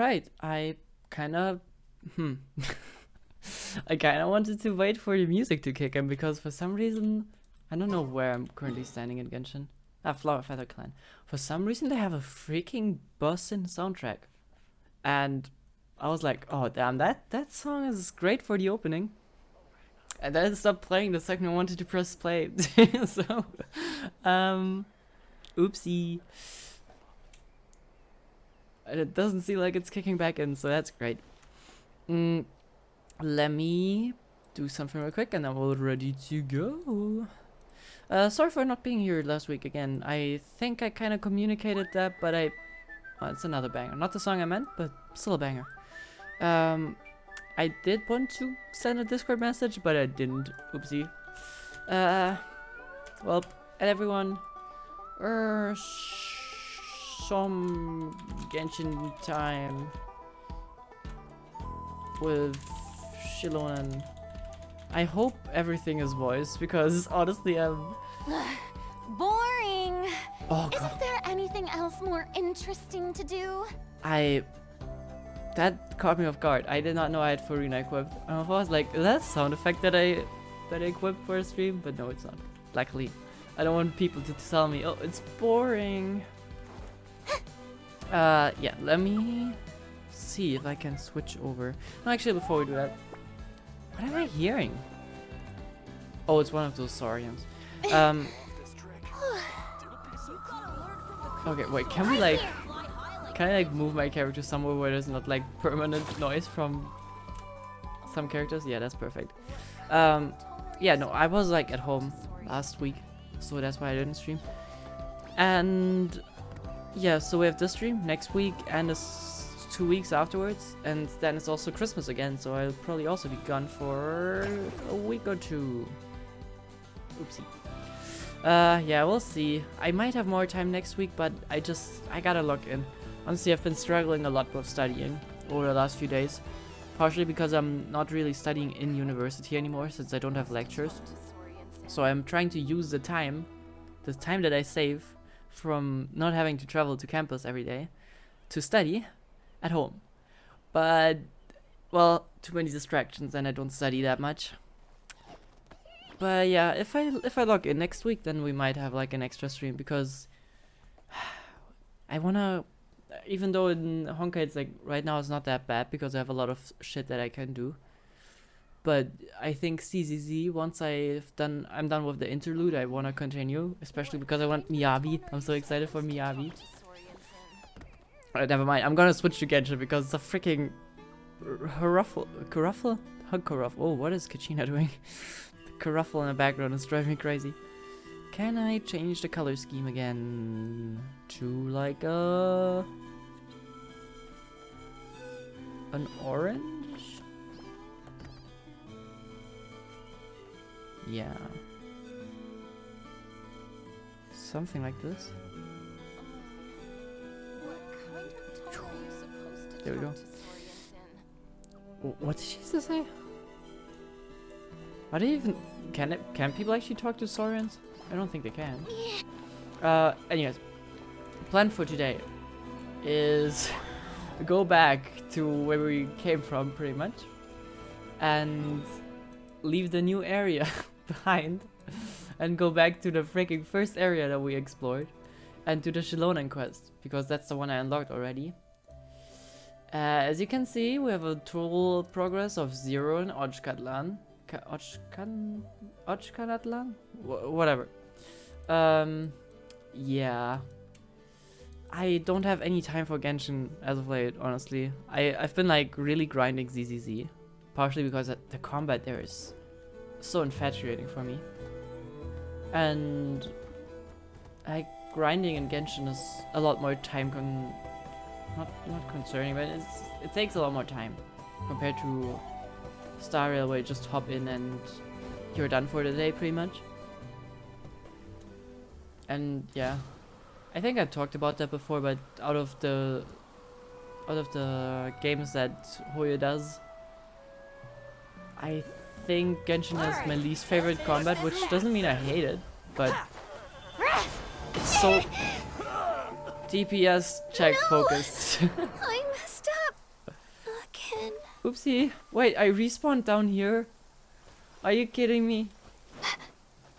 Alright, I kinda... I kinda wanted to wait for the music to kick in because for some reason... I don't know where I'm currently standing in Genshin. Flower Feather Clan. For some reason they have a freaking bussin' soundtrack. And I was like, oh damn, that song is great for the opening. And then it stopped playing the second I wanted to press play. So, oopsie. And it doesn't seem like it's kicking back in, so that's great. Let me do something real quick and then we're ready to go. Sorry for not being here last week again. I think I kind of communicated that, but well, it's another banger. Not the song I meant, but still a banger. I did want to send a Discord message, but I didn't. Oopsie. Well, and everyone, some Genshin time with Xilonen. I hope everything is voiced because honestly, Boring. Oh God. Isn't there anything else more interesting to do? That caught me off guard. I did not know I had Farina equipped. I was like, is that a sound effect that I equipped for a stream? But no, it's not. Luckily, I don't want people to tell me, oh, it's boring. Yeah, let me see if I can switch over. No, actually, before we do that, what am I hearing? Oh, it's one of those Saurians. Okay, wait, can we like... Can I like move my character somewhere where there's not like permanent noise from some characters? Yeah, that's perfect. Yeah, no, I was like at home last week, so that's why I didn't stream. And yeah, so we have this stream next week and 2 weeks afterwards, and then it's also Christmas again, so I'll probably also be gone for a week or two. Oopsie. Yeah, we'll see. I might have more time next week, but I gotta log in. Honestly, I've been struggling a lot with studying over the last few days. Partially because I'm not really studying in university anymore since I don't have lectures. So I'm trying to use the time that I save from not having to travel to campus every day, to study at home. But, well, too many distractions and I don't study that much. But yeah, if I log in next week, then we might have like an extra stream because I wanna... Even though in Honkai it's like right now it's not that bad because I have a lot of shit that I can do. But I think CZZ, once I'm done with the interlude, I want to continue, especially because I want Miyabi. I'm so excited for Miyabi. Never mind, I'm gonna switch to Genshin because it's a freaking Karuffle? Oh, what is Kachina doing? The Karuffle in the background is driving me crazy. Can I change the color scheme again to like an orange? Yeah. Something like this. There we go. What did she say? Are they even... Can people actually talk to Saurians? I don't think they can. Anyways, plan for today is go back to where we came from, pretty much, and leave the new area behind, and go back to the freaking first area that we explored, and to the Xilonen quest, because that's the one I unlocked already. As you can see, we have a total progress of 0 in Ochkatlan. Ochkanatlan? Whatever. Yeah. I don't have any time for Genshin as of late, honestly. I've been like really grinding ZZZ. Partially because the combat there is so infatuating for me. And like grinding in Genshin is a lot more time not concerning, but it takes a lot more time compared to Star Rail where you just hop in and you're done for the day pretty much. And yeah, I think I talked about that before, but out of the games that Hoyo does, I think Genshin is my least favorite combat, which doesn't mean I hate it, but it's so DPS check focused. I messed up. Oopsie. Wait, I respawned down here? Are you kidding me?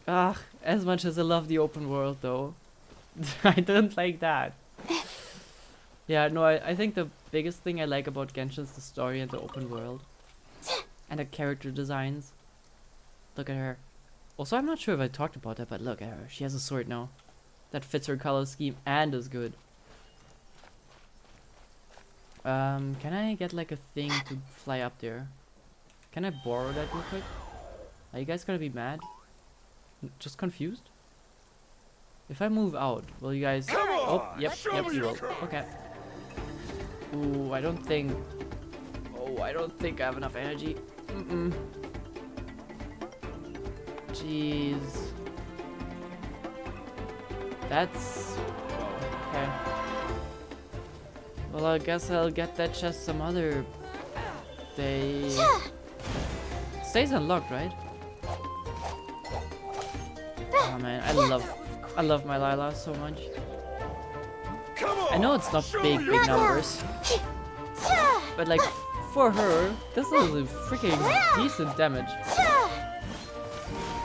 Ah, as much as I love the open world though. I don't like that. Yeah, no, I think the biggest thing I like about Genshin is the story and the open world. And the character designs. Look at her. Also, I'm not sure if I talked about that, but look at her. She has a sword now. That fits her color scheme and is good. Can I get like a thing to fly up there? Can I borrow that real quick? Are you guys gonna be mad? Just confused? If I move out, will you guys... Oh, yep, you will. Okay. Ooh, I don't think... Oh, I don't think I have enough energy. Jeez. That's... Okay. Well, I guess I'll get that chest some other day. It stays unlocked, right? Oh man, I love my Lila so much. I know it's not big numbers, but like for her, this is a freaking decent damage.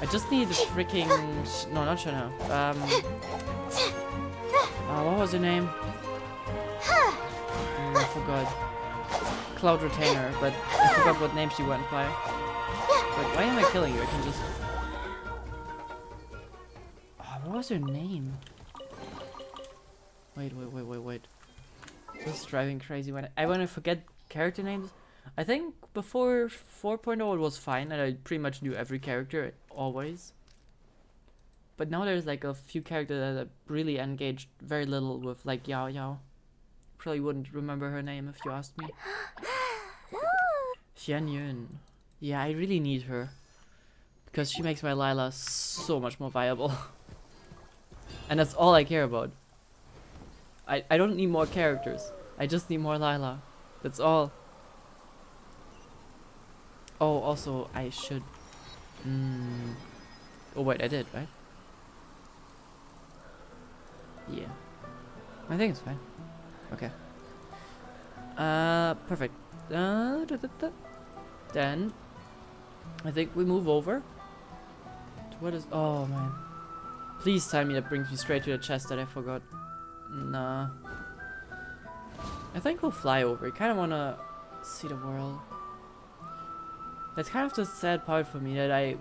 I just need the freaking no, not Shana. What was her name? I forgot. Cloud Retainer, but I forgot what name she went by. Wait, why am I killing you? I can just... Oh, what was her name? Wait. This is driving crazy when I want to forget character names. I think before 4.0 it was fine and I pretty much knew every character always. But now there's like a few characters that I really engaged very little with, like Yao Yao. Probably wouldn't remember her name if you asked me. Xilonen. Yeah, I really need her. Because she makes my Lila so much more viable. And that's all I care about. I don't need more characters. I just need more Lila. That's all. Oh, also, I should... Oh wait, I did, right? Yeah. I think it's fine. Okay. Perfect. Then I think we move over to what is... Oh man. Please tell me that brings me straight to the chest that I forgot. Nah. I think we'll fly over. I kind of want to see the world. That's kind of the sad part for me that I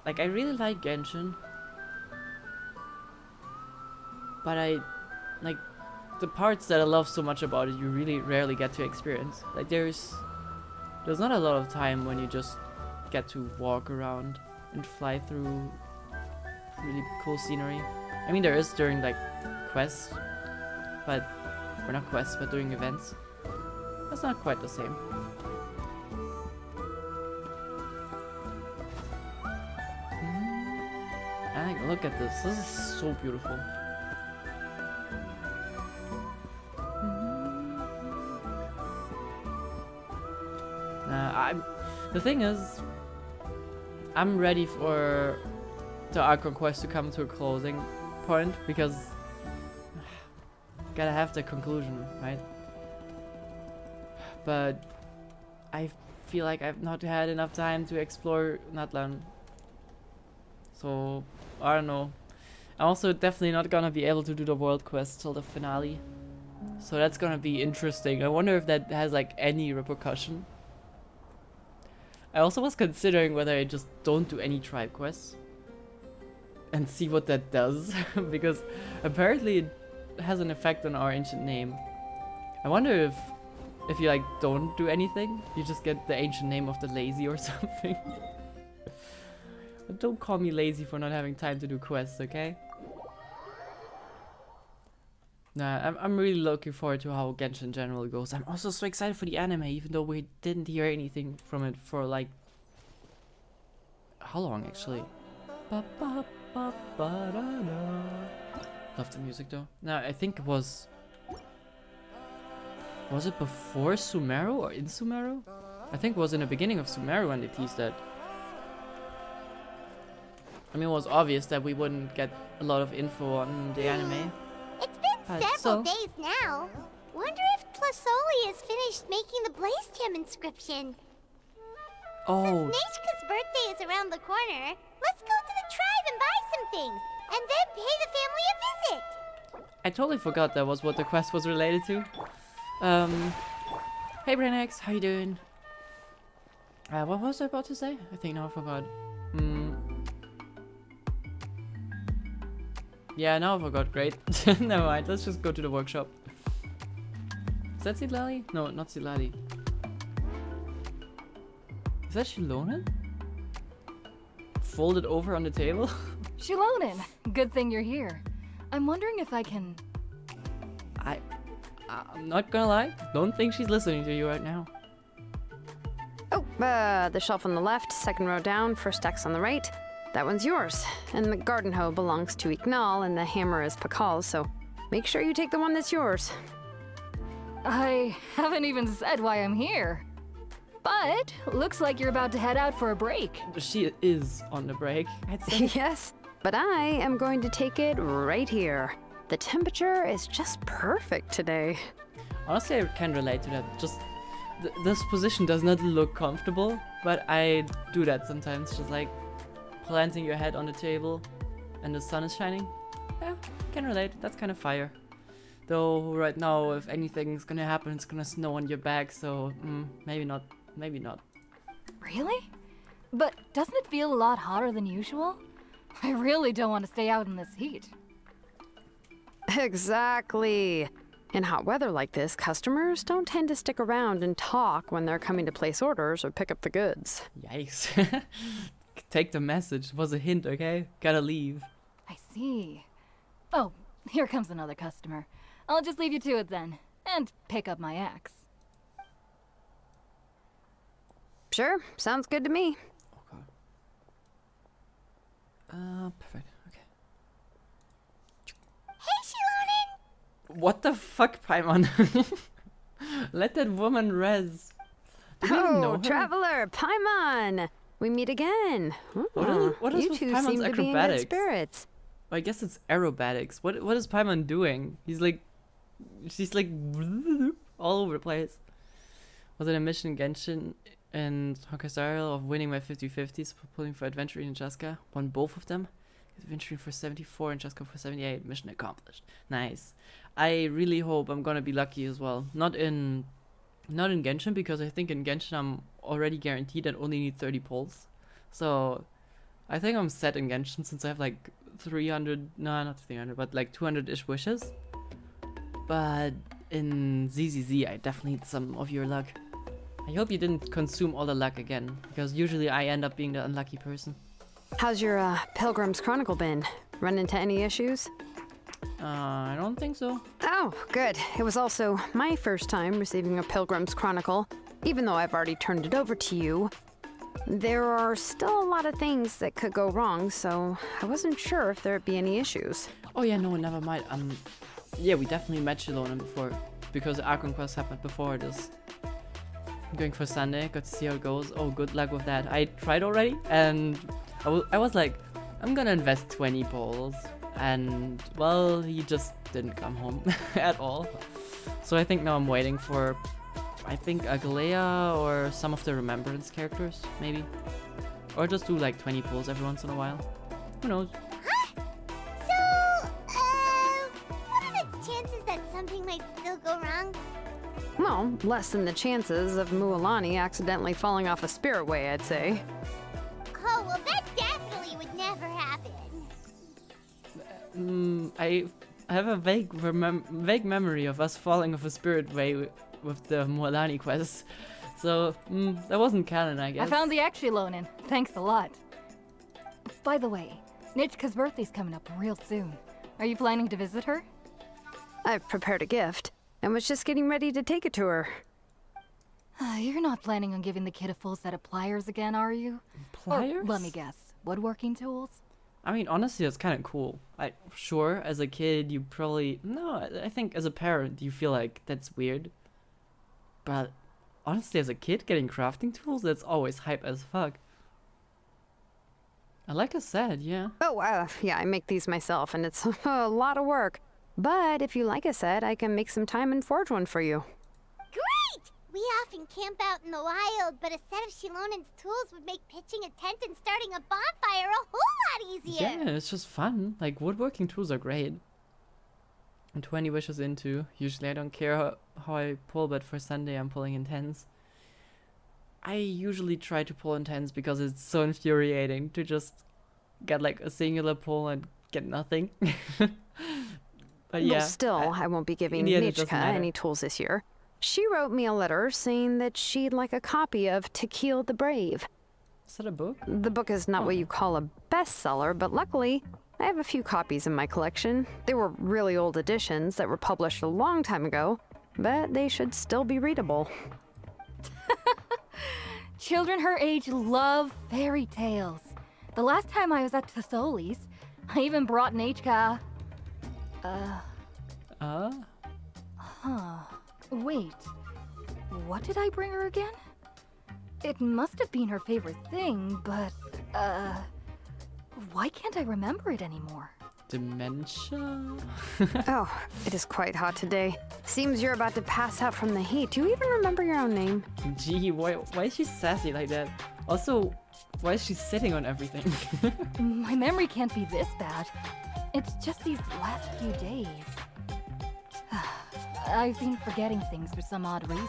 really like Genshin. But like the parts that I love so much about it, you really rarely get to experience. Like there's not a lot of time when you just get to walk around and fly through really cool scenery. I mean, there is during like quests, but or not quests, but during events. That's not quite the same. And look at this. This is so beautiful. The thing is, I'm ready for the Archon quest to come to a closing point because gotta have the conclusion, right? But I feel like I've not had enough time to explore Natlan. So I don't know. I'm also definitely not gonna be able to do the world quest till the finale. So that's gonna be interesting. I wonder if that has like any repercussion. I also was considering whether I just don't do any tribe quests and see what that does because apparently it has an effect on our ancient name. I wonder if you like don't do anything, you just get the ancient name of the lazy or something. But don't call me lazy for not having time to do quests, okay? Nah, I'm really looking forward to how Genshin in general goes. I'm also so excited for the anime, even though we didn't hear anything from it for like... How long, actually? Love the music, though. Nah, I think it was... Was it before Sumeru or in Sumeru? I think it was in the beginning of Sumeru when they teased that. I mean, it was obvious that we wouldn't get a lot of info on the anime. It's been several days now. Wonder if Plasoli has finished making the Blaze Gem inscription. Oh, Nechca's birthday is around the corner. Let's go to the tribe and buy some things, and then pay the family a visit. I totally forgot that was what the quest was related to. Hey Brainax, how you doing? What was I about to say? I think now I forgot. Yeah, now I forgot. Great. Never mind. Let's just go to the workshop. Is that Silali? No, not Silali. Is that Xilonen? Folded over on the table? Xilonen, good thing you're here. I'm wondering if I can... I'm not gonna lie. Don't think she's listening to you right now. Oh, the shelf on the left, second row down, first X on the right. That one's yours. And the garden hoe belongs to Ignal, and the hammer is Pakal's, so make sure you take the one that's yours. I haven't even said why I'm here. But looks like you're about to head out for a break. She is on the break, I'd say. Yes, but I am going to take it right here. The temperature is just perfect today. Honestly, I can relate to that. Just this position does not look comfortable, but I do that sometimes. Just like planting your head on the table and the sun is shining. Yeah, can relate. That's kind of fire. Though right now, if anything's gonna happen, it's gonna snow on your back. So maybe not. Maybe not. Really? But doesn't it feel a lot hotter than usual? I really don't want to stay out in this heat. Exactly. In hot weather like this, customers don't tend to stick around and talk when they're coming to place orders or pick up the goods. Yikes. Take the message. It was a hint, okay? Gotta leave. I see. Oh, here comes another customer. I'll just leave you to it then, and pick up my axe. Sure, sounds good to me. Okay. Perfect. Okay. Hey, Xilonen! What the fuck, Paimon? Let that woman res. Do we even know her? Traveler, Paimon! We meet again. What is you with two Paimon's seem to be in good acrobatics? spirits. I guess it's aerobatics. What is Paimon doing? She's like all over the place. Was it a mission in Genshin and Honkai Star Rail of winning my 50-50s, pulling for Adventuring and Jaska? Won both of them. Adventuring for 74 and Jaska for 78. Mission accomplished. Nice. I really hope I'm gonna be lucky as well. Not in Genshin, because I think in Genshin I'm already guaranteed and only need 30 pulls. So I think I'm set in Genshin since I have like 300, no, not 300, but like 200-ish wishes. But in ZZZ, I definitely need some of your luck. I hope you didn't consume all the luck again, because usually I end up being the unlucky person. How's your Pilgrim's Chronicle been? Run into any issues? I don't think so. Oh, good. It was also my first time receiving a Pilgrim's Chronicle, even though I've already turned it over to you. There are still a lot of things that could go wrong, so I wasn't sure if there'd be any issues. Oh yeah, no, never mind. Yeah, we definitely met Xilonen before, because the Archon quest happened before this. I'm going for Sunday, got to see how it goes. Oh, good luck with that. I tried already, and I was like, I'm gonna invest 20 polls, and well, he just didn't come home at all. So I think now I'm waiting for, I think Agalea or some of the Remembrance characters, maybe. Or just do like 20 polls every once in a while. Who knows? So, what are the chances that something might still go wrong? Well, less than the chances of Mualani accidentally falling off a spirit way, I'd say. Oh, well, that definitely would never happen. I have a vague memory of us falling off a spirit way with the Mualani quest. So, that wasn't canon, I guess. I found the Xilonen. Thanks a lot. By the way, Nechca's birthday's coming up real soon. Are you planning to visit her? I've prepared a gift, and was just getting ready to take it to her. You're not planning on giving the kid a full set of pliers again, are you? Pliers? Or, let me guess, woodworking tools? I mean, honestly, that's kind of cool. Sure, as a kid, you probably... No, I think as a parent, you feel like that's weird. But honestly, as a kid, getting crafting tools, that's always hype as fuck. And like I said, yeah. Oh, yeah, I make these myself, and it's a lot of work. But if you like a set, I can make some time and forge one for you. Great! We often and camp out in the wild, but a set of Xilonen's tools would make pitching a tent and starting a bonfire a whole lot easier. Yeah, it's just fun. Like, woodworking tools are great. And 20 wishes into. Usually I don't care how I pull, but for Sunday I'm pulling in tens. I usually try to pull in tens because it's so infuriating to just get like a singular pull and get nothing. But yeah. Well, still, I won't be giving in the end, it doesn't Nechca matter. any tools this year. She wrote me a letter saying that she'd like a copy of To Kill the Brave. Is that a book? The book is not what you call a bestseller, but luckily, I have a few copies in my collection. They were really old editions that were published a long time ago, but they should still be readable. Children her age love fairy tales. The last time I was at Tasoli's, I even brought Nechca. Wait, what did I bring her again? It must have been her favorite thing, but, why can't I remember it anymore? Dementia? Oh, it is quite hot today. Seems you're about to pass out from the heat. Do you even remember your own name? Gee, why is she sassy like that? Also, why is she sitting on everything? My memory can't be this bad. It's just these last few days. I've been forgetting things for some odd reason.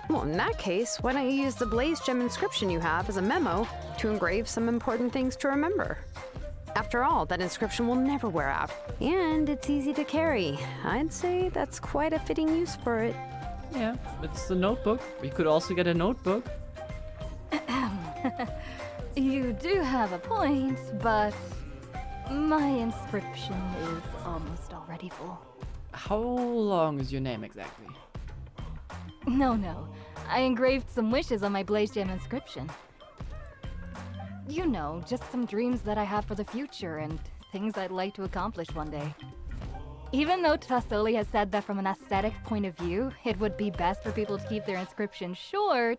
Well, in that case, why don't you use the Blaze Gem inscription you have as a memo to engrave some important things to remember? After all, that inscription will never wear out, and it's easy to carry. I'd say that's quite a fitting use for it. Yeah, it's a notebook. We could also get a notebook. You do have a point, but my inscription is almost already full. How long is your name exactly? No. I engraved some wishes on my Blaze Gem inscription. You know, just some dreams that I have for the future and things I'd like to accomplish one day. Even though Tasoli has said that from an aesthetic point of view, it would be best for people to keep their inscription short.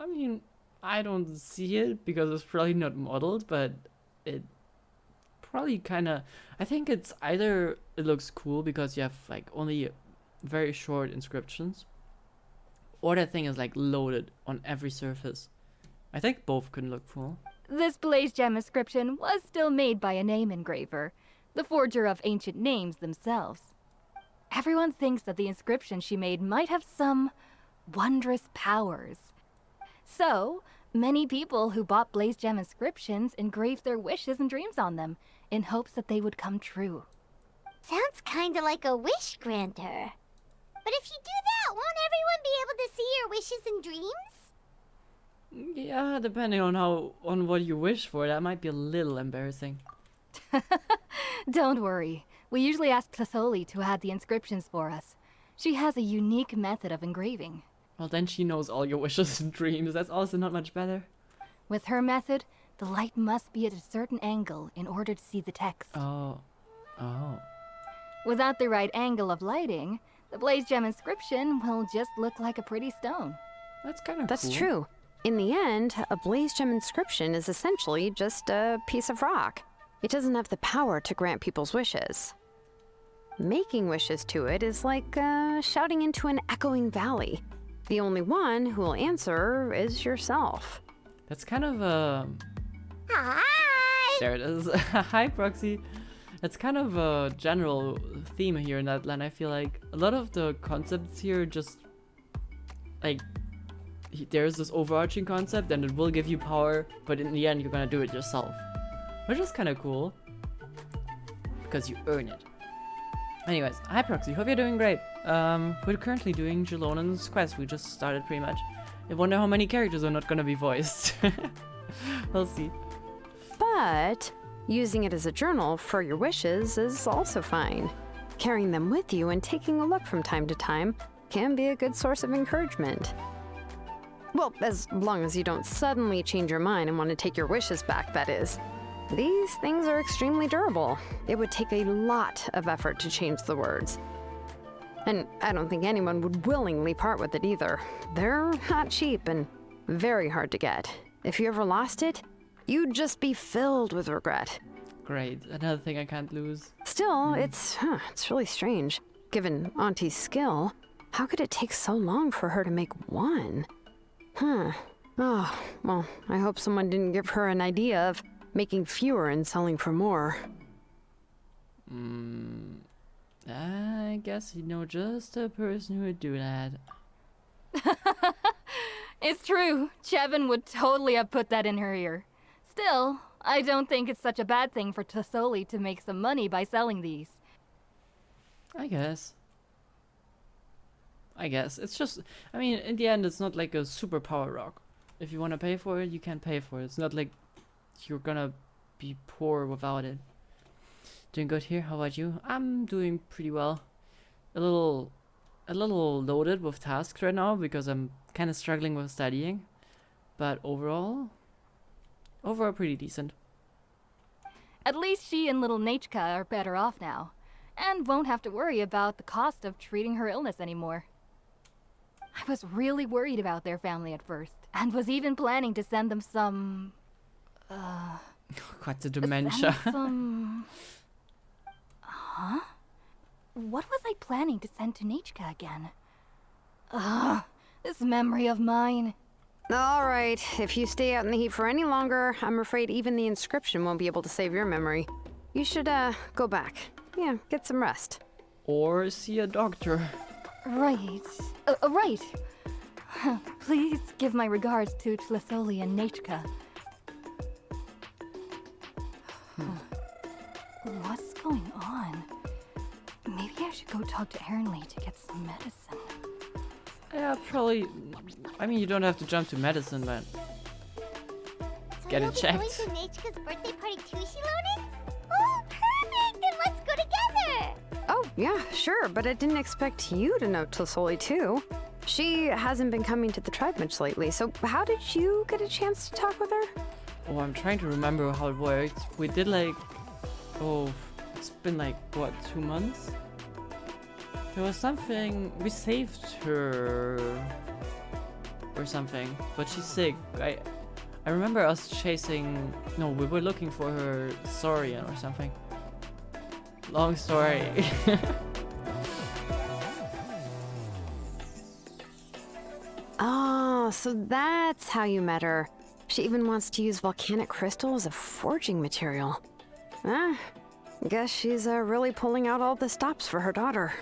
I mean, I don't see it because it's probably not modeled, but it probably kind of... I think it's either it looks cool because you have like only very short inscriptions, or that thing is like loaded on every surface. I think both can look cool. This Blaze Gem inscription was still made by a name engraver, the forger of ancient names themselves. Everyone thinks that the inscription she made might have some wondrous powers. So, many people who bought Blaze Gem inscriptions engraved their wishes and dreams on them, in hopes that they would come true. Sounds kinda like a wish granter. But if you do that, won't everyone be able to see your wishes and dreams? Yeah, depending on what you wish for, that might be a little embarrassing. Don't worry. We usually ask Tasoli to add the inscriptions for us. She has a unique method of engraving. Well, then she knows all your wishes and dreams. That's also not much better. With her method, the light must be at a certain angle in order to see the text. Oh. Without the right angle of lighting, the Blaze Gem inscription will just look like a pretty stone. That's kind of That's cool. true. In the end, a Blaze Gem inscription is essentially just a piece of rock. It doesn't have the power to grant people's wishes. Making wishes to it is like shouting into an echoing valley. The only one who will answer is yourself. That's kind of a... Hi! There it is. Hi, Proxy. That's kind of a general theme here in that land. I feel like a lot of the concepts here just... Like, there's this overarching concept and it will give you power, but in the end you're gonna do it yourself. Which is kind of cool. Because you earn it. Anyways, hi Proxy, hope you're doing great. We're currently doing Xilonen's quest. We just started pretty much. I wonder how many characters are not gonna be voiced. We'll see. But using it as a journal for your wishes is also fine. Carrying them with you and taking a look from time to time can be a good source of encouragement. Well, as long as you don't suddenly change your mind and want to take your wishes back, that is. These things are extremely durable. It would take a lot of effort to change the words. And I don't think anyone would willingly part with it either. They're not cheap and very hard to get. If you ever lost it, you'd just be filled with regret. Great, another thing I can't lose. Still, it's really strange. Given Auntie's skill, How could it take so long for her to make one? Huh. Oh, well, I hope someone didn't give her an idea of making fewer and selling for more. I guess you know just a person who would do that. It's true. Chevin would totally have put that in her ear. Still, I don't think it's such a bad thing for Tasoli to make some money by selling these. I guess. It's just, I mean, in the end, it's not like a superpower rock. If you want to pay for it, you can pay for it. It's not like you're gonna be poor without it. Doing good here. How about you? I'm doing pretty well. A little loaded with tasks right now because I'm kind of struggling with studying, but overall pretty decent. At least she and little Nechca are better off now, and won't have to worry about the cost of treating her illness anymore. I was really worried about their family at first, and was even planning to send them some... Quite the dementia. Huh? What was I planning to send to Nechca again? This memory of mine. All right, if you stay out in the heat for any longer, I'm afraid even the inscription won't be able to save your memory. You should, go back. Yeah, get some rest. Or see a doctor. Right. Right. Please give my regards to Tasoli and Nechca. What's going on? Maybe I should go talk to Ernly to get some medicine. Yeah, probably. I mean, you don't have to jump to medicine, but get it checked. Going to Nechca's birthday party too, Xilonen? Oh, perfect! Then let's go together! Oh, yeah, sure, but I didn't expect you to know Tasoli too. She hasn't been coming to the tribe much lately, so how did you get a chance to talk with her? Oh, I'm trying to remember how it worked. We did like... Oh, it's been like, what, 2 months? There was something... We saved her... Or something. But she's sick. I remember us chasing... No, we were looking for her Saurian or something. Long story. Oh, so that's how you met her. She even wants to use volcanic crystal as a forging material. Guess she's really pulling out all the stops for her daughter.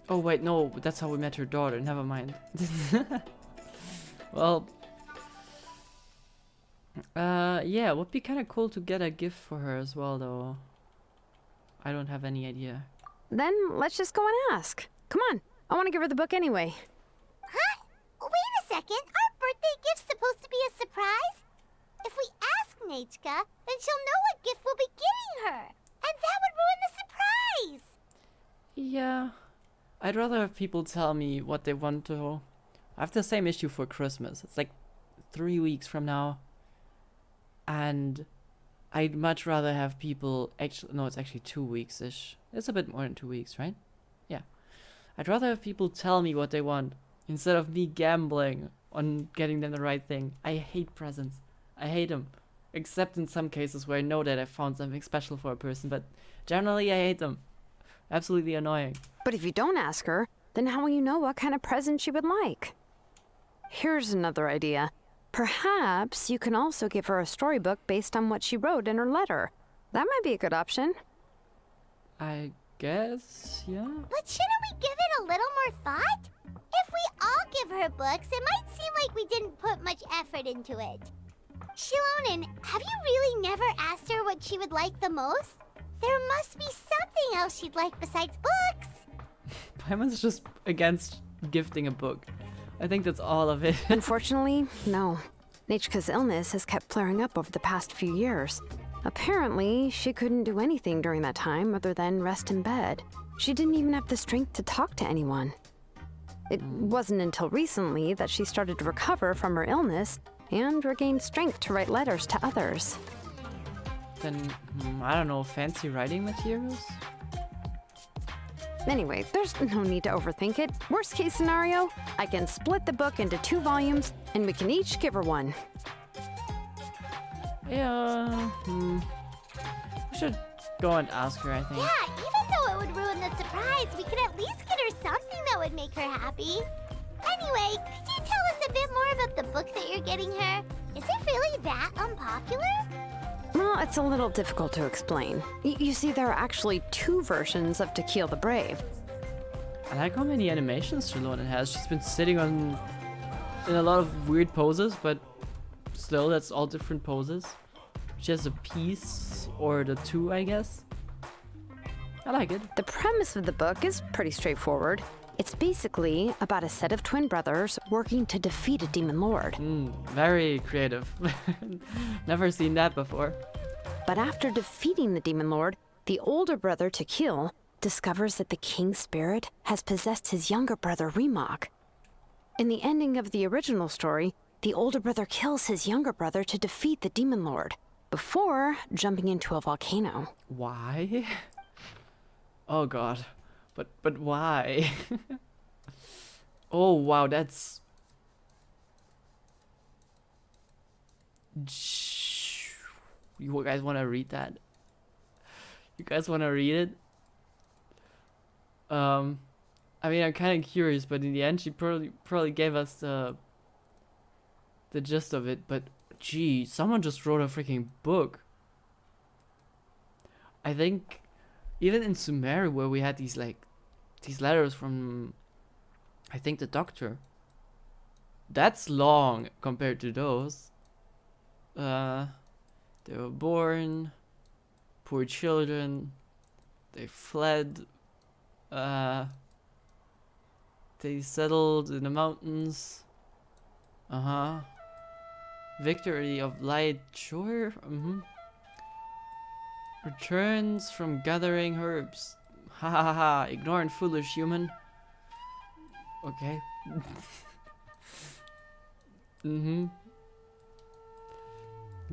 Oh wait, no, that's how we met her daughter. Never mind. Well, yeah, it would be kind of cool to get a gift for her as well, though. I don't have any idea. Then let's just go and ask. Come on, I want to give her the book anyway. Huh? Wait a second. Our birthday gift's supposed to be a surprise? If we ask Nechca, then she'll know what gift we'll be giving her. And that would ruin the surprise. Yeah. I'd rather have people tell me what they want to. I have the same issue for Christmas. It's like 3 weeks from now. And I'd much rather have people actually... No, it's actually 2 weeks-ish. It's a bit more than 2 weeks, right? Yeah. I'd rather have people tell me what they want instead of me gambling on getting them the right thing. I hate presents. I hate them. Except in some cases where I know that I found something special for a person. But generally, I hate them. Absolutely annoying. But if you don't ask her, then how will you know what kind of present she would like? Here's another idea. Perhaps you can also give her a storybook based on what she wrote in her letter. That might be a good option. I guess, yeah. But shouldn't we give it a little more thought? If we all give her books, it might seem like we didn't put much effort into it. Xilonen, have you really never asked her what she would like the most? There must be something else she'd like besides books. Paimon's just against gifting a book. I think that's all of it. Unfortunately, no. Nechca's illness has kept flaring up over the past few years. Apparently, she couldn't do anything during that time other than rest in bed. She didn't even have the strength to talk to anyone. It wasn't until recently that she started to recover from her illness and regained strength to write letters to others. Then, I don't know, fancy writing materials? Anyway, there's no need to overthink it. Worst case scenario, I can split the book into 2 volumes and we can each give her one. Yeah, we should go and ask her, I think. Yeah, even though it would ruin the surprise, we could at least get her something that would make her happy. Anyway, could you tell us a bit more about the book that you're getting her? Is it really that unpopular? Well, it's a little difficult to explain. You see, there are actually 2 versions of To Kill the Brave. I like how many animations Xilonen has. She's been sitting on in a lot of weird poses, but still, that's all different poses. She has a piece or the 2, I guess. I like it. The premise of the book is pretty straightforward. It's basically about a set of twin brothers working to defeat a demon lord. Very creative. Never seen that before. But after defeating the demon lord, the older brother to kill discovers that the king's spirit has possessed his younger brother Remok. In the ending of the original story, the older brother kills his younger brother to defeat the demon lord before jumping into a volcano. Why? Oh god. But why? Oh wow, that's... You guys want to read that? You guys want to read it? I mean, I'm kind of curious, but in the end, she probably gave us the gist of it. But gee, someone just wrote a freaking book. I think even in Sumeru, where we had these letters from, I think, the doctor. That's long compared to those. They were born, poor children, they fled, they settled in the mountains. Victory of light, sure. Returns from gathering herbs. Ha ha ha, ignorant foolish human. Okay. I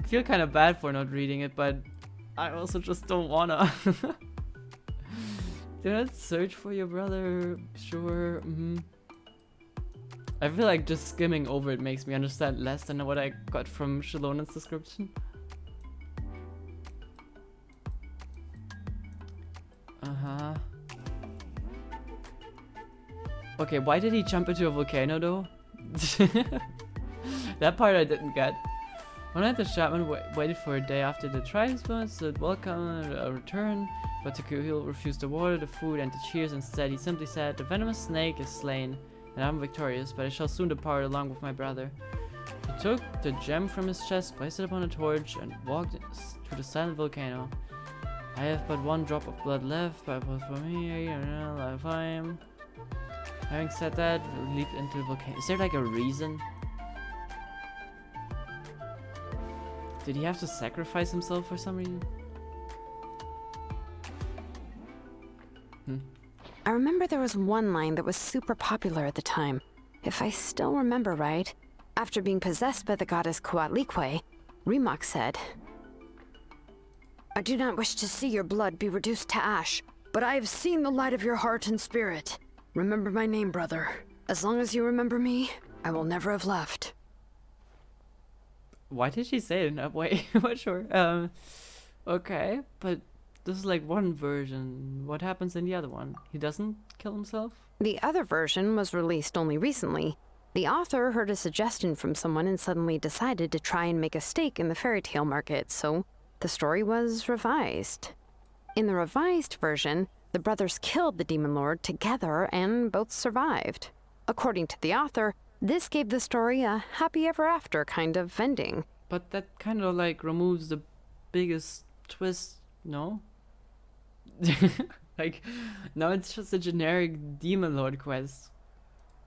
feel kind of bad for not reading it, but I also just don't wanna. Do not search for your brother, sure. I feel like just skimming over it makes me understand less than what I got from Xilonen's description. Okay, why did he jump into a volcano though? That part I didn't get. One night the shaman waited for a day after the tribesmen said welcome a return, but Takuhil refused the water, the food, and the cheers. Instead, he simply said, "The venomous snake is slain, and I am victorious, but I shall soon depart along with my brother." He took the gem from his chest, placed it upon a torch, and walked to the silent volcano. I have but one drop of blood left, but it was for me, if I am. Having said that, we leaped into the volcano. Is there like a reason? Did he have to sacrifice himself for some reason? I remember there was one line that was super popular at the time. If I still remember right, after being possessed by the goddess Coatlicue, Remok said, "I do not wish to see your blood be reduced to ash, but I have seen the light of your heart and spirit. Remember my name, brother. As long as you remember me, I will never have left." Why did she say it in that way? I'm not sure. Okay, but this is like one version. What happens in the other one? He doesn't kill himself? The other version was released only recently. The author heard a suggestion from someone and suddenly decided to try and make a stake in the fairy tale market, so the story was revised. In the revised version, the brothers killed the demon lord together and both survived. According to the author, this gave the story a happy ever after kind of ending. But that kind of like removes the biggest twist, no? Like, now it's just a generic demon lord quest.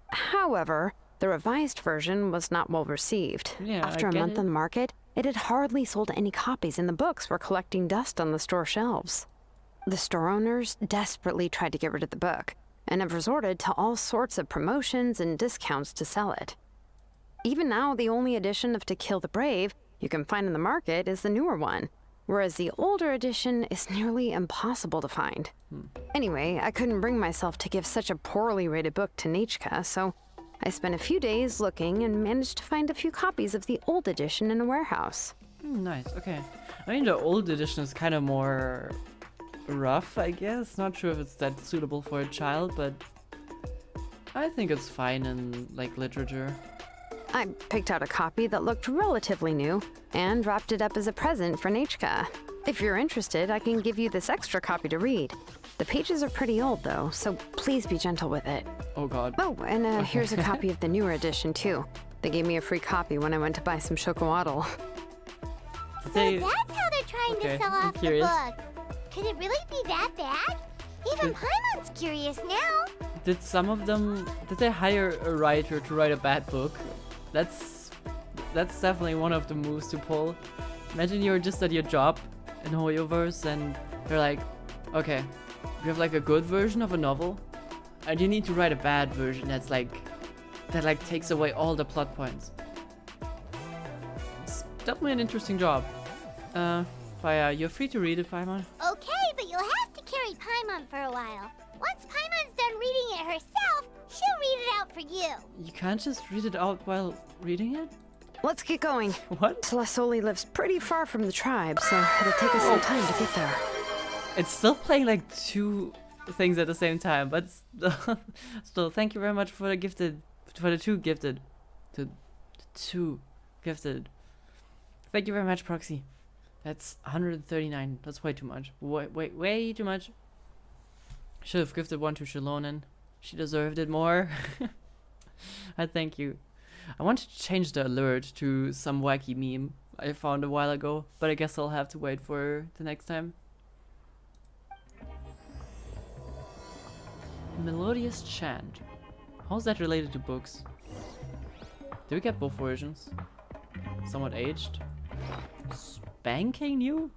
However, the revised version was not well received. Yeah, After I a get month it. on the market, it had hardly sold any copies and the books were collecting dust on the store shelves. The store owners desperately tried to get rid of the book and have resorted to all sorts of promotions and discounts to sell it. Even now, the only edition of To Kill the Brave you can find in the market is the newer one, whereas the older edition is nearly impossible to find. Anyway, I couldn't bring myself to give such a poorly rated book to Nechca, so I spent a few days looking and managed to find a few copies of the old edition in a warehouse. Nice, okay. I mean, the old edition is kind of more rough, I guess. Not sure if it's that suitable for a child, but I think it's fine in like literature. I picked out a copy that looked relatively new and wrapped it up as a present for Nechca. If you're interested, I can give you this extra copy to read. The pages are pretty old though, so please be gentle with it. Oh god. Oh, and here's a copy of the newer edition too. They gave me a free copy when I went to buy some chocowaddle. So that's how they're trying to sell I'm off the curious. book. Could it really be that bad? Even Paimon's curious now. Did some of them, did they hire a writer to write a bad book? That's definitely one of the moves to pull. Imagine you're just at your job in Hoyoverse and they're like, okay, we have like a good version of a novel and you need to write a bad version that takes away all the plot points. It's definitely an interesting job. You're free to read it, Paimon. Okay, but you'll have to carry Paimon for a while. Once Paimon's done reading it herself, she'll read it out for you. You can't just read it out while reading it? Let's get going. What? Celestoli lives pretty far from the tribe, so it'll take us some time to get there. It's still playing like two things at the same time, but still, thank you very much for the two gifted. Thank you very much, Proxy. That's 139. That's way too much. Way too much. Should have gifted one to Xilonen. She deserved it more. I thank you. I wanted to change the alert to some wacky meme I found a while ago, but I guess I'll have to wait for the next time. Melodious chant. How's that related to books? Do we get both versions? Somewhat aged? Spanking you?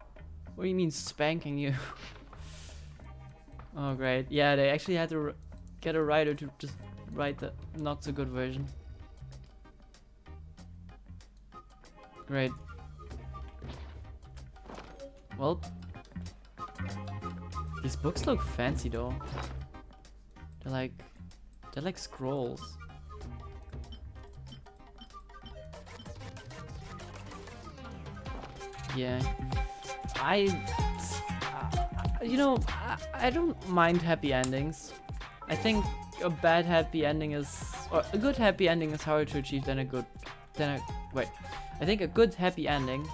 What do you mean spanking you? Oh great. Yeah, they actually had to get a writer to just write the not so good version. Great. Well, these books look fancy though. They're like scrolls. Yeah. I don't mind happy endings. I think a bad happy ending is, or a good happy ending is harder to achieve than a good, I think a good happy ending,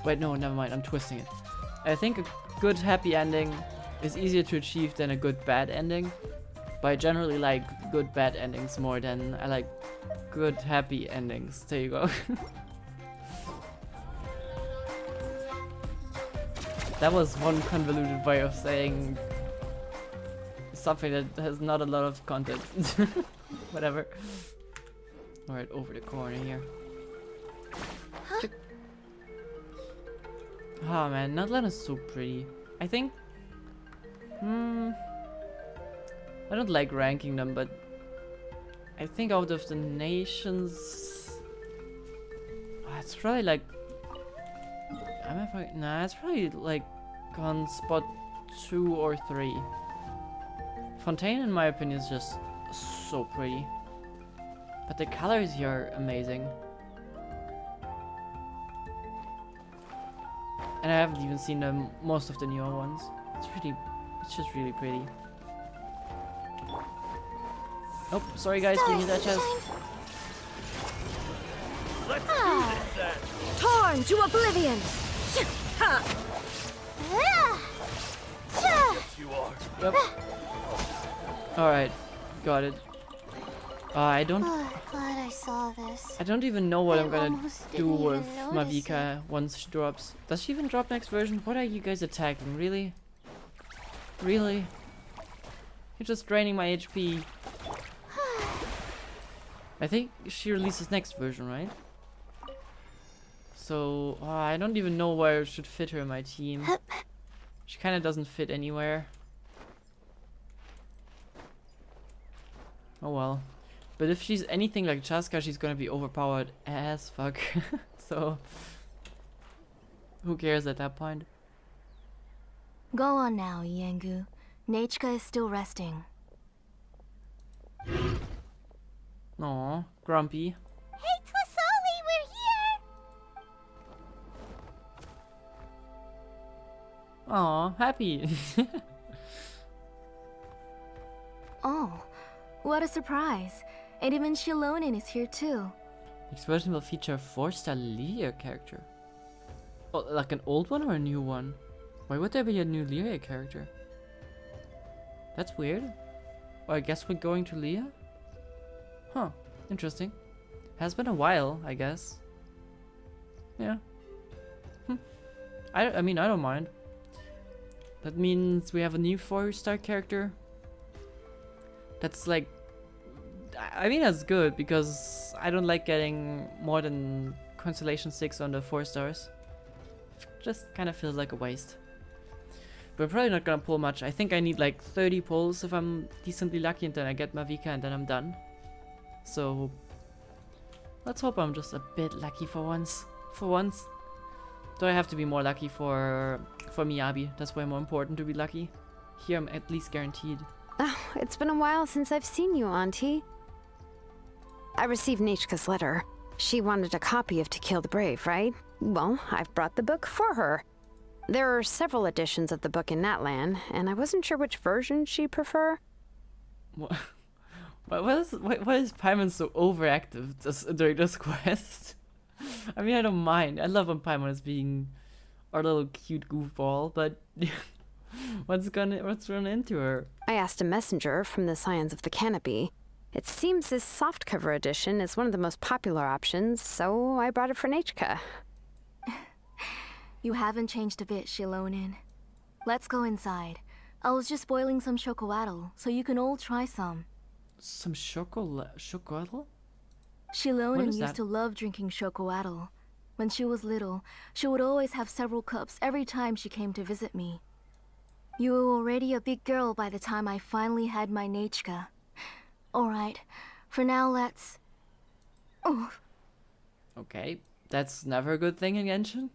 wait, no, never mind, I'm twisting it. I think a good happy ending is easier to achieve than a good bad ending, but I generally like good bad endings more than I like good happy endings. There you go. That was one convoluted way of saying something that has not a lot of content. Whatever. Alright, over the corner here. Huh? Oh man, Nutland is so pretty. I think... I don't like ranking them, but... I think out of the nations... it's probably like... Nah, it's probably like on spot 2 or 3. Fontaine, in my opinion, is just so pretty. But the colors here are amazing. And I haven't even seen most of the newer ones. It's just really pretty. Oh, sorry guys, we need that chest. Let's do this then. Torn to oblivion! Yes, you are. Yep. Alright, got it. I don't Glad I saw this. I don't even know what I I'm gonna almost do didn't with even notice Mavica once she drops. Does she even drop next version? What are you guys attacking? Really? Really? You're just draining my HP. I think she releases next version, right? So, I don't even know where I should fit her in my team. She kind of doesn't fit anywhere. Oh well. But if she's anything like Chaska, she's gonna be overpowered as fuck. So, who cares at that point? Go on now, Yengu. Nechca is still resting. Aw, grumpy. Hey, Tlasoli, we're here! Aw, happy. Oh, What a surprise. And even Xilonen is here too. Next version will feature a 4-star Lyria character. Oh, like an old one or a new one? Why would there be a new Lyria character? That's weird. Well, I guess we're going to Lyria? Huh, interesting. Has been a while, I guess. Yeah. I mean, I don't mind. That means we have a new 4-star character. That's like... I mean, that's good, because I don't like getting more than Constellation 6 on the 4 stars. Just kind of feels like a waste. But I'm probably not gonna pull much. I think I need like 30 pulls if I'm decently lucky, and then I get Mavica and then I'm done. So let's hope I'm just a bit lucky for once. Though I have to be more lucky for Miyabi. That's way more important to be lucky. Here I'm at least guaranteed. Oh, it's been a while since I've seen you, Auntie. I received Nechca's letter. She wanted a copy of To Kill the Brave, right? Well, I've brought the book for her. There are several editions of the book in Natlan, and I wasn't sure which version she'd prefer. What is Paimon so overactive during this quest? I mean, I don't mind. I love when Paimon is being our little cute goofball, but what's run into her? I asked a messenger from the Scions of the Canopy. It seems this softcover edition is one of the most popular options, so I brought it for Nechca. You haven't changed a bit, Xilonen. Let's go inside. I was just boiling some chocolatl, so you can all try some. Some chocolate? Xilonen that? used to love drinking chocolatl. When she was little, she would always have several cups every time she came to visit me. You were already a big girl by the time I finally had my Nechca. Alright, for now let's... Oh. Okay, that's never a good thing in Genshin.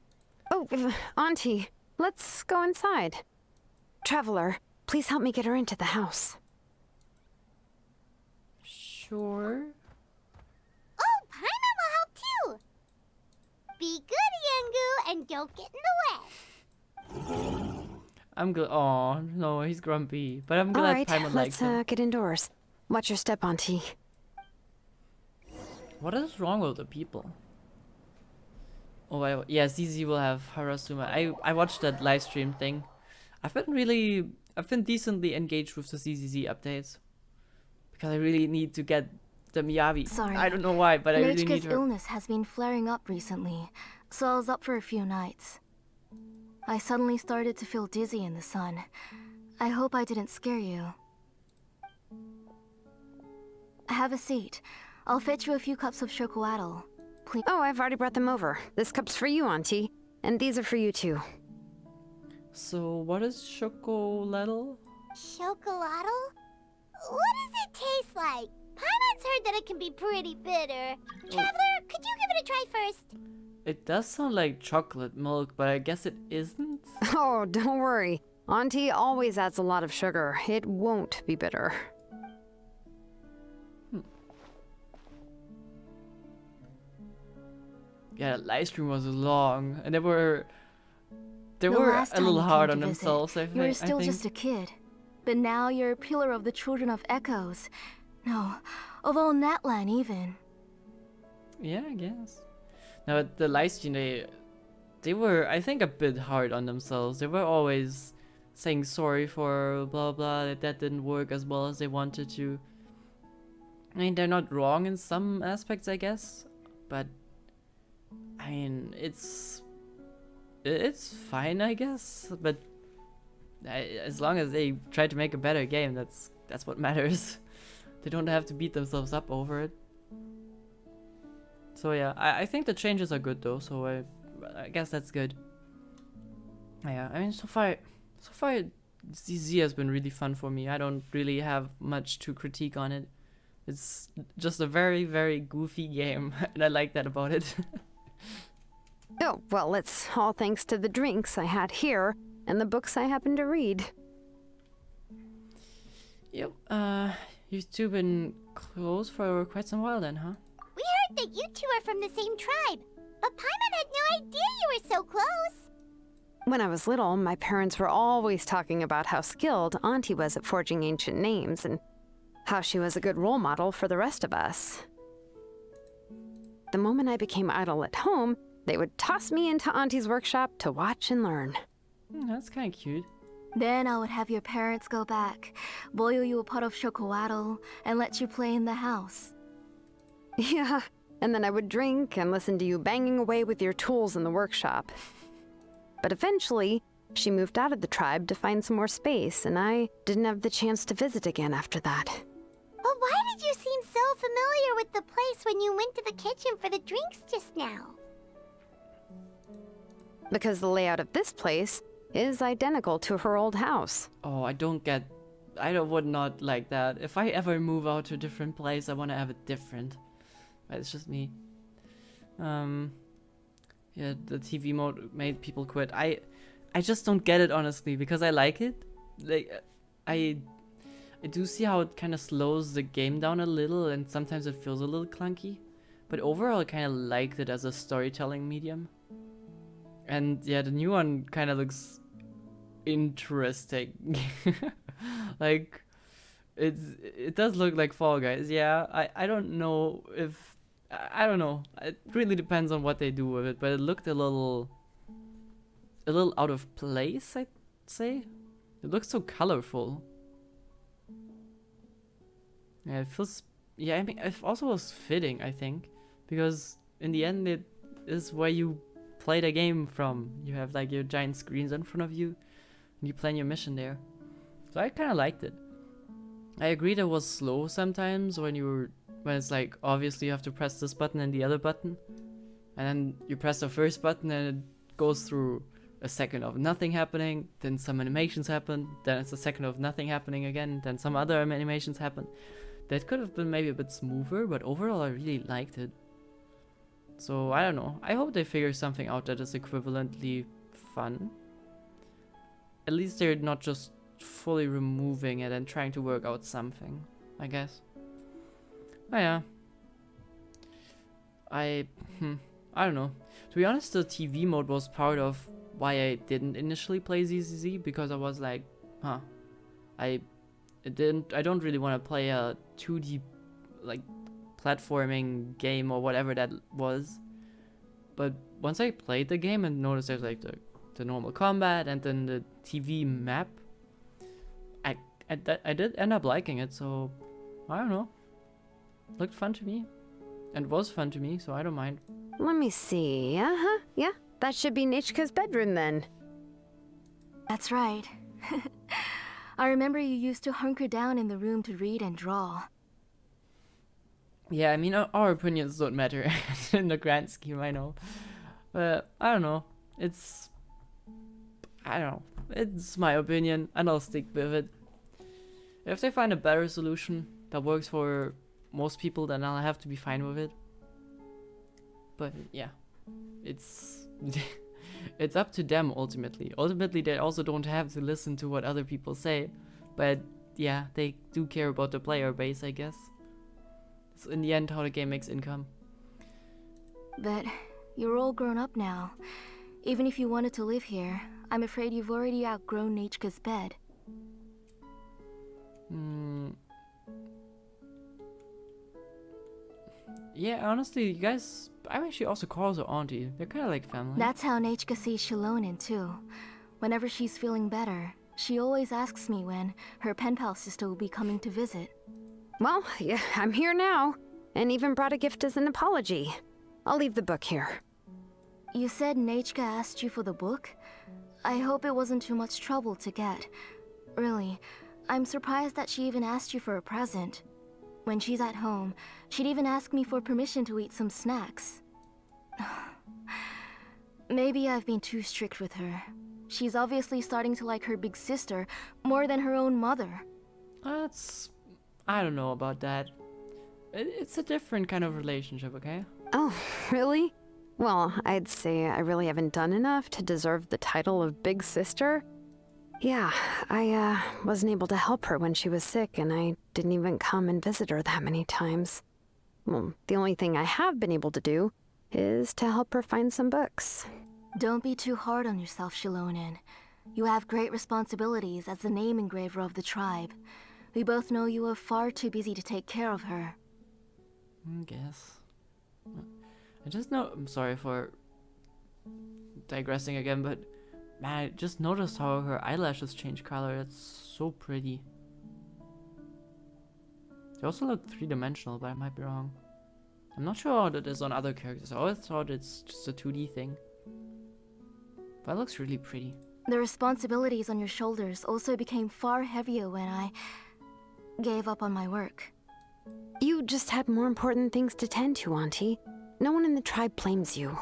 Oh, Auntie, let's go inside. Traveler, please help me get her into the house. Sure. Oh, Paimon will help too. Be good, Yengu, and don't get in the way. I'm good. Oh no, he's grumpy. But I'm glad Paimon likes him. Let's get indoors. Watch your step, Auntie. What is wrong with the people? Oh, yeah, ZZ will have Harasuma. I watched that live stream thing. I've been decently engaged with the ZZZ updates. Because I really need to get the Miyabi. Sorry. I don't know why, but I really need Nechca's her. illness has been flaring up recently, so I was up for a few nights. I suddenly started to feel dizzy in the sun. I hope I didn't scare you. Have a seat. I'll fetch you a few cups of chocolatl. Please. Oh, I've already brought them over. This cup's for you, Auntie. And these are for you, too. So, what is chocolatl? Chocolatl? What does it taste like? Paimon's heard that it can be pretty bitter. Traveler, could you give it a try first? It does sound like chocolate milk, but I guess it isn't? Oh, don't worry. Auntie always adds a lot of sugar. It won't be bitter. Yeah, the live stream was long, and they were The a last time little you hard came on to visit, themselves. You were still just a kid. But now you're a pillar of the Children of Echoes. No, of all Natlan even. Yeah, I guess. Now at the live stream, they were, I think, a bit hard on themselves. They were always saying sorry for blah blah, that didn't work as well as they wanted to. I mean, they're not wrong in some aspects, I guess, but I mean, it's fine, I guess. But as long as they try to make a better game, that's what matters. They don't have to beat themselves up over it. So yeah, I think the changes are good though. So I guess that's good. Yeah, I mean, so far ZZ has been really fun for me. I don't really have much to critique on it. It's just a very, very goofy game, and I like that about it. Oh, well, it's all thanks to the drinks I had here and the books I happened to read. Yep, you've two been close for quite some while then, huh? We heard that you two are from the same tribe, but Paimon had no idea you were so close. When I was little, my parents were always talking about how skilled Auntie was at forging ancient names, and how she was a good role model for the rest of us. The moment I became idle at home, they would toss me into Auntie's workshop to watch and learn. That's kind of cute. Then I would have your parents go back, boil you a pot of chocolatl, and let you play in the house. Yeah, and then I would drink and listen to you banging away with your tools in the workshop. But eventually, she moved out of the tribe to find some more space, and I didn't have the chance to visit again after that. But why did you seem so familiar with the place when you went to the kitchen for the drinks just now? Because the layout of this place is identical to her old house. Oh, I would not like that. If I ever move out to a different place, I want to have it different. But it's just me. Yeah, the TV mode made people quit. I just don't get it, honestly, because I like it. Like, I do see how it kind of slows the game down a little, and sometimes it feels a little clunky. But overall, I kind of liked it as a storytelling medium. And yeah, the new one kind of looks interesting. Like, it does look like Fall Guys. Yeah, I don't know if, I don't know. It really depends on what they do with it, but it looked a little out of place, I'd say. It looks so colorful. Yeah, it feels, yeah, I mean, it also was fitting, I think, because in the end, it is where you play the game from. You have like your giant screens in front of you, and you plan your mission there. So I kind of liked it. I agree that it was slow sometimes when it's like, obviously you have to press this button and the other button, and then you press the first button and it goes through a second of nothing happening, then some animations happen, then it's a second of nothing happening again, then some other animations happen. That could have been maybe a bit smoother, but overall I really liked it. So I don't know, I hope they figure something out that is equivalently fun. At least they're not just fully removing it and trying to work out something, I guess. Oh yeah. I don't know. To be honest, the TV mode was part of why I didn't initially play ZZZ, because I was like, I don't really want to play a 2D like platforming game or whatever that was. But once I played the game and noticed there's like the normal combat and then the TV map, I did end up liking it. So I don't know. Looked fun to me, and was fun to me, so I don't mind. Let me see. Yeah, that should be Nechca's bedroom then. That's right. I remember you used to hunker down in the room to read and draw. Yeah, I mean, our opinions don't matter in the grand scheme, I know. But I don't know. It's my opinion, and I'll stick with it. If they find a better solution that works for most people, then I'll have to be fine with it. But yeah, it's it's up to them ultimately. Ultimately, they also don't have to listen to what other people say. But yeah, they do care about the player base, I guess. It's in the end how the game makes income. But you're all grown up now. Even if you wanted to live here, I'm afraid you've already outgrown Nechca's bed. Yeah, honestly, you guys, I actually also call her auntie. They're kind of like family. That's how Nechca sees Xilonen too. Whenever she's feeling better, she always asks me when her pen pal sister will be coming to visit. Well, yeah, I'm here now, and even brought a gift as an apology. I'll leave the book here. You said Nechca asked you for the book? I hope it wasn't too much trouble to get. Really, I'm surprised that she even asked you for a present. When she's at home, she'd even ask me for permission to eat some snacks. Maybe I've been too strict with her. She's obviously starting to like her big sister more than her own mother. I don't know about that. It's a different kind of relationship, okay? Oh, really? Well, I'd say I really haven't done enough to deserve the title of big sister. Yeah, I wasn't able to help her when she was sick, and I didn't even come and visit her that many times. Well, the only thing I have been able to do is to help her find some books. Don't be too hard on yourself, Xilonen. You have great responsibilities as the name engraver of the tribe. We both know you are far too busy to take care of her. Guess. I just know. I'm sorry for digressing again, but man, I just noticed how her eyelashes change color. That's so pretty. They also look three-dimensional, but I might be wrong. I'm not sure how that is on other characters. I always thought it's just a 2D thing. But it looks really pretty. The responsibilities on your shoulders also became far heavier when I gave up on my work. You just had more important things to tend to, Auntie. No one in the tribe blames you.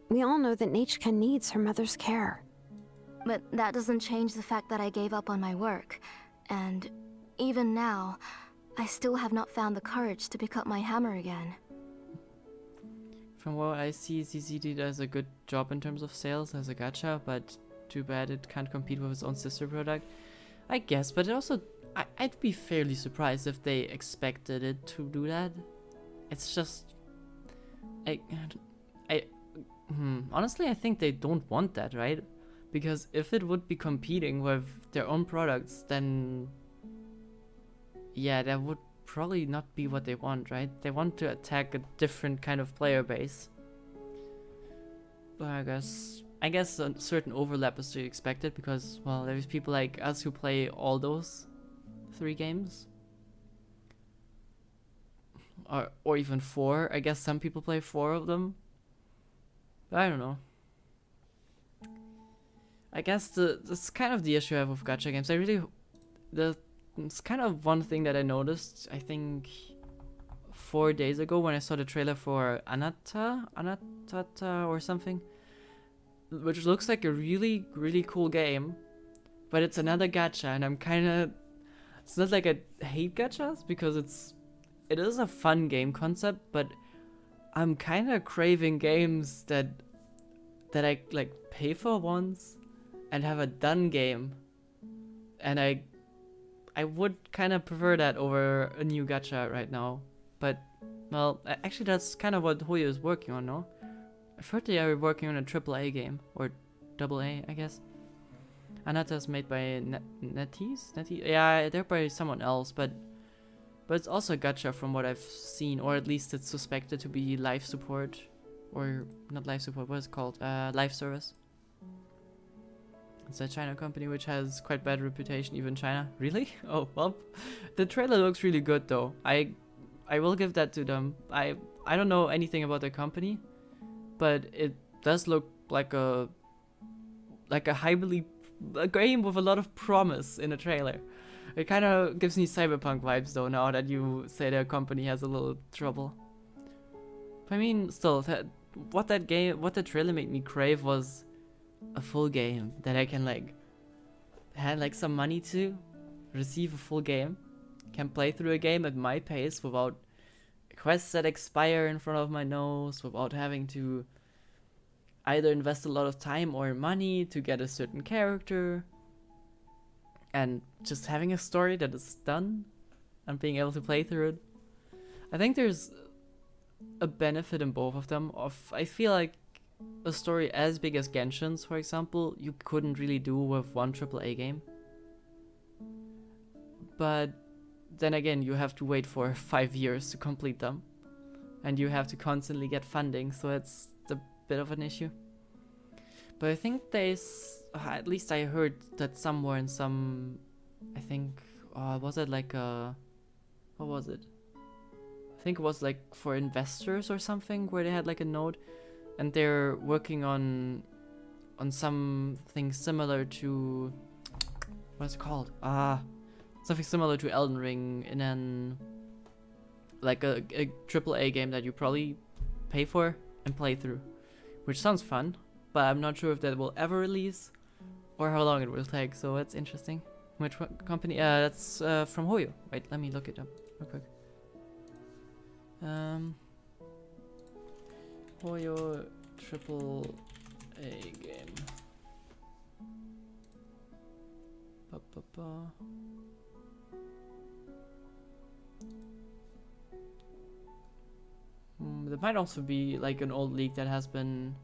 We all know that Nechca needs her mother's care. But that doesn't change the fact that I gave up on my work. And even now, I still have not found the courage to pick up my hammer again. From what I see, CCD does a good job in terms of sales as a gacha, but too bad it can't compete with its own sister product. I guess, but it also... I'd be fairly surprised if they expected it to do that. It's just... honestly, I think they don't want that, right? Because if it would be competing with their own products, then... yeah, that would probably not be what they want, right? They want to attack a different kind of player base. But I guess a certain overlap is to be expected because, well, there's people like us who play all those 3 games. Or even 4. I guess some people play 4 of them. But I don't know. I guess that's kind of the issue I have with gacha games. It's kind of one thing that I noticed, I think 4 days ago when I saw the trailer for Anatata or something, which looks like a really, really cool game, but it's another gacha, and I'm kind of, it's not like I hate gachas, because it is a fun game concept, but I'm kind of craving games that I like pay for once and have a done game, and I would kind of prefer that over a new gacha right now. But, well, actually that's kind of what Hoyo is working on, no? I've heard they are working on a AAA game, or AA, I guess. Anata's made by NetEase? Yeah, they're by someone else, but it's also a gacha from what I've seen, or at least it's suspected to be live support, or not live support, what is it called? Live service. It's a China company which has quite bad reputation, even China. Really? Oh, well, the trailer looks really good though. I will give that to them. I don't know anything about the company, but it does look like a game with a lot of promise in a trailer. It kind of gives me Cyberpunk vibes though, now that you say their company has a little trouble. But I mean, still, what the trailer made me crave was a full game that I can hand some money to, receive a full game, can play through a game at my pace without quests that expire in front of my nose, without having to either invest a lot of time or money to get a certain character, and just having a story that is done and being able to play through it. I think there's a benefit in both of them. I feel like a story as big as Genshin's, for example, you couldn't really do with one AAA game. But then again, you have to wait for 5 years to complete them, and you have to constantly get funding, so it's a bit of an issue. But I think at least I heard that somewhere in some, I think, was it like what was it? I think it was like for investors or something, where they had like a node, and they're working on something similar to, what's it called? Something similar to Elden Ring in a AAA game that you probably pay for and play through, which sounds fun, but I'm not sure if that will ever release or how long it will take. So it's interesting. Which company? That's from Hoyo. Wait, let me look it up real quick. Hoyo AAA game. There might also be like an old leak that has been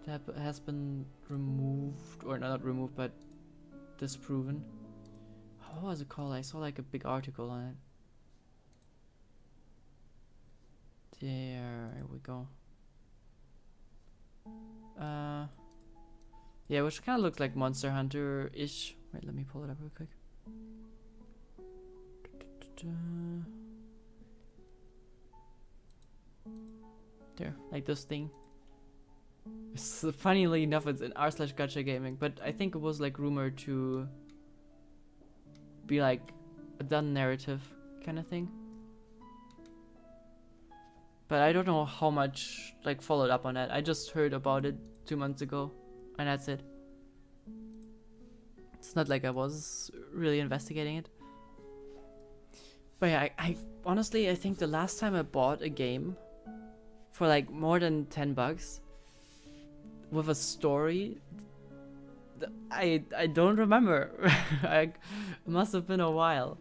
that has been removed, or not removed, but disproven. What was it called? I saw like a big article on it. There we go. Yeah, which kind of looked like Monster Hunter-ish. Wait, let me pull it up real quick. There, like this thing. Funnily enough, it's in r/gacha gaming, but I think it was like rumored to be like a done narrative kind of thing. But I don't know how much like followed up on that. I just heard about it 2 months ago, and that's it. It's not like I was really investigating it. But yeah, I honestly, I think the last time I bought a game for like more than $10 with a story, I don't remember. It must have been a while.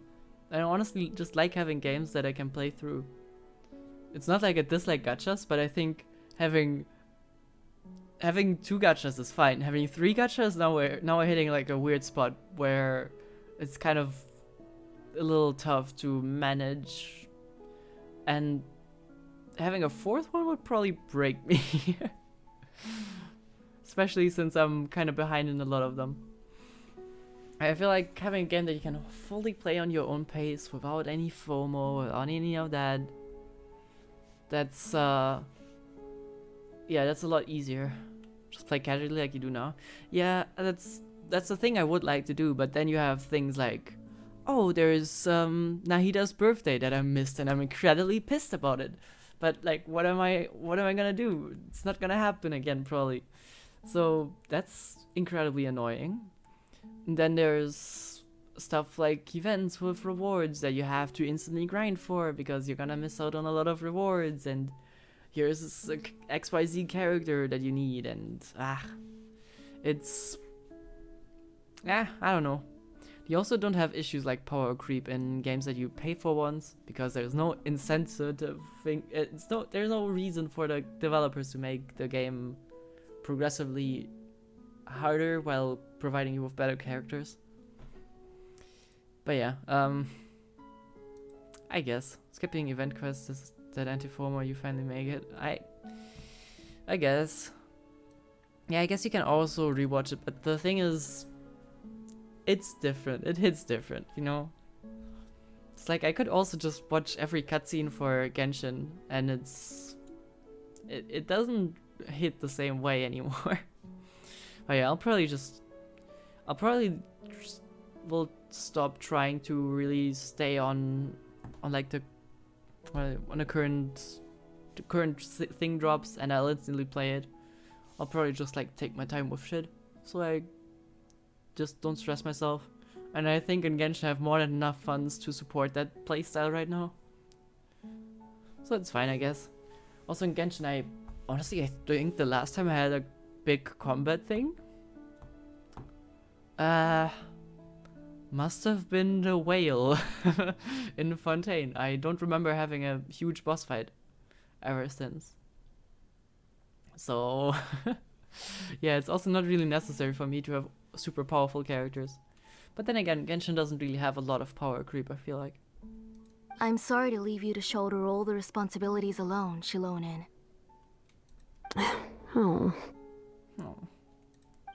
I honestly just like having games that I can play through. It's not like I dislike gachas, but I think having 2 gachas is fine. Having 3 gachas, now we're hitting like a weird spot where it's kind of a little tough to manage, and having a 4th one would probably break me. Especially since I'm kind of behind in a lot of them. I feel like having a game that you can fully play on your own pace without any FOMO, without any of that, that's yeah, that's a lot easier. Just play casually like you do now. Yeah, that's the thing I would like to do, but then you have things like, oh, there's Nahida's birthday that I missed and I'm incredibly pissed about it. But like, what am I gonna do? It's not gonna happen again, probably. So that's incredibly annoying. And then there's stuff like events with rewards that you have to instantly grind for because you're gonna miss out on a lot of rewards, and here's this XYZ character that you need, and it's I don't know. You also don't have issues like power creep in games that you pay for once, because there's no incentive thing. There's no reason for the developers to make the game progressively harder while providing you with better characters. But yeah, I guess skipping event quests is that anti-FOMO, you finally make it. I guess. Yeah, I guess you can also rewatch it, but the thing is, it's different. It hits different, you know? It's like I could also just watch every cutscene for Genshin, and it doesn't hit the same way anymore. But yeah, I'll probably just will stop trying to really stay on like when the current thing drops and I'll instantly play it. I'll probably just like take my time with shit, so I just don't stress myself. And I think in Genshin I have more than enough funds to support that playstyle right now, so it's fine, I guess. Also in Genshin, I think the last time I had a big combat thing must have been the whale in Fontaine. I don't remember having a huge boss fight ever since. So yeah, it's also not really necessary for me to have super powerful characters. But then again, Genshin doesn't really have a lot of power creep, I feel like. I'm sorry to leave you to shoulder all the responsibilities alone, Xilonen. Oh. Oh.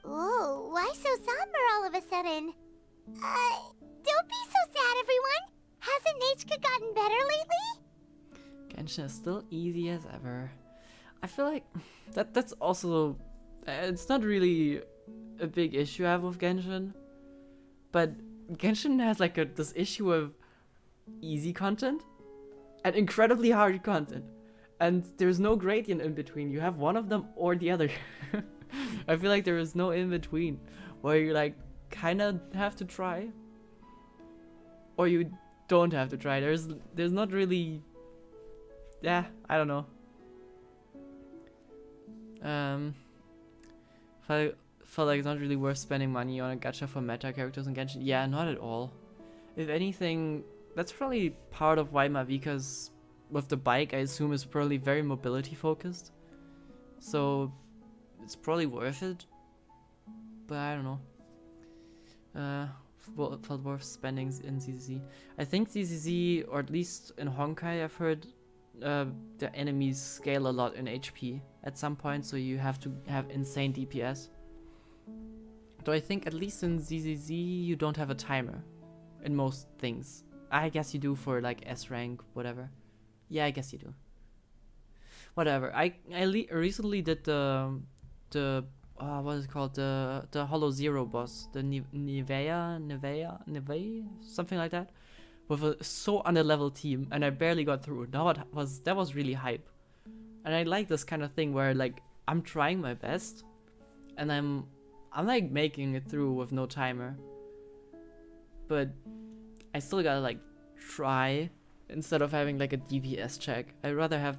Ooh, why so somber all of a sudden? Don't be so sad, everyone! Hasn't Nechca gotten better lately? Genshin is still easy as ever. I feel like that's also, it's not really a big issue I have with Genshin, but Genshin has like this issue of easy content and incredibly hard content, and there's no gradient in between. You have one of them or the other. I feel like there is no in between, where you like kind of have to try or you don't have to try. There's not really, yeah, I don't know. Felt like it's not really worth spending money on a gacha for meta characters in Genshin. Yeah, not at all. If anything, that's probably part of why Mavika's with the bike, I assume, is probably very mobility focused. So it's probably worth it. But I don't know. felt worth spending in ZZZ. I think ZZZ, or at least in Honkai, I've heard the enemies scale a lot in HP at some point, so you have to have insane DPS. Though I think at least in ZZZ you don't have a timer in most things. I guess you do for like S rank, whatever. Yeah, I guess you do. Whatever. I recently did the what is it called, the Hollow Zero boss, the Nivea, something like that, with a so underleveled team, and I barely got through. That was really hype, and I like this kind of thing where like I'm trying my best, and I'm like making it through with no timer, but I still gotta like try instead of having like a DPS check. I'd rather have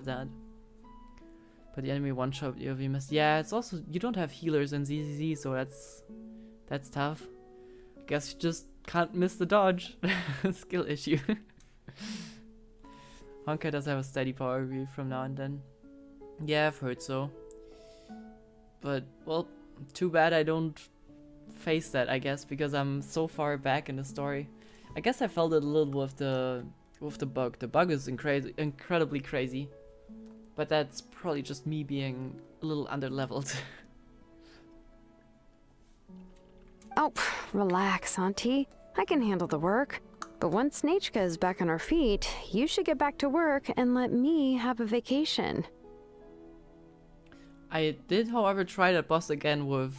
that. But the enemy one-shot you missed. Yeah, it's also, you don't have healers in ZZZ, so that's tough. Guess you just can't miss the dodge. Skill issue. Honkai does have a steady power review from now and then. Yeah, I've heard so. But, well, too bad I don't face that, I guess, because I'm so far back in the story. I guess I felt it a little with the bug. The bug is incredibly crazy. But that's probably just me being a little underleveled. Oh, relax, Auntie. I can handle the work. But once Nechca is back on her feet, you should get back to work and let me have a vacation. I did, however, try that boss again with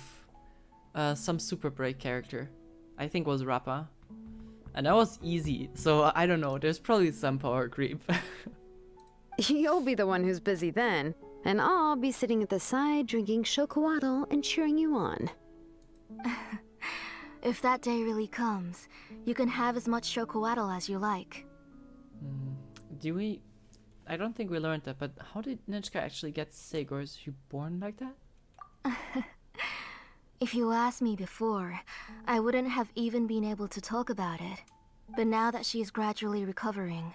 some Super Break character. I think it was Rappa. And that was easy, so I don't know, there's probably some power creep. You'll be the one who's busy then, and I'll be sitting at the side drinking chocolatl and cheering you on. If that day really comes, you can have as much chocolatl as you like. I don't think we learned that, but how did Nechca actually get sick, or is she born like that? If you asked me before, I wouldn't have even been able to talk about it. But now that she is gradually recovering,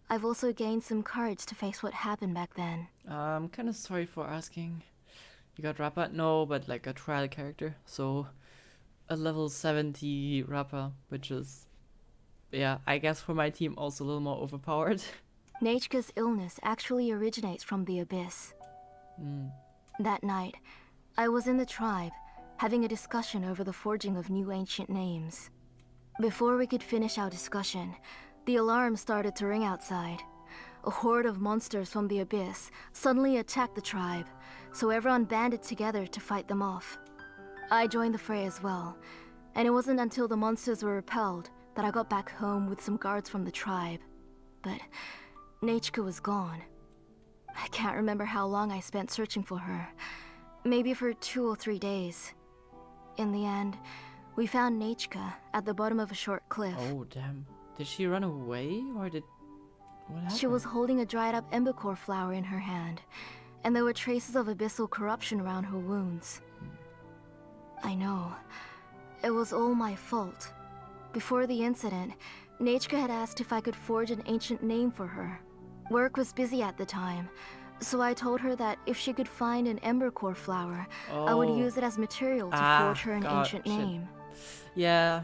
I've also gained some courage to face what happened back then. I'm kind of sorry for asking. You got Rappa? No, but like a trial character. So a level 70 Rappa, which is, yeah, I guess for my team also a little more overpowered. Nechca's illness actually originates from the Abyss. That night, I was in the tribe, having a discussion over the forging of new ancient names. Before we could finish our discussion, the alarm started to ring outside. A horde of monsters from the Abyss suddenly attacked the tribe, so everyone banded together to fight them off. I joined the fray as well, and it wasn't until the monsters were repelled that I got back home with some guards from the tribe. But Nechca was gone. I can't remember how long I spent searching for her. Maybe for 2 or 3 days. In the end, we found Nechca at the bottom of a short cliff. Oh, damn. Did she run away, or did... What happened? She was holding a dried up embercore flower in her hand, and there were traces of abyssal corruption around her wounds. I know. It was all my fault. Before the incident, Nechca had asked if I could forge an ancient name for her. Work was busy at the time, so I told her that if she could find an embercore flower, I would use it as material to forge her an ancient name. Yeah.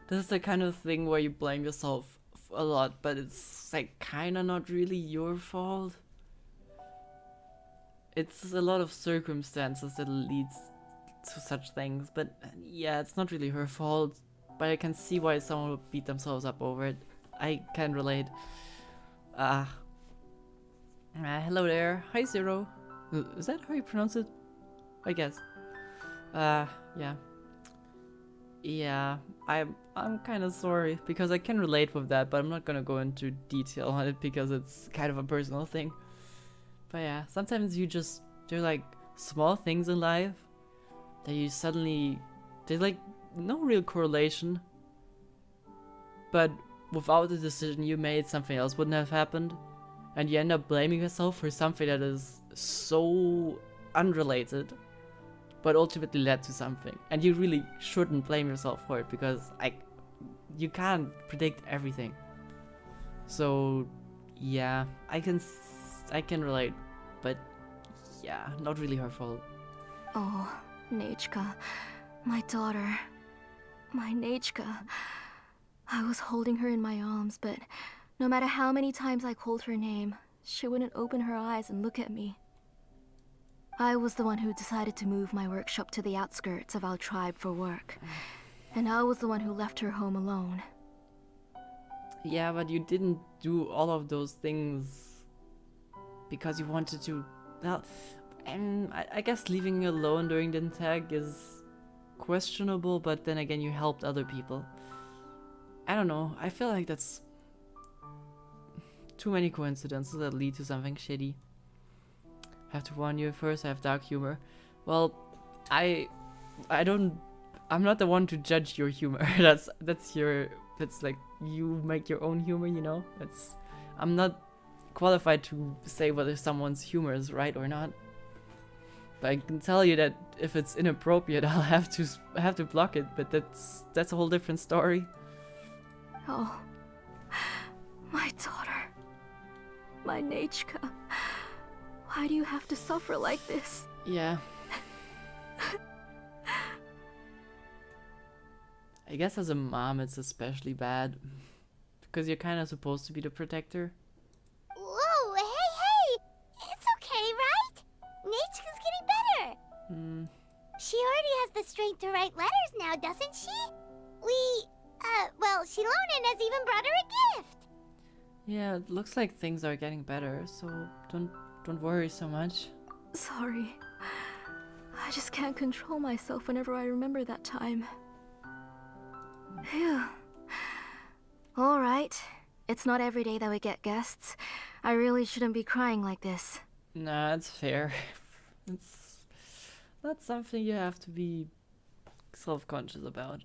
This is the kind of thing where you blame yourself a lot, but it's like kinda not really your fault. It's a lot of circumstances that leads to such things, but yeah, it's not really her fault. But I can see why someone would beat themselves up over it. I can relate. Hello there. Hi, Zero. Is that how you pronounce it? I guess. Yeah. Yeah, I'm kind of sorry because I can relate with that, but I'm not gonna go into detail on it because it's kind of a personal thing. But yeah, sometimes they're like small things in life that you suddenly, there's like no real correlation, but without the decision you made, something else wouldn't have happened, and you end up blaming yourself for something that is so unrelated, but ultimately led to something. And you really shouldn't blame yourself for it because you can't predict everything. So yeah, I can relate, but yeah, not really her fault. Oh, Nechca, my daughter. My Nechca. I was holding her in my arms, but no matter how many times I called her name, she wouldn't open her eyes and look at me. I was the one who decided to move my workshop to the outskirts of our tribe for work. And I was the one who left her home alone. Yeah, but you didn't do all of those things because you wanted to. Well, and I guess leaving her alone during the attack is questionable, but then again, you helped other people. I don't know. I feel like that's too many coincidences that lead to something shitty. Have to warn you first. I have dark humor. Well, I'm not the one to judge your humor. That's like you make your own humor, you know. I'm not qualified to say whether someone's humor is right or not. But I can tell you that if it's inappropriate, I'll have to block it. But that's a whole different story. Oh, my daughter. My Nechca. Why do you have to suffer like this? Yeah. I guess as a mom it's especially bad. Because you're kind of supposed to be the protector. Whoa, hey! It's okay, right? Nechca's getting better. She already has the strength to write letters now, doesn't she? Well, Xilonen has even brought her a gift. Yeah, it looks like things are getting better, so don't worry so much. Sorry. I just can't control myself whenever I remember that time. Phew. Alright. It's not every day that we get guests. I really shouldn't be crying like this. Nah, it's fair. It's not something you have to be self-conscious about.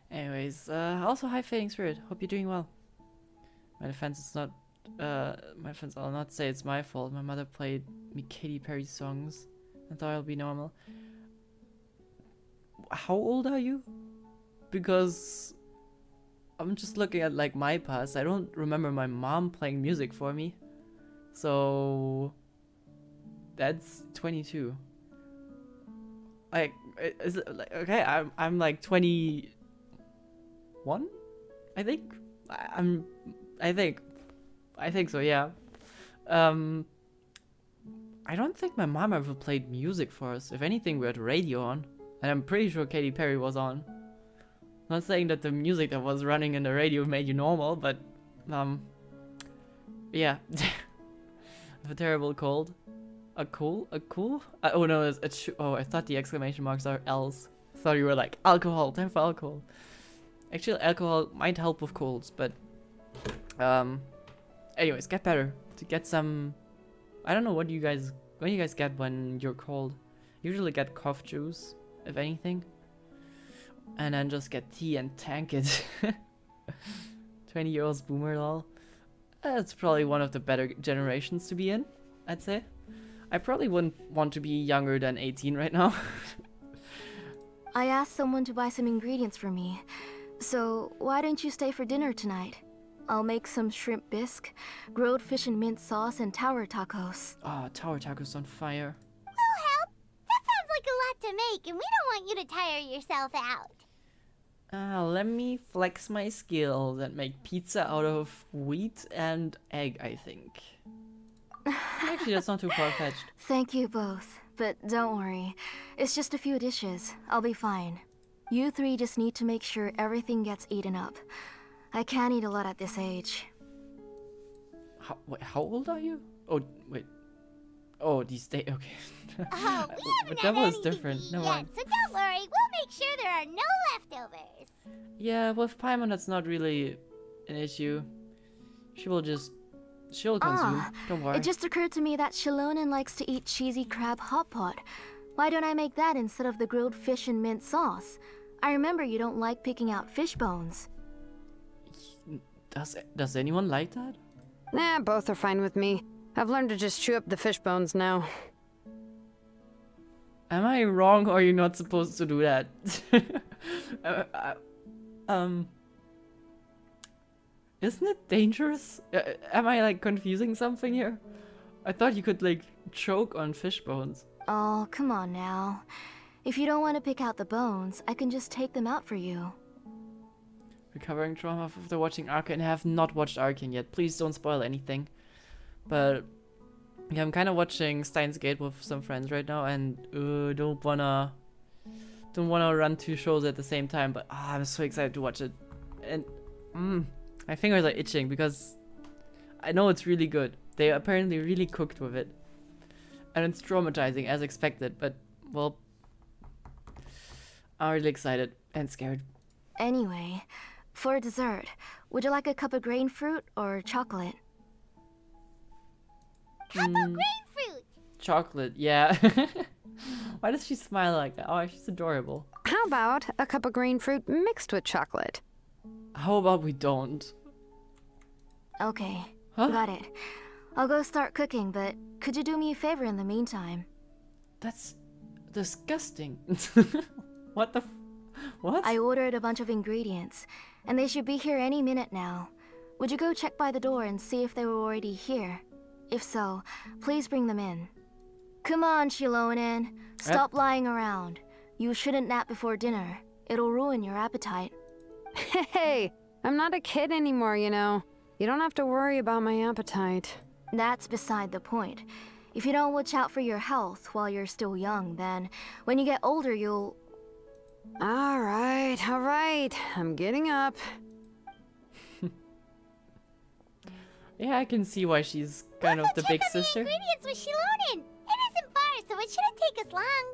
Anyways, also hi Fading Spirit. Hope you're doing well. My defense is not my defense, I'll not say it's my fault. My mother played me Katy Perry songs. I thought it'll be normal. How old are you? Because I'm just looking at like my past. I don't remember my mom playing music for me. So that's 22. Like, is it like okay? I'm like 21. I think. I think so. Yeah. I don't think my mom ever played music for us. If anything, we had radio on, and I'm pretty sure Katy Perry was on. Not saying that the music that was running in the radio made you normal, but yeah. I have a terrible cold. A cool? Oh no, oh, I thought the exclamation marks are L's. I thought you were like alcohol. Time for alcohol. Actually, alcohol might help with colds, but anyways, get better. To get some, I don't know what you guys get when you're cold. Usually get cough juice, if anything. And then just get tea and tank it. 20-year-old boomer lol. That's probably one of the better generations to be in, I'd say. I probably wouldn't want to be younger than 18 right now. I asked someone to buy some ingredients for me. So why don't you stay for dinner tonight? I'll make some shrimp bisque, grilled fish and mint sauce, and tower tacos. Oh, tower tacos on fire. We'll help. That sounds like a lot to make, and we don't want you to tire yourself out. Let me flex my skills and make pizza out of wheat and egg, I think. Actually, that's not too far-fetched. Thank you both, but don't worry. It's just a few dishes. I'll be fine. You three just need to make sure everything gets eaten up. I can't eat a lot at this age. How old are you? Oh, wait. Oh, these days. Okay. Oh, we But haven't that had was anything different. to eat Never yet, mind. so don't worry. We'll make sure there are no leftovers. Yeah, with Paimon, that's not really an issue. She'll consume. Don't worry. It just occurred to me that Xilonen likes to eat cheesy crab hot pot. Why don't I make that instead of the grilled fish and mint sauce? I remember you don't like picking out fish bones. Does anyone like that? Nah, both are fine with me. I've learned to just chew up the fish bones now. Am I wrong, or are you not supposed to do that? Isn't it dangerous? Am I like confusing something here? I thought you could like choke on fish bones. Oh, come on now. If you don't want to pick out the bones, I can just take them out for you. Recovering trauma after watching Arcane. I have not watched Arcane yet. Please don't spoil anything. But yeah, I'm kind of watching Steins Gate with some friends right now, and don't wanna run 2 shows at the same time. But I'm so excited to watch it, and my fingers are itching because I know it's really good. They apparently really cooked with it, and it's traumatizing as expected. But well, I'm really excited and scared. Anyway, for dessert, would you like a cup of grain fruit or chocolate? Cup of grapefruit. Chocolate, yeah. Why does she smile like that? Oh, she's adorable. How about a cup of green fruit mixed with chocolate? How about we don't? Okay, Huh? got it. I'll go start cooking, but could you do me a favor in the meantime? That's disgusting. What the what? I ordered a bunch of ingredients, and they should be here any minute now. Would you go check by the door and see if they were already here? If so, please bring them in. Come on, Xilonen. Stop lying around. You shouldn't nap before dinner. It'll ruin your appetite. Hey, I'm not a kid anymore, you know. You don't have to worry about my appetite. That's beside the point. If you don't watch out for your health while you're still young, then when you get older, you'll... All right. I'm getting up. Yeah, I can see why she's kind of the big sister. The ingredients with Xilonen. It isn't far, so it shouldn't take us long.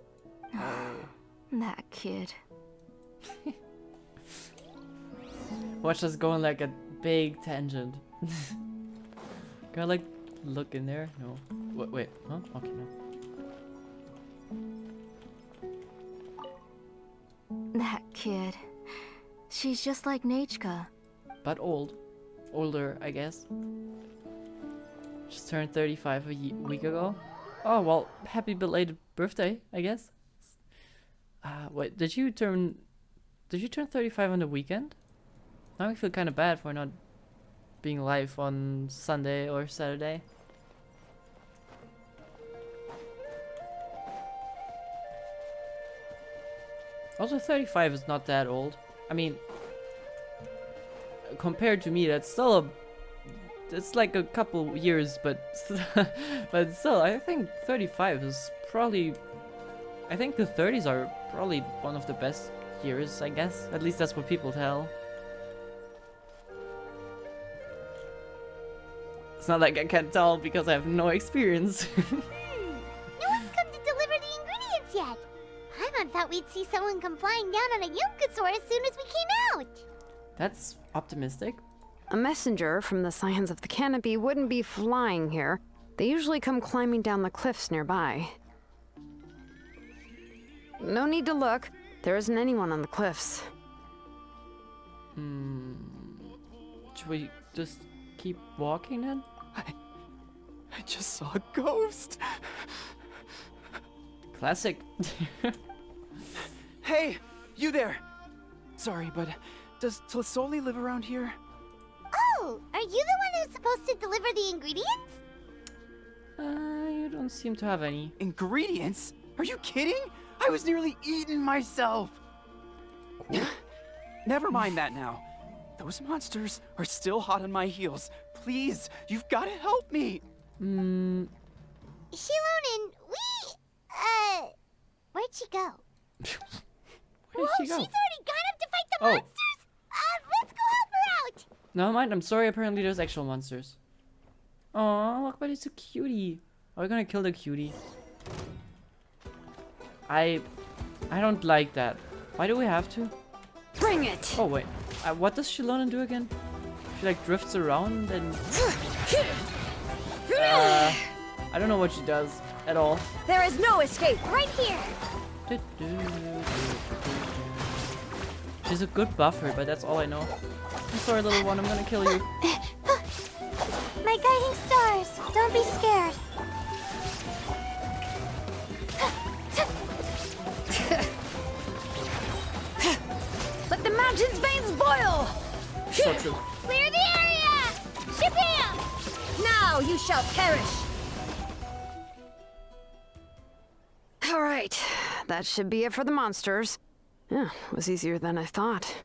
That kid. Watch us go on like a big tangent. Can I like look in there? No. Wait. Huh? Okay, no. That kid. She's just like Nechca. But old. Older, I guess. Just turned 35 a week ago. Oh, well, happy belated birthday, I guess. Wait, did you turn 35 on the weekend? Now I feel kind of bad for not being live on Sunday or Saturday. Also, 35 is not that old. I mean, compared to me, that's still it's like a couple years, but but still, I think 35 is probably. I think the 30s are probably one of the best years, I guess. At least that's what people tell. It's not like I can't tell because I have no experience. No one's come to deliver the ingredients yet. Paimon thought we'd see someone come flying down on a Yunkasaur as soon as we came out. That's optimistic. A messenger from the Scions of the Canopy wouldn't be flying here. They usually come climbing down the cliffs nearby. No need to look. There isn't anyone on the cliffs. Should we just keep walking then? I just saw a ghost. Classic. Hey, you there. Sorry, but does Tlisoli live around here? Oh, are you the one who's supposed to deliver the ingredients? You don't seem to have any. Ingredients? Are you kidding? I was nearly eaten myself. Never mind that now. Those monsters are still hot on my heels. Please, you've got to help me. Xilonen, where'd she go? Where did she go? She's already gone up to fight the Oh. monsters! Let's go help her out! Never mind, I'm sorry, apparently there's actual monsters. Oh, look, but it's a cutie. Are we gonna kill the cutie? I don't like that. Why do we have to? Bring it! Oh, wait. What does Xilonen do again? She like drifts around and... I don't know what she does at all. There is no escape! Right here! She's a good buffer, but that's all I know. I'm sorry, little one, I'm gonna kill you. My guiding stars! Don't be scared! Let the mountain's veins boil! So true. Clear the area! Shabam! Now you shall perish! Alright, that should be it for the monsters. Yeah, was easier than I thought.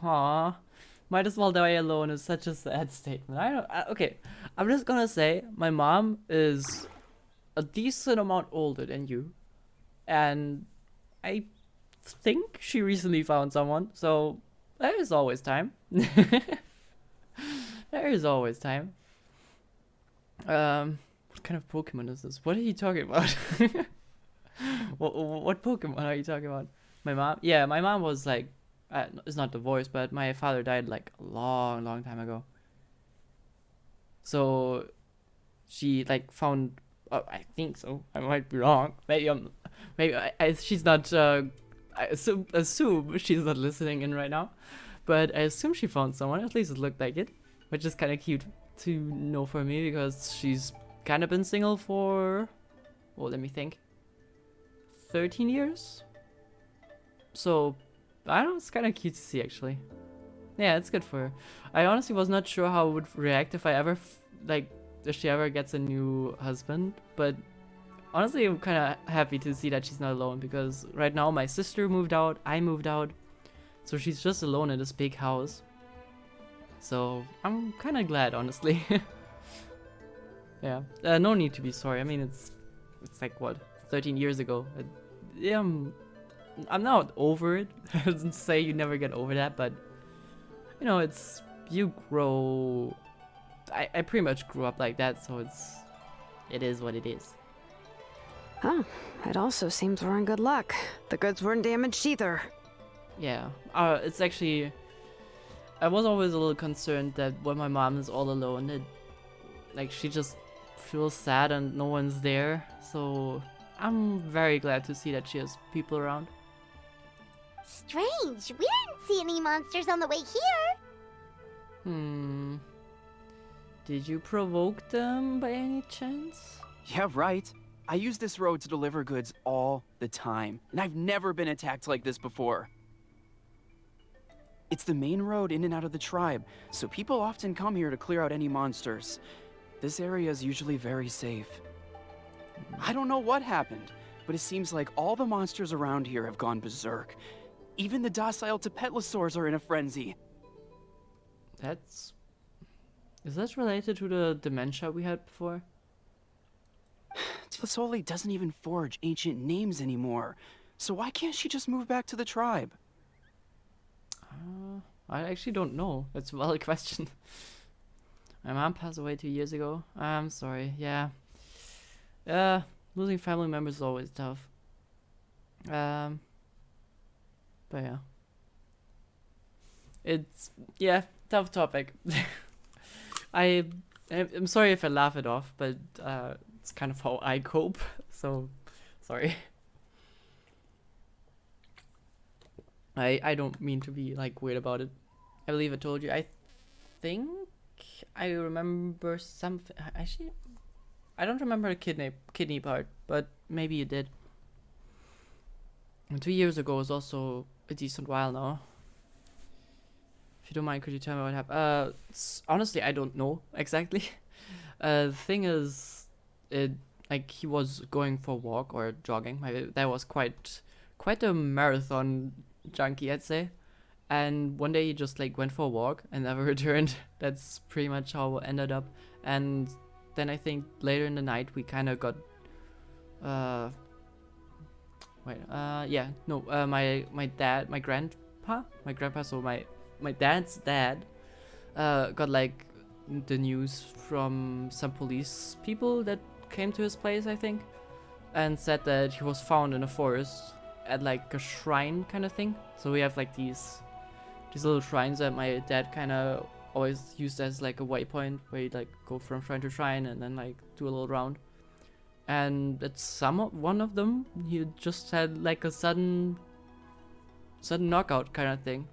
Aw, might as well die alone is such a sad statement. Okay, I'm just gonna say my mom is a decent amount older than you, and I think she recently found someone, so there is always time. There is always time. What kind of Pokemon is this? What are you talking about? What Pokemon are you talking about? My mom? Yeah, my mom was like, it's not divorced, but my father died like a long, long time ago. So she like found, I think so. I might be wrong. Maybe she's not. I assume she's not listening in right now, but I assume she found someone. At least it looked like it, which is kind of cute to know for me because she's kind of been single for, well, let me think, 13 years. So I don't know, it's kind of cute to see actually. Yeah, it's good for her. I honestly was not sure how I would react if I ever if she ever gets a new husband, but honestly I'm kind of happy to see that she's not alone, because right now my sister moved out, I moved out, so she's just alone in this big house. So I'm kind of glad, honestly. Yeah, no need to be sorry. I mean, it's like what, 13 years ago. Yeah, I'm not over it. I doesn't say you never get over that, but you know, it's, you grow. I pretty much grew up like that, so it is what it is. Oh, it also seems we're in good luck. The goods weren't damaged either. Yeah, it's actually, I was always a little concerned that when my mom is all alone, it, like, she just feels sad and no one's there. So I'm very glad to see that she has people around. Strange. We didn't see any monsters on the way here. Did you provoke them by any chance? Yeah, right. I use this road to deliver goods all the time, and I've never been attacked like this before. It's the main road in and out of the tribe, so people often come here to clear out any monsters. This area is usually very safe. I don't know what happened, but it seems like all the monsters around here have gone berserk. Even the docile Tepetlosaurs are in a frenzy. Is that related to the dementia we had before? Tlisoli doesn't even forge ancient names anymore, so why can't she just move back to the tribe? I actually don't know. That's a valid question. My mom passed away 2 years ago. I'm sorry. Yeah. Losing family members is always tough. But yeah. It's, yeah, tough topic. I'm sorry if I laugh it off, but it's kind of how I cope. So, sorry. I don't mean to be like weird about it. I believe I told you. I think I remember something. Actually, I don't remember the kidney part, but maybe you did. And 2 years ago was also a decent while now. If you don't mind, could you tell me what happened? Honestly, I don't know exactly. The thing is, like he was going for a walk or jogging. That was quite a marathon junkie, I'd say. And one day he just like went for a walk and never returned. That's pretty much how it ended up. And then I think later in the night we kind of got my grandpa, so my dad's dad got like the news from some police people that came to his place, I think, and said that he was found in a forest at like a shrine kind of thing. So we have like these little shrines that my dad kind of always used as like a waypoint, where you like go from shrine to shrine and then like do a little round. And at one of them, he just had like a sudden knockout kind of thing.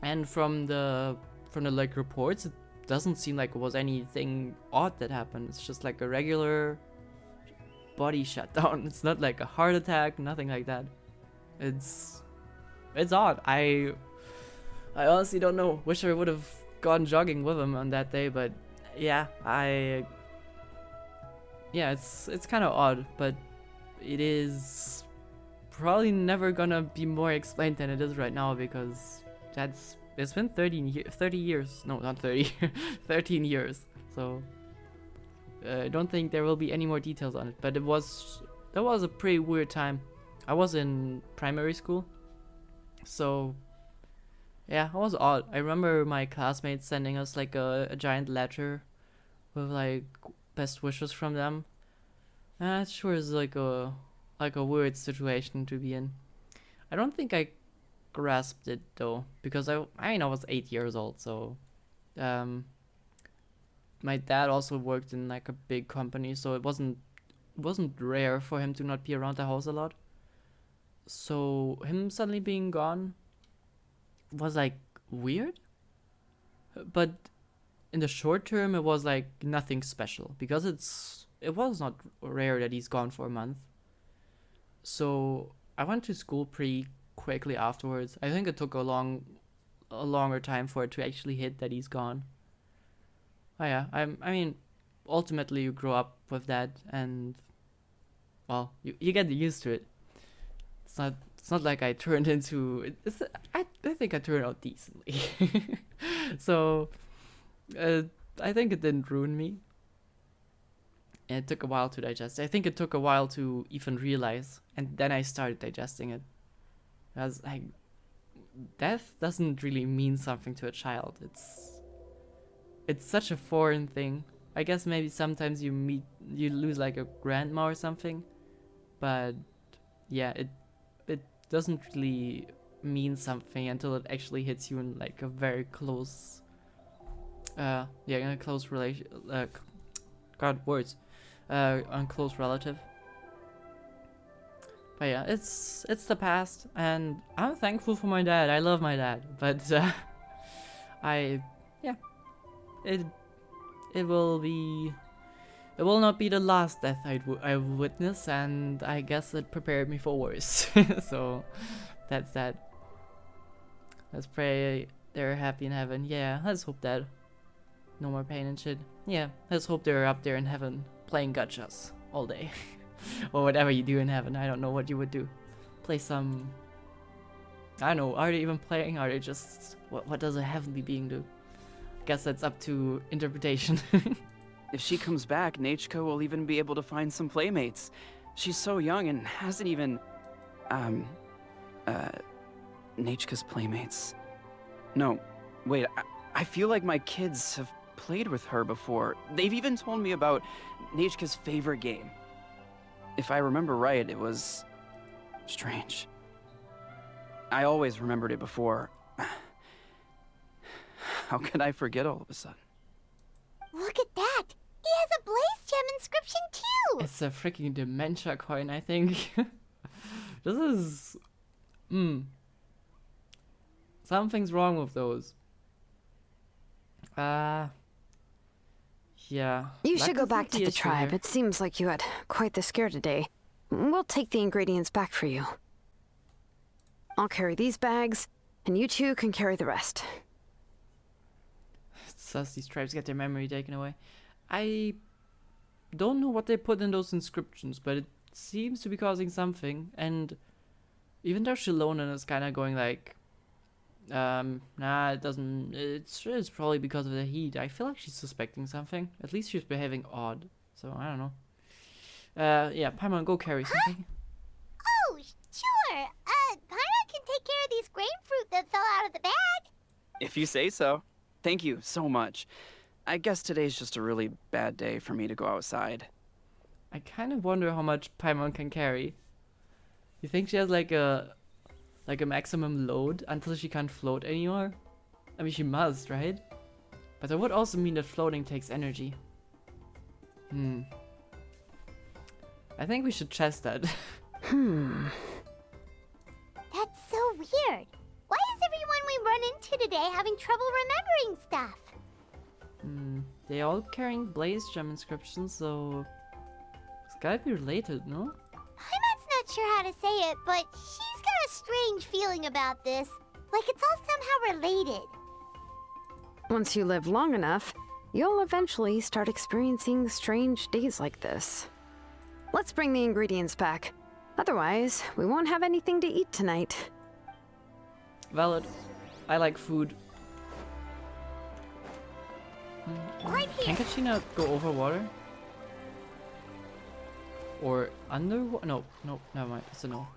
And from the like reports, it doesn't seem like it was anything odd that happened. It's just like a regular body shutdown. It's not like a heart attack, nothing like that. It's odd. I honestly don't know. Wish I would have gone jogging with him on that day, but yeah, it's kind of odd, but it is probably never gonna be more explained than it is right now, because it's been 30 years. No, not 30. 13 years. So I don't think there will be any more details on it, but that was a pretty weird time. I was in primary school, so yeah, it was odd. I remember my classmates sending us like a giant letter with like best wishes from them. It sure is like a weird situation to be in. I don't think I grasped it though, because I mean I was 8 years old, so my dad also worked in like a big company, so it wasn't rare for him to not be around the house a lot. So him suddenly being gone was like weird, but in the short term it was like nothing special, because it was not rare that he's gone for a month. So I went to school pretty quickly afterwards. I think it took a longer time for it to actually hit that he's gone. Oh yeah, I mean, ultimately you grow up with that, and well, you get used to it. It's not like I turned into I think I turned out decently. So I think it didn't ruin me. And it took a while to digest. I think it took a while to even realize, and then I started digesting it. Because like, death doesn't really mean something to a child. It's such a foreign thing. I guess maybe sometimes you lose like a grandma or something, but yeah, it doesn't really mean something until it actually hits you in like a very close, in a close relation. God, words, on close relative. But yeah, it's the past, and I'm thankful for my dad. I love my dad, but it will not be the last death I witness, and I guess it prepared me for worse. So that's that. Let's pray they're happy in heaven. Yeah, let's hope that. No more pain and shit. Yeah, let's hope they're up there in heaven playing gachas all day. Or whatever you do in heaven. I don't know what you would do. Play some... I don't know, are they even playing? Are they just... What does a heavenly being do? Guess that's up to interpretation. If she comes back, Nechca will even be able to find some playmates. She's so young and hasn't even... Nechca's playmates. No, wait, I feel like my kids have played with her before. They've even told me about Nechca's favorite game. If I remember right, it was... strange. I always remembered it before. How could I forget all of a sudden? Look at that! He has a Blaze Gem inscription too! It's a freaking dementia coin, I think. This is... Something's wrong with those. Yeah. You should go back to the tribe. Here. It seems like you had quite the scare today. We'll take the ingredients back for you. I'll carry these bags, and you two can carry the rest. It's sus these tribes get their memory taken away. I don't know what they put in those inscriptions, but it seems to be causing something. And even though Xilonen is kind of going like, nah, it doesn't. It's probably because of the heat. I feel like she's suspecting something. At least she's behaving odd. So I don't know. Yeah, Paimon, go carry something. Oh, sure. Paimon can take care of these grapefruit that fell out of the bag. If you say so. Thank you so much. I guess today's just a really bad day for me to go outside. I kind of wonder how much Paimon can carry. You think she has like a maximum load until she can't float anymore? I mean, she must, right? But that would also mean that floating takes energy. I think we should test that. That's so weird. Why is everyone we run into today having trouble remembering stuff? They all carrying Blaze Gem inscriptions, so it's gotta be related, no? Paimon's not sure how to say it, but she's got a strange feeling about this. Like it's all somehow related. Once you live long enough, you'll eventually start experiencing strange days like this. Let's bring the ingredients back. Otherwise, we won't have anything to eat tonight. Valid. I like food. Right Can here. Katrina go over water? Or under? No, no, never mind. It's a no.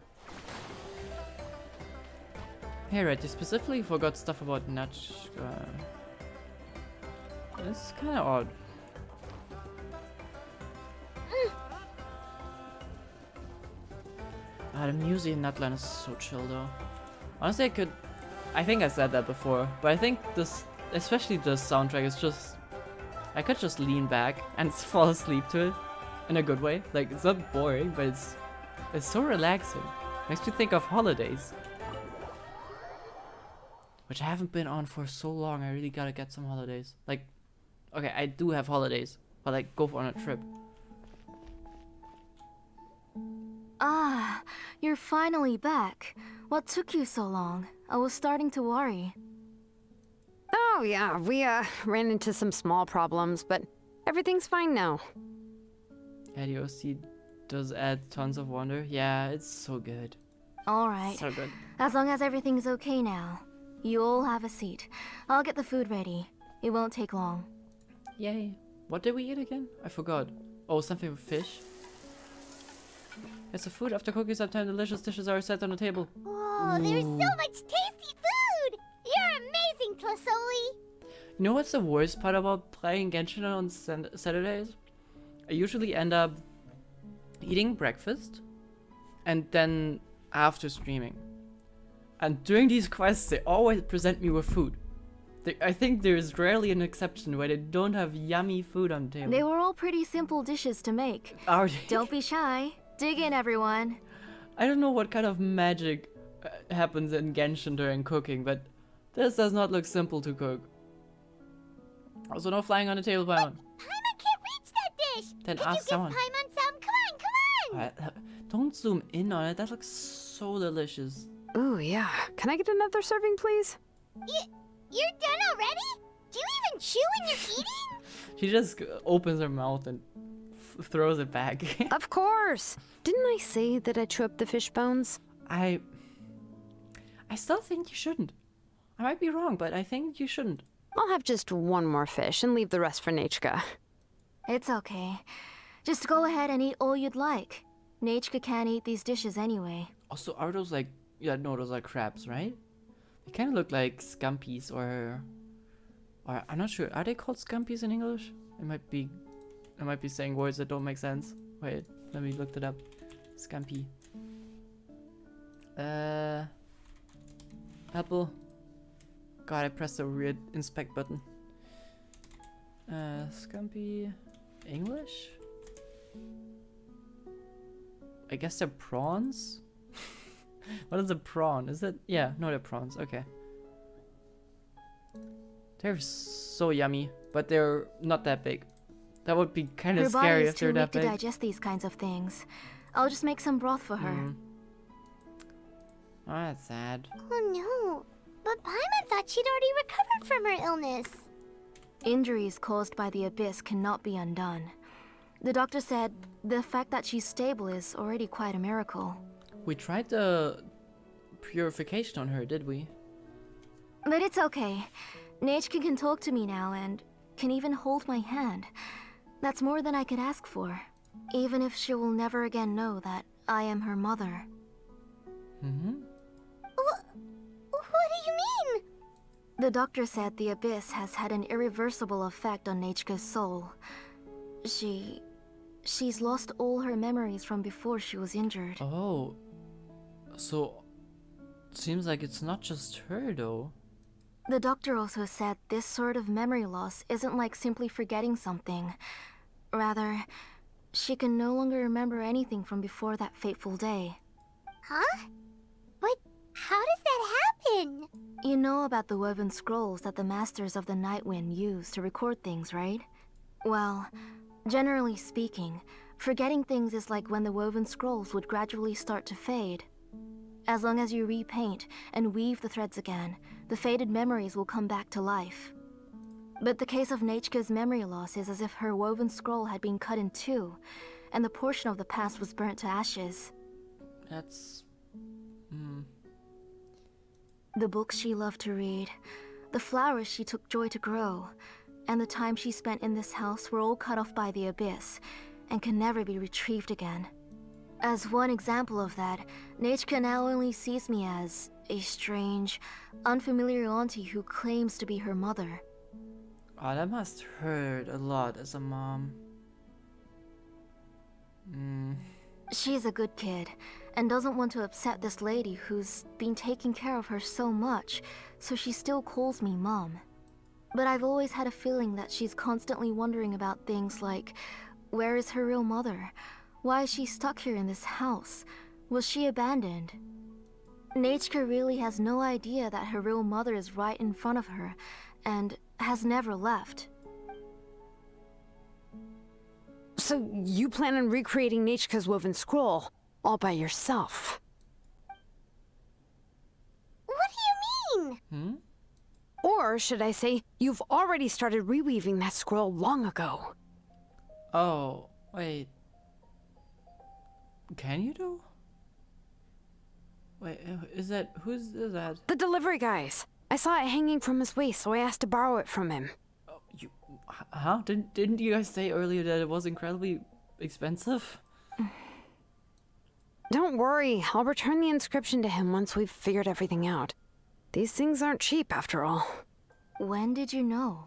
Hey, right, you specifically forgot stuff about Nechca. It's kind of odd. Ah, the music in Natlan is so chill though. Honestly, I think I said that before, but I think this, especially the soundtrack, is just, I could just lean back and fall asleep to it in a good way. Like, it's not boring, but it's so relaxing. Makes me think of holidays, which I haven't been on for so long. I really gotta get some holidays. Like, okay, I do have holidays, but like go on a trip. Ah, you're finally back. What took you so long? I was starting to worry. Oh yeah, we ran into some small problems, but everything's fine now. ADOC does add tons of wonder. Yeah, it's so good. Alright, So good. as long as everything's okay now. You all have a seat. I'll get the food ready. It won't take long. Yay. What did we eat again? I forgot. Oh, something with fish. It's the food after cooking. Sometimes delicious dishes are set on the table. Whoa, there's so much tasty food! You're amazing, Tlasoli! You know what's the worst part about playing Genshin on Saturdays? I usually end up eating breakfast and then after streaming. And during these quests, they always present me with food. I think there's rarely an exception where they don't have yummy food on the table. They were all pretty simple dishes to make. Are they? Don't be shy. Dig in, everyone. I don't know what kind of magic happens in Genshin during cooking, but this does not look simple to cook. Also, no flying on the table, Paimon. Paimon can't reach that dish! Then Could ask you give someone. Paimon some? Come on, come on! Don't zoom in on it. That looks so delicious. Ooh yeah, can I get another serving, please? You're done already? Do you even chew when you're eating? She just opens her mouth and throws it back. Of course! Didn't I say that I chew up the fish bones? I still think you shouldn't. I might be wrong, but I think you shouldn't. I'll have just one more fish and leave the rest for Nechca. It's okay. Just go ahead and eat all you'd like. Nechca can't eat these dishes anyway. Also, are those like, yeah, no, those are crabs, right? They kind of look like scampies or I'm not sure. Are they called scampies in English? I might be saying words that don't make sense. Wait, let me look that up. Scampi. Apple. God, I pressed the weird inspect button. Scampi. English? I guess they're prawns? What is a prawn? Is it? Yeah, no, they're prawns. Okay. They're so yummy, but they're not that big. That would be kind of Her body scary is if they're too that weak to big. digest these kinds of things. I'll just make some broth for her. Oh, that's sad. Oh no. But Paimon thought she'd already recovered from her illness. Injuries caused by the abyss cannot be undone. The doctor said the fact that she's stable is already quite a miracle. We tried the purification on her, did we? But it's okay. Nechca can talk to me now and can even hold my hand. That's more than I could ask for. Even if she will never again know that I am her mother. Mm-hmm. What do you mean? The doctor said the abyss has had an irreversible effect on Nechca's soul. She's lost all her memories from before she was injured. Oh. So, seems like it's not just her, though. The doctor also said this sort of memory loss isn't like simply forgetting something. Rather, she can no longer remember anything from before that fateful day. Huh? But how does that happen? You know about the woven scrolls that the Masters of the Night Wind use to record things, right? Well, generally speaking, forgetting things is like when the woven scrolls would gradually start to fade. As long as you repaint and weave the threads again, the faded memories will come back to life. But the case of Nechca's memory loss is as if her woven scroll had been cut in two, and the portion of the past was burnt to ashes. That's... The books she loved to read, the flowers she took joy to grow, and the time she spent in this house were all cut off by the abyss and can never be retrieved again. As one example of that, Nechca now only sees me as a strange, unfamiliar auntie who claims to be her mother. Oh, that must hurt a lot as a mom. She's a good kid, and doesn't want to upset this lady who's been taking care of her so much, so she still calls me Mom. But I've always had a feeling that she's constantly wondering about things like, where is her real mother? Why is she stuck here in this house? Was she abandoned? Nechca really has no idea that her real mother is right in front of her, and has never left. So you plan on recreating Nechca's woven scroll all by yourself? What do you mean? Or should I say, you've already started reweaving that scroll long ago? Oh, wait. Can you though? Wait, is that... who's that? The delivery guys. I saw it hanging from his waist, so I asked to borrow it from him. Oh, you... Huh? Didn't you guys say earlier that it was incredibly expensive? Don't worry, I'll return the inscription to him once we've figured everything out. These things aren't cheap, after all. When did you know?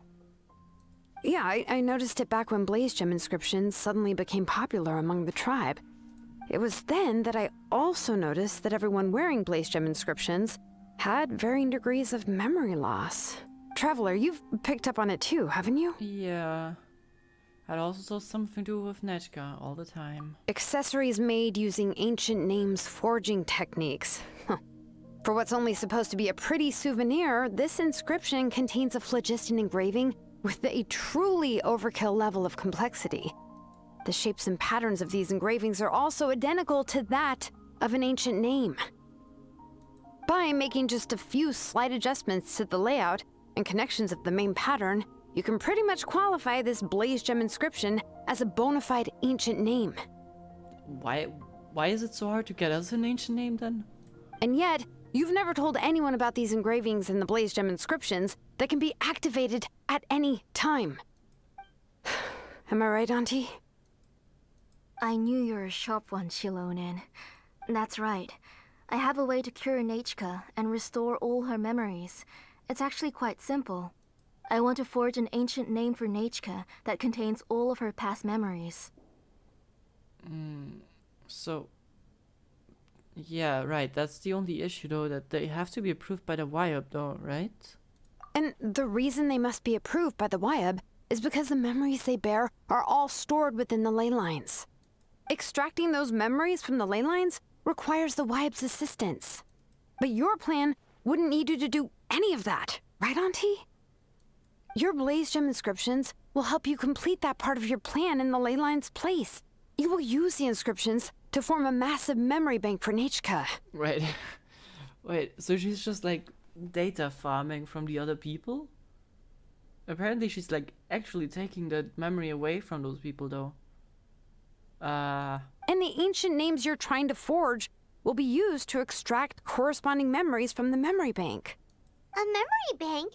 Yeah, I noticed it back when Blaze Gem inscriptions suddenly became popular among the tribe. It was then that I also noticed that everyone wearing Blaze Gem inscriptions had varying degrees of memory loss. Traveler, you've picked up on it too, haven't you? Yeah. Had also something to do with Nechca all the time. Accessories made using ancient names forging techniques. For what's only supposed to be a pretty souvenir, this inscription contains a phlogiston engraving with a truly overkill level of complexity. The shapes and patterns of these engravings are also identical to that of an ancient name. By making just a few slight adjustments to the layout and connections of the main pattern, you can pretty much qualify this Blaze Gem inscription as a bona fide ancient name. Why is it so hard to get us an ancient name then? And yet, you've never told anyone about these engravings in the Blaze Gem inscriptions that can be activated at any time. Am I right, Auntie? I knew you were a sharp one, Xilonen. That's right. I have a way to cure Nechca and restore all her memories. It's actually quite simple. I want to forge an ancient name for Nechca that contains all of her past memories. So... yeah, right. That's the only issue, though, that they have to be approved by the YUB, though, right? And the reason they must be approved by the YUB is because the memories they bear are all stored within the ley lines. Extracting those memories from the ley lines requires the YUB's assistance. But your plan wouldn't need you to do any of that, right, Auntie? Your Blaze Gem inscriptions will help you complete that part of your plan in the ley line's place. You will use the inscriptions to form a massive memory bank for Nechca. Right. Wait, so she's just like data farming from the other people? Apparently she's like actually taking the memory away from those people though. And the ancient names you're trying to forge will be used to extract corresponding memories from the memory bank. A memory bank?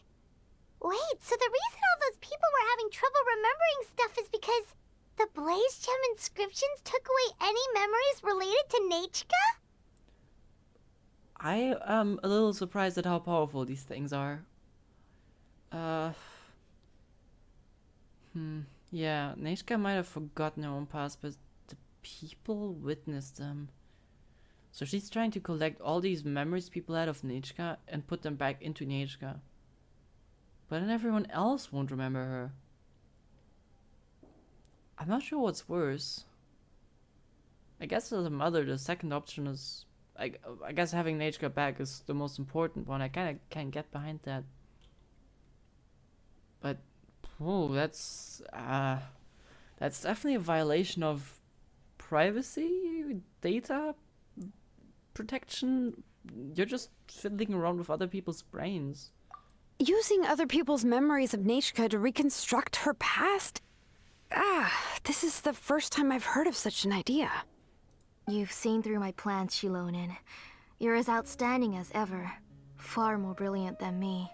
Wait, so the reason all those people were having trouble remembering stuff is because the Blaze Gem inscriptions took away any memories related to Nechca? I am a little surprised at how powerful these things are. Yeah, Nechca might have forgotten her own past, but the people witnessed them. So she's trying to collect all these memories people had of Nechca and put them back into Nechca. But then everyone else won't remember her. I'm not sure what's worse. I guess as a mother, the second option is... I guess having Nechca back is the most important one. I kind of can't get behind that. But, oh, that's definitely a violation of privacy, data protection. You're just fiddling around with other people's brains. Using other people's memories of Nechca to reconstruct her past? This is the first time I've heard of such an idea. You've seen through my plans, Xilonen. You're as outstanding as ever. Far more brilliant than me.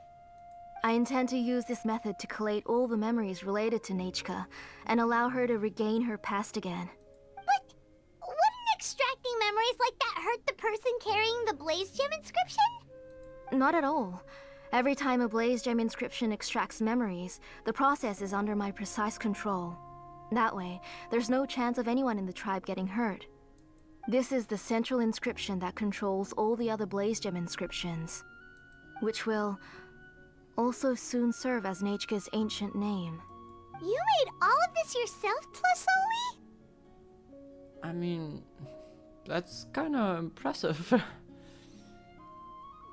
I intend to use this method to collate all the memories related to Nechca and allow her to regain her past again. But wouldn't extracting memories like that hurt the person carrying the Blaze Gem inscription? Not at all. Every time a Blaze Gem inscription extracts memories, the process is under my precise control. That way, there's no chance of anyone in the tribe getting hurt. This is the central inscription that controls all the other Blaze Gem inscriptions, which will also soon serve as Nechca's ancient name. You made all of this yourself, plus Oli? I mean, that's kind of impressive.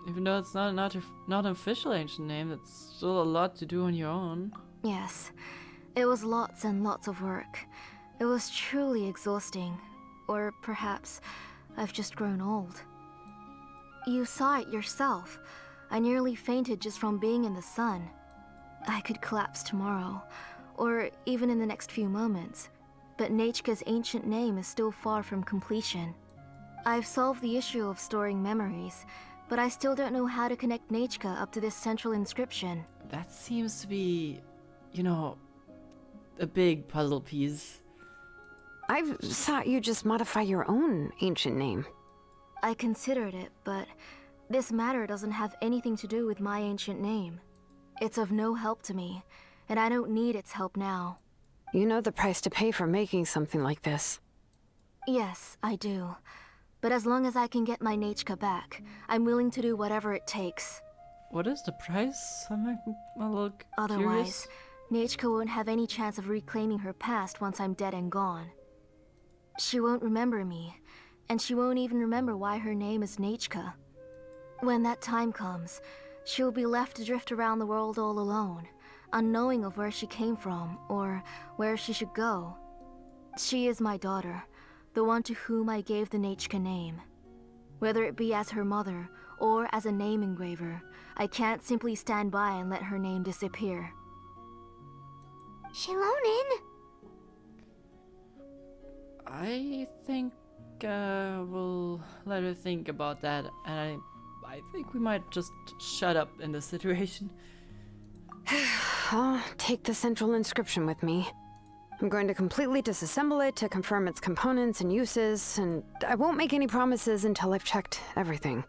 Even though it's not an official ancient name, it's still a lot to do on your own. Yes, it was lots and lots of work. It was truly exhausting. Or perhaps I've just grown old. You saw it yourself. I nearly fainted just from being in the sun. I could collapse tomorrow, or even in the next few moments. But Nechca's ancient name is still far from completion. I've solved the issue of storing memories, but I still don't know how to connect Nechca up to this central inscription. That seems to be, you know, a big puzzle piece. I thought you just modify your own ancient name. I considered it, but this matter doesn't have anything to do with my ancient name. It's of no help to me, and I don't need its help now. You know the price to pay for making something like this. Yes, I do. But as long as I can get my Nechca back, I'm willing to do whatever it takes. What is the price? I'm a little Otherwise, curious. Nechca won't have any chance of reclaiming her past once I'm dead and gone. She won't remember me, and she won't even remember why her name is Nechca. When that time comes, she'll be left to drift around the world all alone, unknowing of where she came from or where she should go. She is my daughter, the one to whom I gave the Nechca name. Whether it be as her mother or as a name engraver, I can't simply stand by and let her name disappear. Xilonen? I think we'll let her think about that, and I think we might just shut up in this situation. I'll take the central inscription with me. I'm going to completely disassemble it to confirm its components and uses, and I won't make any promises until I've checked everything.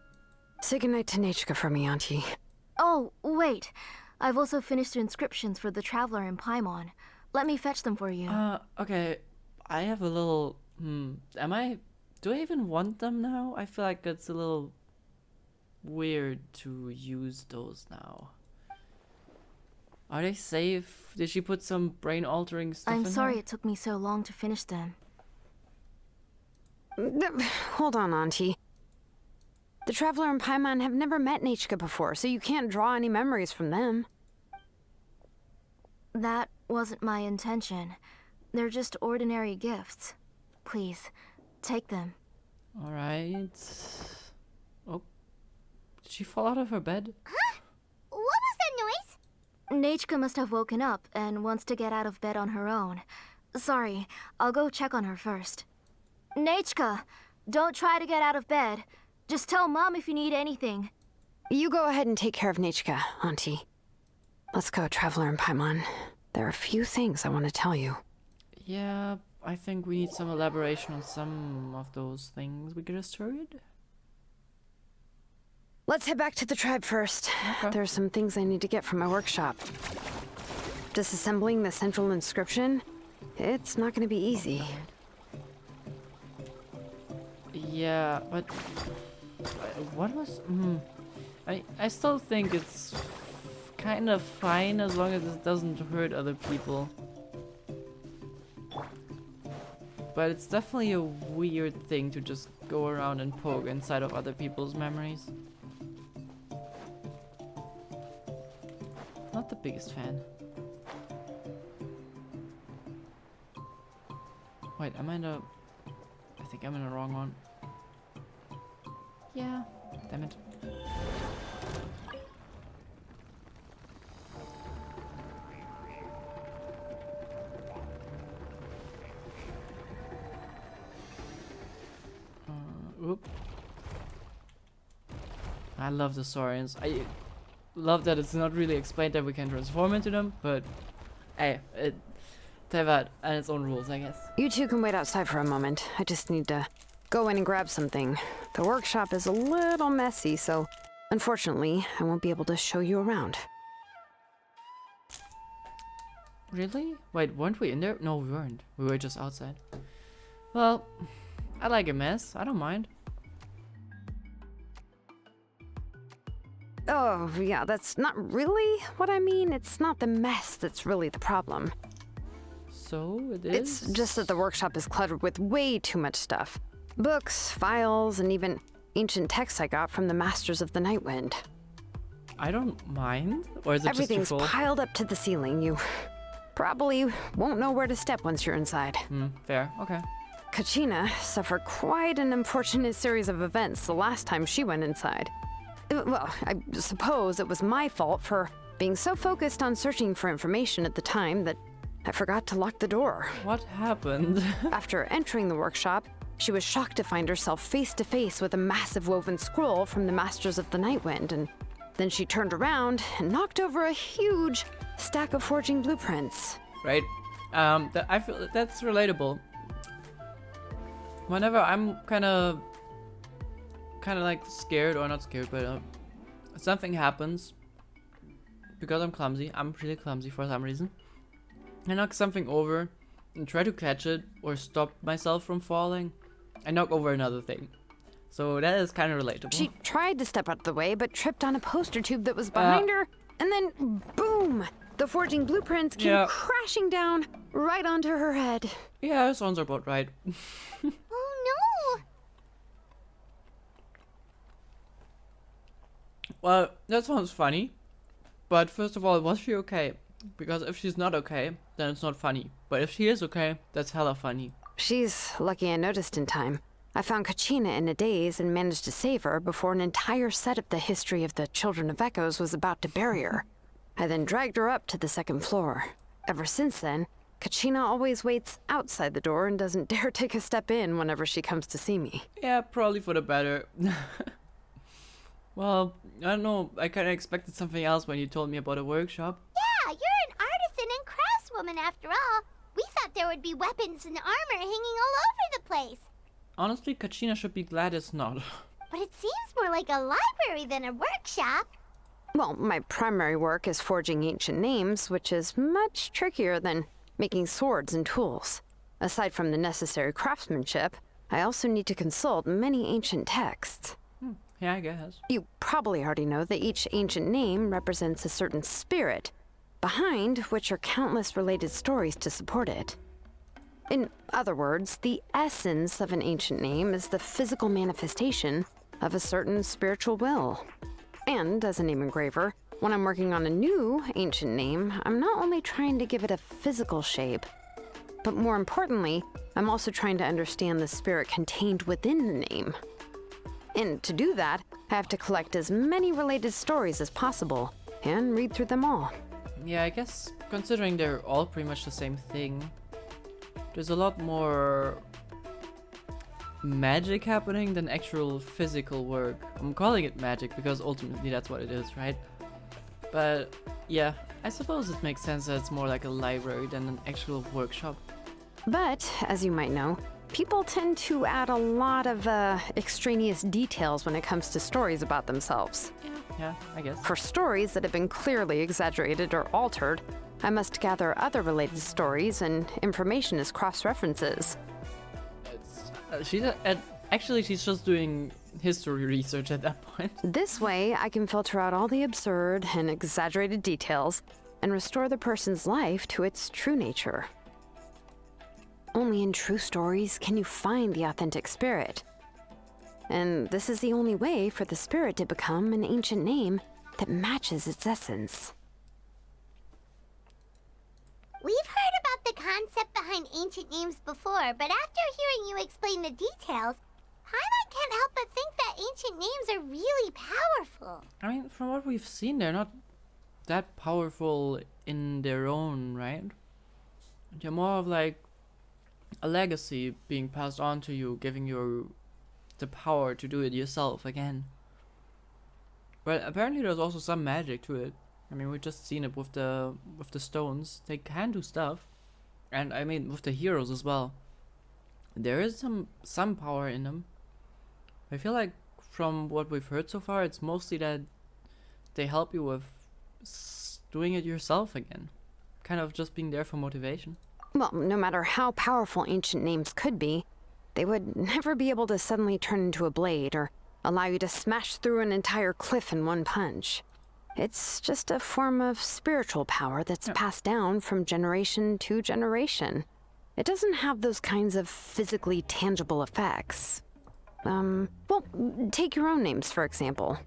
Say goodnight to Nechca for me, Auntie. Oh, wait. I've also finished the inscriptions for the Traveler in Paimon. Let me fetch them for you. Okay. I have a little... do I even want them now? I feel like it's a little weird to use those now. Are they safe? Did she put some brain-altering stuff in I'm sorry there? it took me so long to finish them. Hold on, Auntie. The Traveler and Paimon have never met Nechca before, so you can't draw any memories from them. That wasn't my intention. They're just ordinary gifts. Please, take them. Alright. Oh. Did she fall out of her bed? Huh? What was that noise? Nechca must have woken up and wants to get out of bed on her own. Sorry, I'll go check on her first. Nechca, don't try to get out of bed. Just tell Mom if you need anything. You go ahead and take care of Nechca, Auntie. Let's go, Traveler and Paimon. There are a few things I want to tell you. Yeah, I think we need some elaboration on some of those things we just heard. Let's head back to the tribe first. Okay. There are some things I need to get from my workshop. Disassembling the central inscription? It's not going to be easy. Yeah, but... what was... I still think it's kind of fine as long as it doesn't hurt other people. But it's definitely a weird thing to just go around and poke inside of other people's memories. Not the biggest fan. Wait, am I in the... I think I'm in the wrong one. Yeah, damn it. I love the Saurians. I love that it's not really explained that we can transform into them, but hey, they've had its own rules, I guess. You two can wait outside for a moment. I just need to go in and grab something. The workshop is a little messy, so unfortunately, I won't be able to show you around. Really? Wait, weren't we in there? No, we weren't. We were just outside. Well, I like a mess. I don't mind. Oh, yeah, that's not really what I mean. It's not the mess that's really the problem. So it is? It's just that the workshop is cluttered with way too much stuff. Books, files, and even ancient texts I got from the Masters of the Nightwind. I don't mind. Or is it Everything's just too full? piled up to the ceiling. You probably won't know where to step once you're inside. Fair. Okay. Kachina suffered quite an unfortunate series of events the last time she went inside. Well, I suppose it was my fault for being so focused on searching for information at the time that I forgot to lock the door. What happened? After entering the workshop, she was shocked to find herself face to face with a massive woven scroll from the Masters of the Nightwind, and then she turned around and knocked over a huge stack of forging blueprints. Right. I feel that's relatable. Whenever I'm kind of like scared, or not scared, but something happens because I'm clumsy. I'm really clumsy for some reason. I knock something over and try to catch it or stop myself from falling. I knock over another thing. So that is kind of relatable. She tried to step out of the way, but tripped on a poster tube that was behind her, and then boom! The forging blueprints came crashing down right onto her head. Yeah, sounds about right. Oh no! Well, that sounds funny. But first of all, was she okay? Because if she's not okay, then it's not funny. But if she is okay, that's hella funny. She's lucky I noticed in time. I found Kachina in a daze and managed to save her before an entire set of the history of the Children of Echoes was about to bury her. I then dragged her up to the second floor. Ever since then, Kachina always waits outside the door and doesn't dare take a step in whenever she comes to see me. Yeah, probably for the better. Well, I don't know. I kind of expected something else when you told me about a workshop. Yeah, you're an artisan and craftswoman after all. We thought there would be weapons and armor hanging all over the place. Honestly, Kachina should be glad it's not. But it seems more like a library than a workshop. Well, my primary work is forging ancient names, which is much trickier than making swords and tools. Aside from the necessary craftsmanship, I also need to consult many ancient texts. Yeah, I guess. You probably already know that each ancient name represents a certain spirit, behind which are countless related stories to support it. In other words, the essence of an ancient name is the physical manifestation of a certain spiritual will. And as a name engraver, when I'm working on a new ancient name, I'm not only trying to give it a physical shape, but more importantly, I'm also trying to understand the spirit contained within the name. And to do that, I have to collect as many related stories as possible and read through them all. Yeah, I guess considering they're all pretty much the same thing, there's a lot more magic happening than actual physical work. I'm calling it magic because ultimately that's what it is, right? But yeah, I suppose it makes sense that it's more like a library than an actual workshop. But, as you might know, people tend to add a lot of extraneous details when it comes to stories about themselves. Yeah, I guess. For stories that have been clearly exaggerated or altered, I must gather other related stories and information as cross-references. Actually, she's just doing history research at that point. This way, I can filter out all the absurd and exaggerated details and restore the person's life to its true nature. Only in true stories can you find the authentic spirit. And this is the only way for the spirit to become an ancient name that matches its essence. We've heard about the concept behind ancient names before, but after hearing you explain the details, Paimon can't help but think that ancient names are really powerful. I mean, from what we've seen, they're not that powerful in their own right. They're more of like a legacy being passed on to you, giving you the power to do it yourself again. But apparently there's also some magic to it. I mean, we just seen it with the stones. They can do stuff, and I mean with the heroes as well. There is some power in them. I feel like from what we've heard so far, it's mostly that they help you with doing it yourself again, kind of just being there for motivation. Well, no matter how powerful ancient names could be, they would never be able to suddenly turn into a blade or allow you to smash through an entire cliff in one punch. It's just a form of spiritual power that's passed down from generation to generation. It doesn't have those kinds of physically tangible effects. Well, take your own names, for example.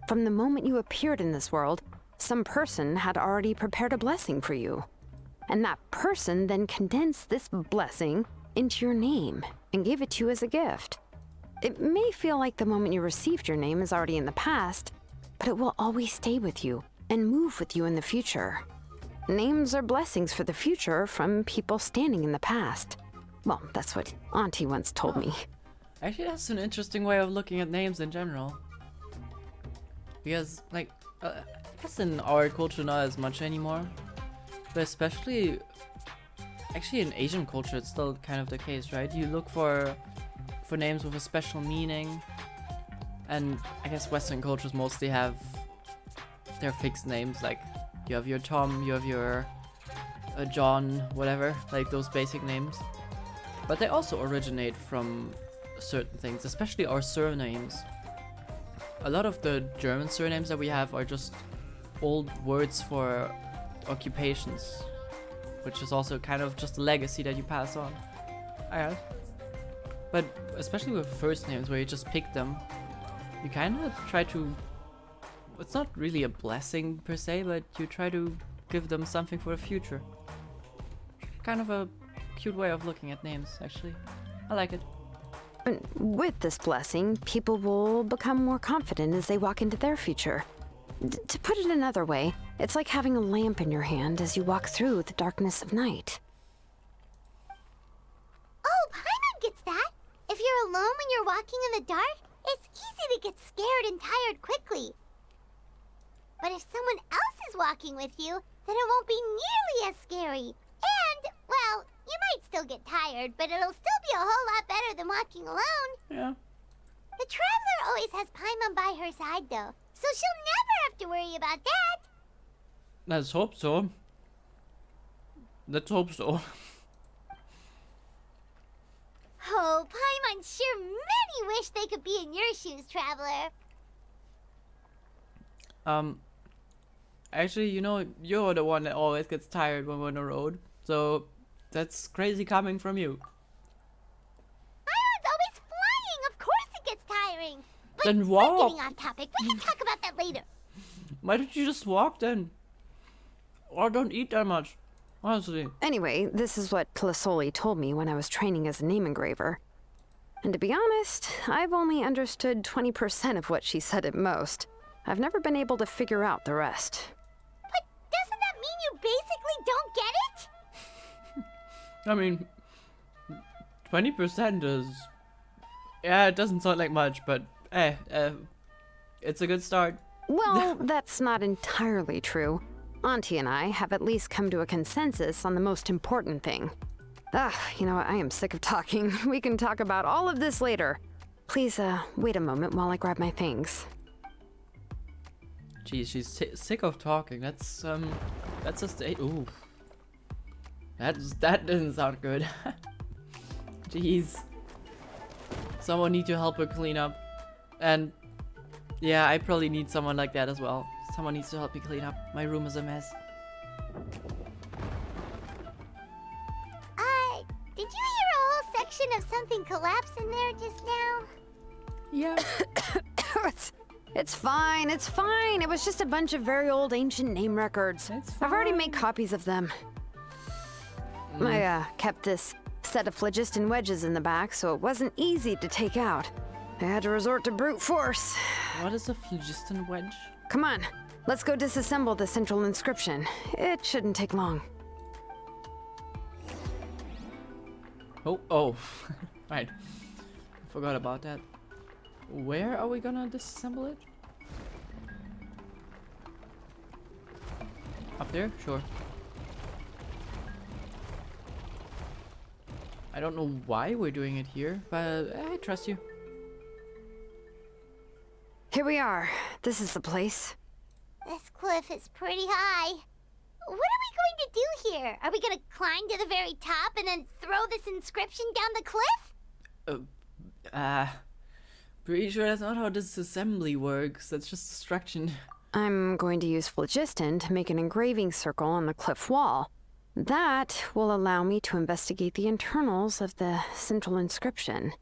From the moment you appeared in this world, some person had already prepared a blessing for you. And that person then condensed this blessing into your name and gave it to you as a gift. It may feel like the moment you received your name is already in the past, but it will always stay with you and move with you in the future. Names are blessings for the future from people standing in the past. Well, that's what Auntie once told me. Actually, that's an interesting way of looking at names in general. Because, like, I guess in our culture not as much anymore, but especially, actually in Asian culture it's still kind of the case, right? You look for names with a special meaning, and I guess Western cultures mostly have their fixed names, like you have your Tom, you have your John, whatever, like those basic names. But they also originate from certain things, especially our surnames. A lot of the German surnames that we have are just old words for occupations, which is also kind of just a legacy that you pass on. But especially with first names where you just pick them, you kind of try to, it's not really a blessing per se, but you try to give them something for the future. Kind of a cute way of looking at names, actually. I like it. And with this blessing, people will become more confident as they walk into their future. To put it another way, it's like having a lamp in your hand as you walk through the darkness of night. Oh, Paimon gets that. If you're alone when you're walking in the dark, it's easy to get scared and tired quickly. But if someone else is walking with you, then it won't be nearly as scary. And, well, you might still get tired, but it'll still be a whole lot better than walking alone. Yeah. The Traveler always has Paimon by her side, though, so she'll never have to worry about that. Let's hope so. Let's hope so. Oh, Paimon sure many wish they could be in your shoes, Traveler. Actually, you know, you're the one that always gets tired when we're on the road, so that's crazy coming from you. Paimon's always flying, of course it gets tiring. But Then we're walk. getting off topic. We can talk about that later. Why don't you just walk then? Or don't eat that much, honestly. Anyway, this is what Clisoli told me when I was training as a name engraver. And to be honest, I've only understood 20% of what she said at most. I've never been able to figure out the rest. But doesn't that mean you basically don't get it? I mean, 20% is... Yeah, it doesn't sound like much, but it's a good start. Well, that's not entirely true. Auntie and I have at least come to a consensus on the most important thing. You know what? I am sick of talking. We can talk about all of this later. Please, wait a moment while I grab my things. Geez, she's sick of talking. That's a state. Ooh. That didn't sound good. Jeez. Someone need to help her clean up. And yeah, I probably need someone like that as well. Someone needs to help me clean up. My room is a mess. Did you hear a whole section of something collapse in there just now? Yeah. It's fine, it's fine. It was just a bunch of very old ancient name records. I've already made copies of them. I kept this set of phlogiston wedges in the back, so it wasn't easy to take out. I had to resort to brute force. What is a phlogiston wedge? Come on, let's go disassemble the central inscription. It shouldn't take long. Oh. Right. Forgot about that. Where are we gonna disassemble it? Up there? Sure. I don't know why we're doing it here, but I trust you. Here we are. This is the place. This cliff is pretty high. What are we going to do here? Are we going to climb to the very top and then throw this inscription down the cliff? Pretty sure that's not how this assembly works. That's just destruction. I'm going to use phlogiston to make an engraving circle on the cliff wall. That will allow me to investigate the internals of the central inscription.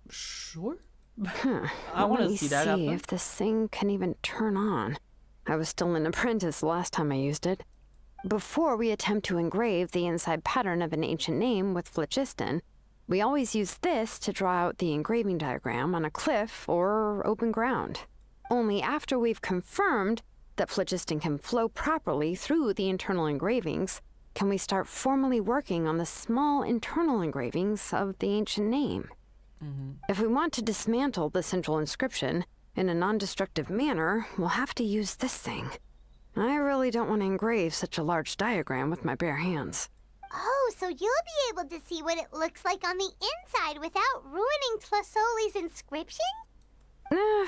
Sure. I want to see see that happen. if this thing can even turn on. I was still an apprentice the last time I used it. Before we attempt to engrave the inside pattern of an ancient name with phlogiston, we always use this to draw out the engraving diagram on a cliff or open ground. Only after we've confirmed that phlogiston can flow properly through the internal engravings can we start formally working on the small internal engravings of the ancient name. If we want to dismantle the central inscription in a non-destructive manner, we'll have to use this thing. I really don't want to engrave such a large diagram with my bare hands. Oh, so you'll be able to see what it looks like on the inside without ruining Tlasoli's inscription?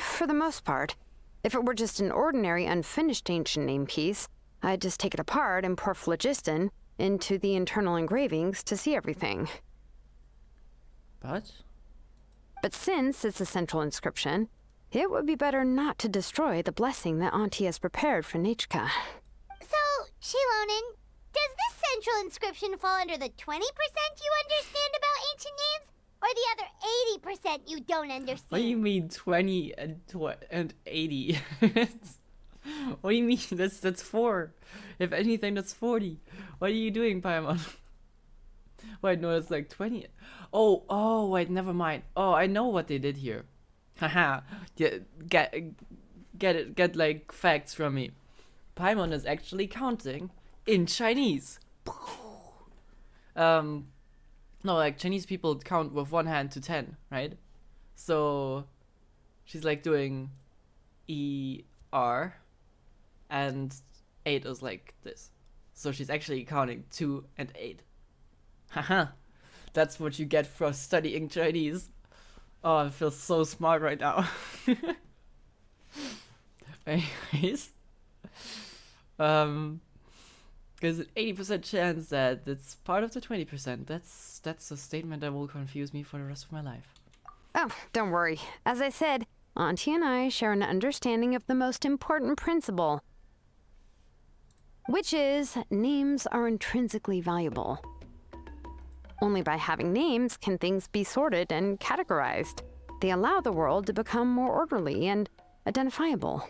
For the most part. If it were just an ordinary unfinished ancient name piece, I'd just take it apart and pour phlogiston into the internal engravings to see everything. But since it's a central inscription, it would be better not to destroy the blessing that Auntie has prepared for Nechca. So, Xilonen, does this central inscription fall under the 20% you understand about ancient names? Or the other 80% you don't understand? What do you mean 20 and 80? What do you mean? That's 4. If anything, that's 40. What are you doing, Paimon? Wait, no, it's like 20. Oh, wait, never mind. Oh, I know what they did here. Haha. Get like facts from me. Paimon is actually counting in Chinese. No, like Chinese people count with one hand to 10, right? So she's like doing ER and 8 is like this. So she's actually counting 2 and 8. Haha. That's what you get for studying Chinese. Oh, I feel so smart right now. Anyways. There's an 80% chance that it's part of the 20%. That's a statement that will confuse me for the rest of my life. Oh, don't worry. As I said, Auntie and I share an understanding of the most important principle, which is names are intrinsically valuable. Only by having names can things be sorted and categorized. They allow the world to become more orderly and identifiable.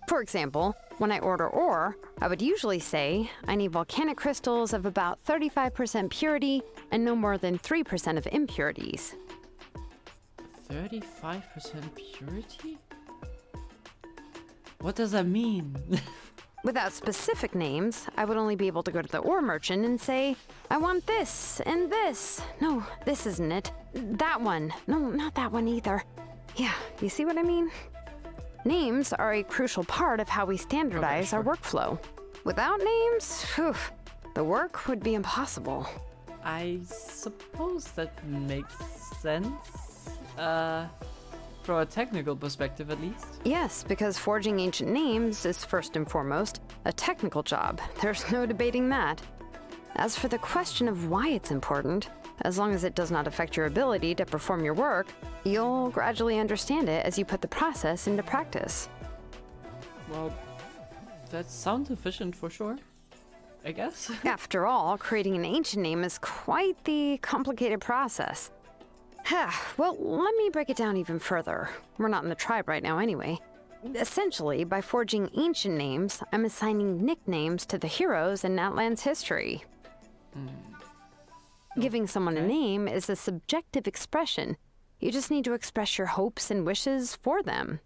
For example, when I order ore, I would usually say I need volcanic crystals of about 35% purity and no more than 3% of impurities. 35% purity? What does that mean? Without specific names, I would only be able to go to the ore merchant and say, I want this and this. No, this isn't it. That one. No, not that one either. Yeah, you see what I mean? Names are a crucial part of how we standardize our workflow. Without names, the work would be impossible. I suppose that makes sense. From a technical perspective, at least. Yes, because forging ancient names is first and foremost a technical job. There's no debating that. As for the question of why it's important, as long as it does not affect your ability to perform your work, you'll gradually understand it as you put the process into practice. Well, that sounds efficient for sure, I guess. After all, creating an ancient name is quite the complicated process. Well, let me break it down even further. We're not in the tribe right now anyway. Essentially, by forging ancient names, I'm assigning nicknames to the heroes in Natlan's history. Giving someone a name is a subjective expression. You just need to express your hopes and wishes for them.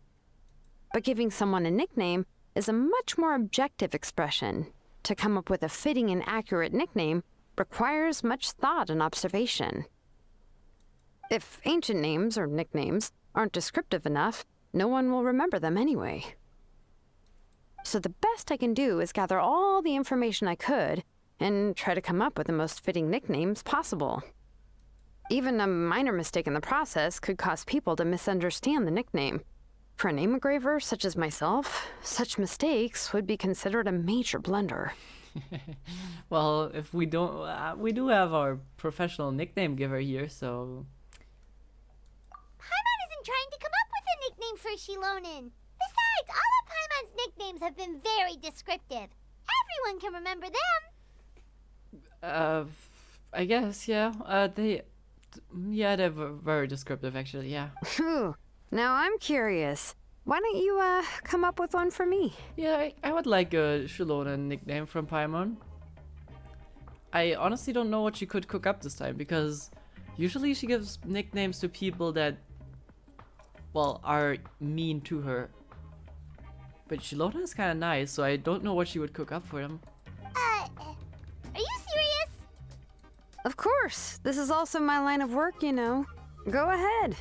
But giving someone a nickname is a much more objective expression. To come up with a fitting and accurate nickname requires much thought and observation. If ancient names or nicknames aren't descriptive enough, no one will remember them anyway. So the best I can do is gather all the information I could and try to come up with the most fitting nicknames possible. Even a minor mistake in the process could cause people to misunderstand the nickname. For a name engraver such as myself, such mistakes would be considered a major blunder. Well, if we don't, we do have our professional nickname giver here, so Paimon isn't trying to come up with a nickname for Xilonen. Besides, all of Paimon's nicknames have been very descriptive. Everyone can remember them. I guess, yeah. They're very descriptive, actually, yeah. Phew. Now I'm curious. Why don't you, come up with one for me? Yeah, I would like a Xilonen nickname from Paimon. I honestly don't know what she could cook up this time, because usually she gives nicknames to people that, well, are mean to her. But Xilonen is kind of nice, so I don't know what she would cook up for them. Are you serious? Of course. This is also my line of work, you know. Go ahead.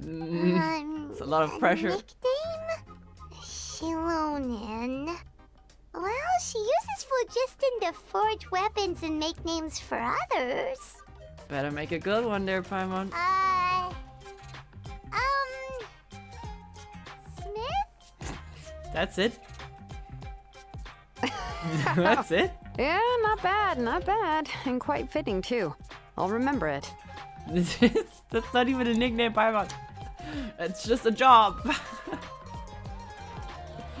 It's a lot of pressure. Nickname? Xilonen. Well, she uses phlogiston to forge weapons and make names for others. Better make a good one there, Paimon. Smith? That's it? That's it? Yeah, not bad, not bad. And quite fitting, too. I'll remember it. That's not even a nickname, Paimon. It's just a job.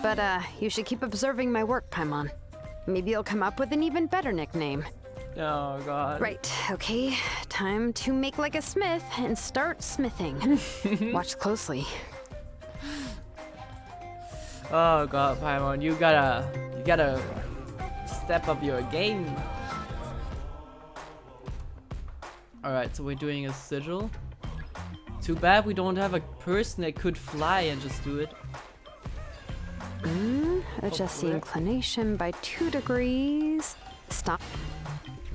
But, you should keep observing my work, Paimon. Maybe you'll come up with an even better nickname. Oh, God. Right, okay. Time to make like a smith and start smithing. Watch closely. Oh, God, Paimon. You gotta step up your game. Alright, so we're doing a sigil. Too bad we don't have a person that could fly and just do it. Adjust the inclination by 2 degrees. Stop.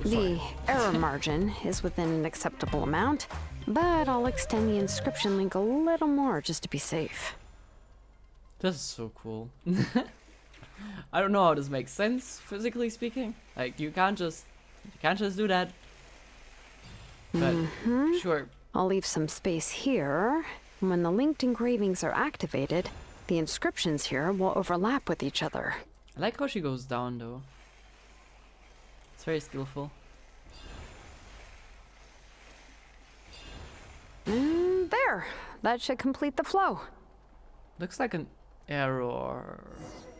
The error margin is within an acceptable amount, but I'll extend the inscription link a little more just to be safe. This is so cool. I don't know how this makes sense, physically speaking. Like, you can't just do that. But, sure. I'll leave some space here. When the linked engravings are activated, the inscriptions here will overlap with each other. I like how she goes down, though. It's very skillful. There! That should complete the flow. Looks like an arrow.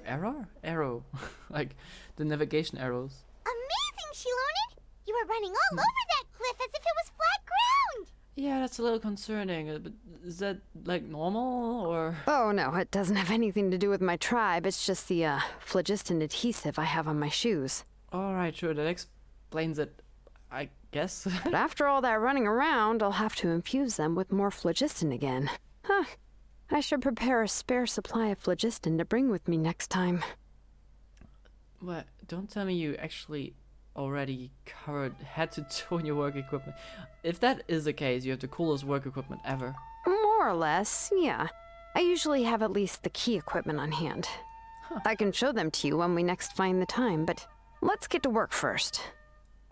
Arrow. Like the navigation arrows. Amazing, Xilonen! You were running all over that cliff as if it was flat ground! Yeah, that's a little concerning. But is that like normal or? Oh no, it doesn't have anything to do with my tribe. It's just the phlogiston adhesive I have on my shoes. Alright, sure, that explains it, I guess. But after all that running around, I'll have to infuse them with more phlogiston again. Huh. I should prepare a spare supply of phlogiston to bring with me next time. What? Don't tell me you actually already covered head to toe in your work equipment. If that is the case, you have the coolest work equipment ever. More or less, yeah. I usually have at least the key equipment on hand. I can show them to you when we next find the time, but let's get to work first.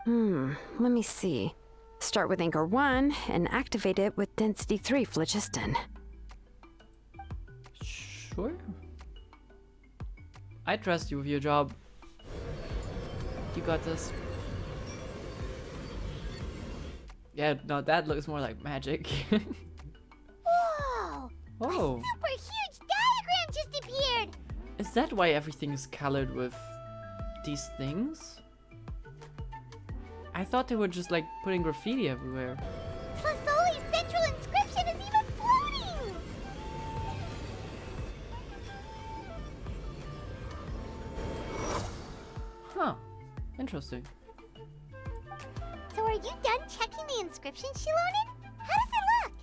Let me see. Start with Anchor 1 and activate it with Density 3 phlogiston. Sure. I trust you with your job. You got this. Yeah, no, that looks more like magic. Whoa! Oh. A super huge diagram just appeared! Is that why everything is colored with these things? I thought they were just like putting graffiti everywhere. Tlasoli's central inscription is even floating! Huh. Interesting. So are you done checking the inscription, Xilonen? How does it look?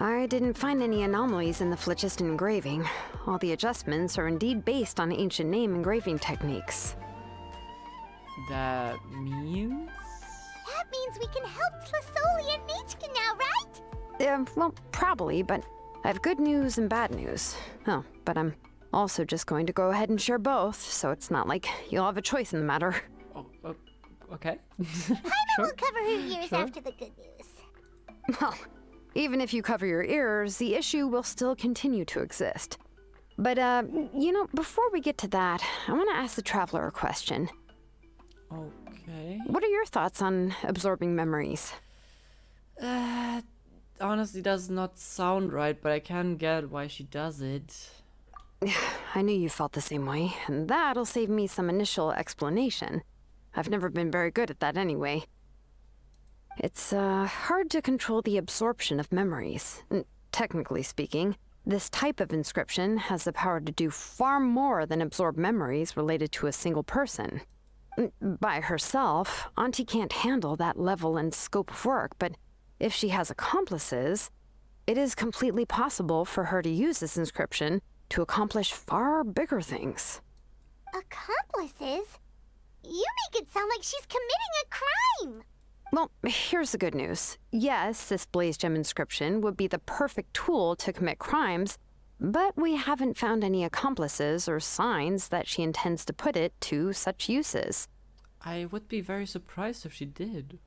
I didn't find any anomalies in the phlogiston engraving. All the adjustments are indeed based on ancient name engraving techniques. That means? That means we can help Tlasoli and Nechca now, right? Well, probably, but I have good news and bad news. Oh, but I'm Also just going to go ahead and share both, so it's not like you'll have a choice in the matter. Oh, okay. Paimon Sure. will cover her ears Sure. after the good news. Well, even if you cover your ears, the issue will still continue to exist. But, before we get to that, I want to ask the Traveler a question. Okay. What are your thoughts on absorbing memories? Honestly, does not sound right, but I can get why she does it. I knew you felt the same way, and that'll save me some initial explanation. I've never been very good at that anyway. It's hard to control the absorption of memories. Technically speaking, this type of inscription has the power to do far more than absorb memories related to a single person. By herself, Auntie can't handle that level and scope of work, but if she has accomplices, it is completely possible for her to use this inscription to accomplish far bigger things. Accomplices? You make it sound like she's committing a crime! Well, here's the good news. Yes, this blaze gem inscription would be the perfect tool to commit crimes, but we haven't found any accomplices or signs that she intends to put it to such uses. I would be very surprised if she did.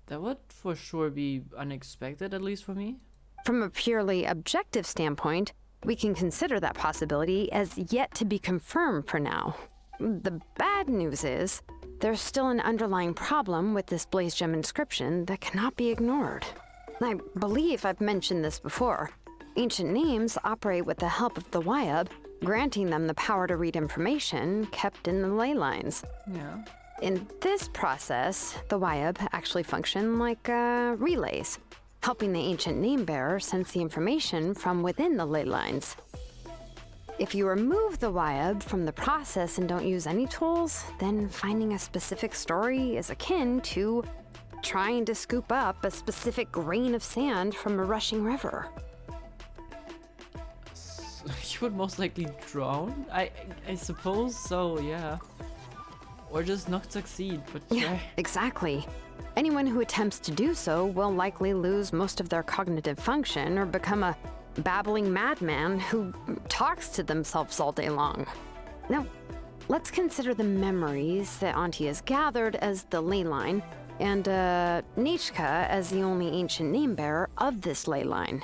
That would for sure be unexpected, at least for me. From a purely objective standpoint, we can consider that possibility as yet to be confirmed for now. The bad news is, there's still an underlying problem with this blaze gem inscription that cannot be ignored. I believe I've mentioned this before. Ancient names operate with the help of the Wyab, granting them the power to read information kept in the ley lines. Yeah. In this process, the Wyab actually function like relays, helping the ancient name bearer sense the information from within the ley lines. If you remove the Wyab from the process and don't use any tools, then finding a specific story is akin to trying to scoop up a specific grain of sand from a rushing river. You would most likely drown? I suppose so, yeah. Or just not succeed, but Yeah, exactly. Anyone who attempts to do so will likely lose most of their cognitive function or become a babbling madman who talks to themselves all day long. Now, let's consider the memories that Auntie has gathered as the ley line, and Nechca as the only ancient name bearer of this ley line.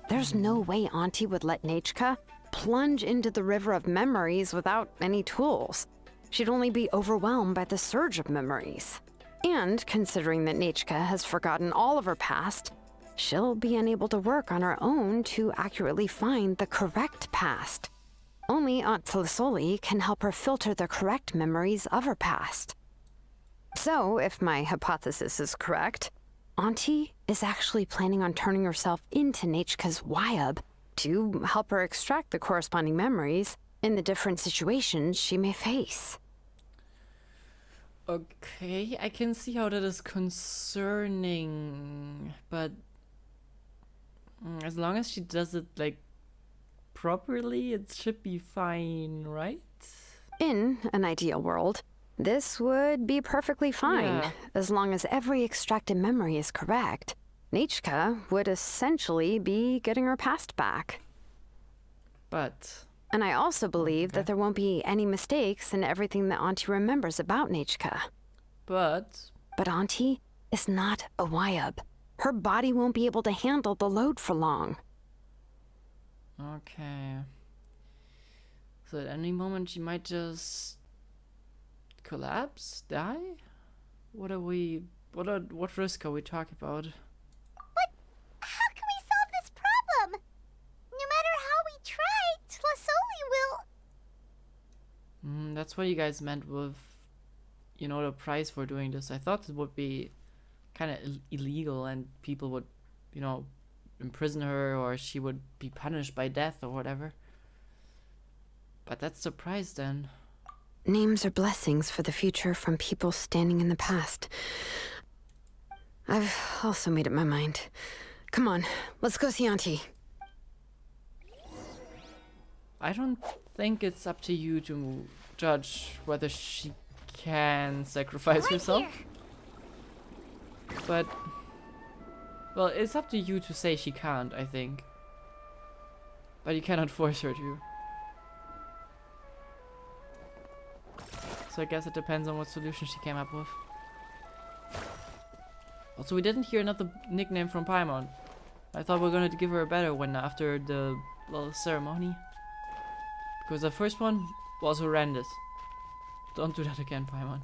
There's no way Auntie would let Nechca plunge into the river of memories without any tools. She'd only be overwhelmed by the surge of memories. And considering that Nechca has forgotten all of her past, she'll be unable to work on her own to accurately find the correct past. Only Aunt Felisoli can help her filter the correct memories of her past. So, if my hypothesis is correct, Auntie is actually planning on turning herself into Nechca's Wyab to help her extract the corresponding memories in the different situations she may face. okay, I can see how that is concerning, but as long as she does it like properly, it should be fine, right? In an ideal world, this would be perfectly fine, Yeah. as long as every extracted memory is correct. Nechca would essentially be getting her past back. But And I also believe that there won't be any mistakes in everything that Auntie remembers about Nechca. but But Auntie is not a Wyab. Her body won't be able to handle the load for long. okay. So at any moment she might just collapse, die? What risk are we talking about? How can we solve this problem? No matter how we try, Tlasoli will... That's what you guys meant with, the price for doing this. I thought it would be kind of illegal and people would, imprison her or she would be punished by death or whatever. But that's the price then. Names are blessings for the future from people standing in the past. I've also made up my mind. Come on, let's go see Auntie. I don't think it's up to you to judge whether she can sacrifice Right herself. here. But, well, it's up to you to say she can't, I think. But you cannot force her to. So I guess it depends on what solution she came up with. Also, we didn't hear another nickname from Paimon. I thought we were going to give her a better one after the little ceremony. Because the first one was horrendous. Don't do that again, Paimon.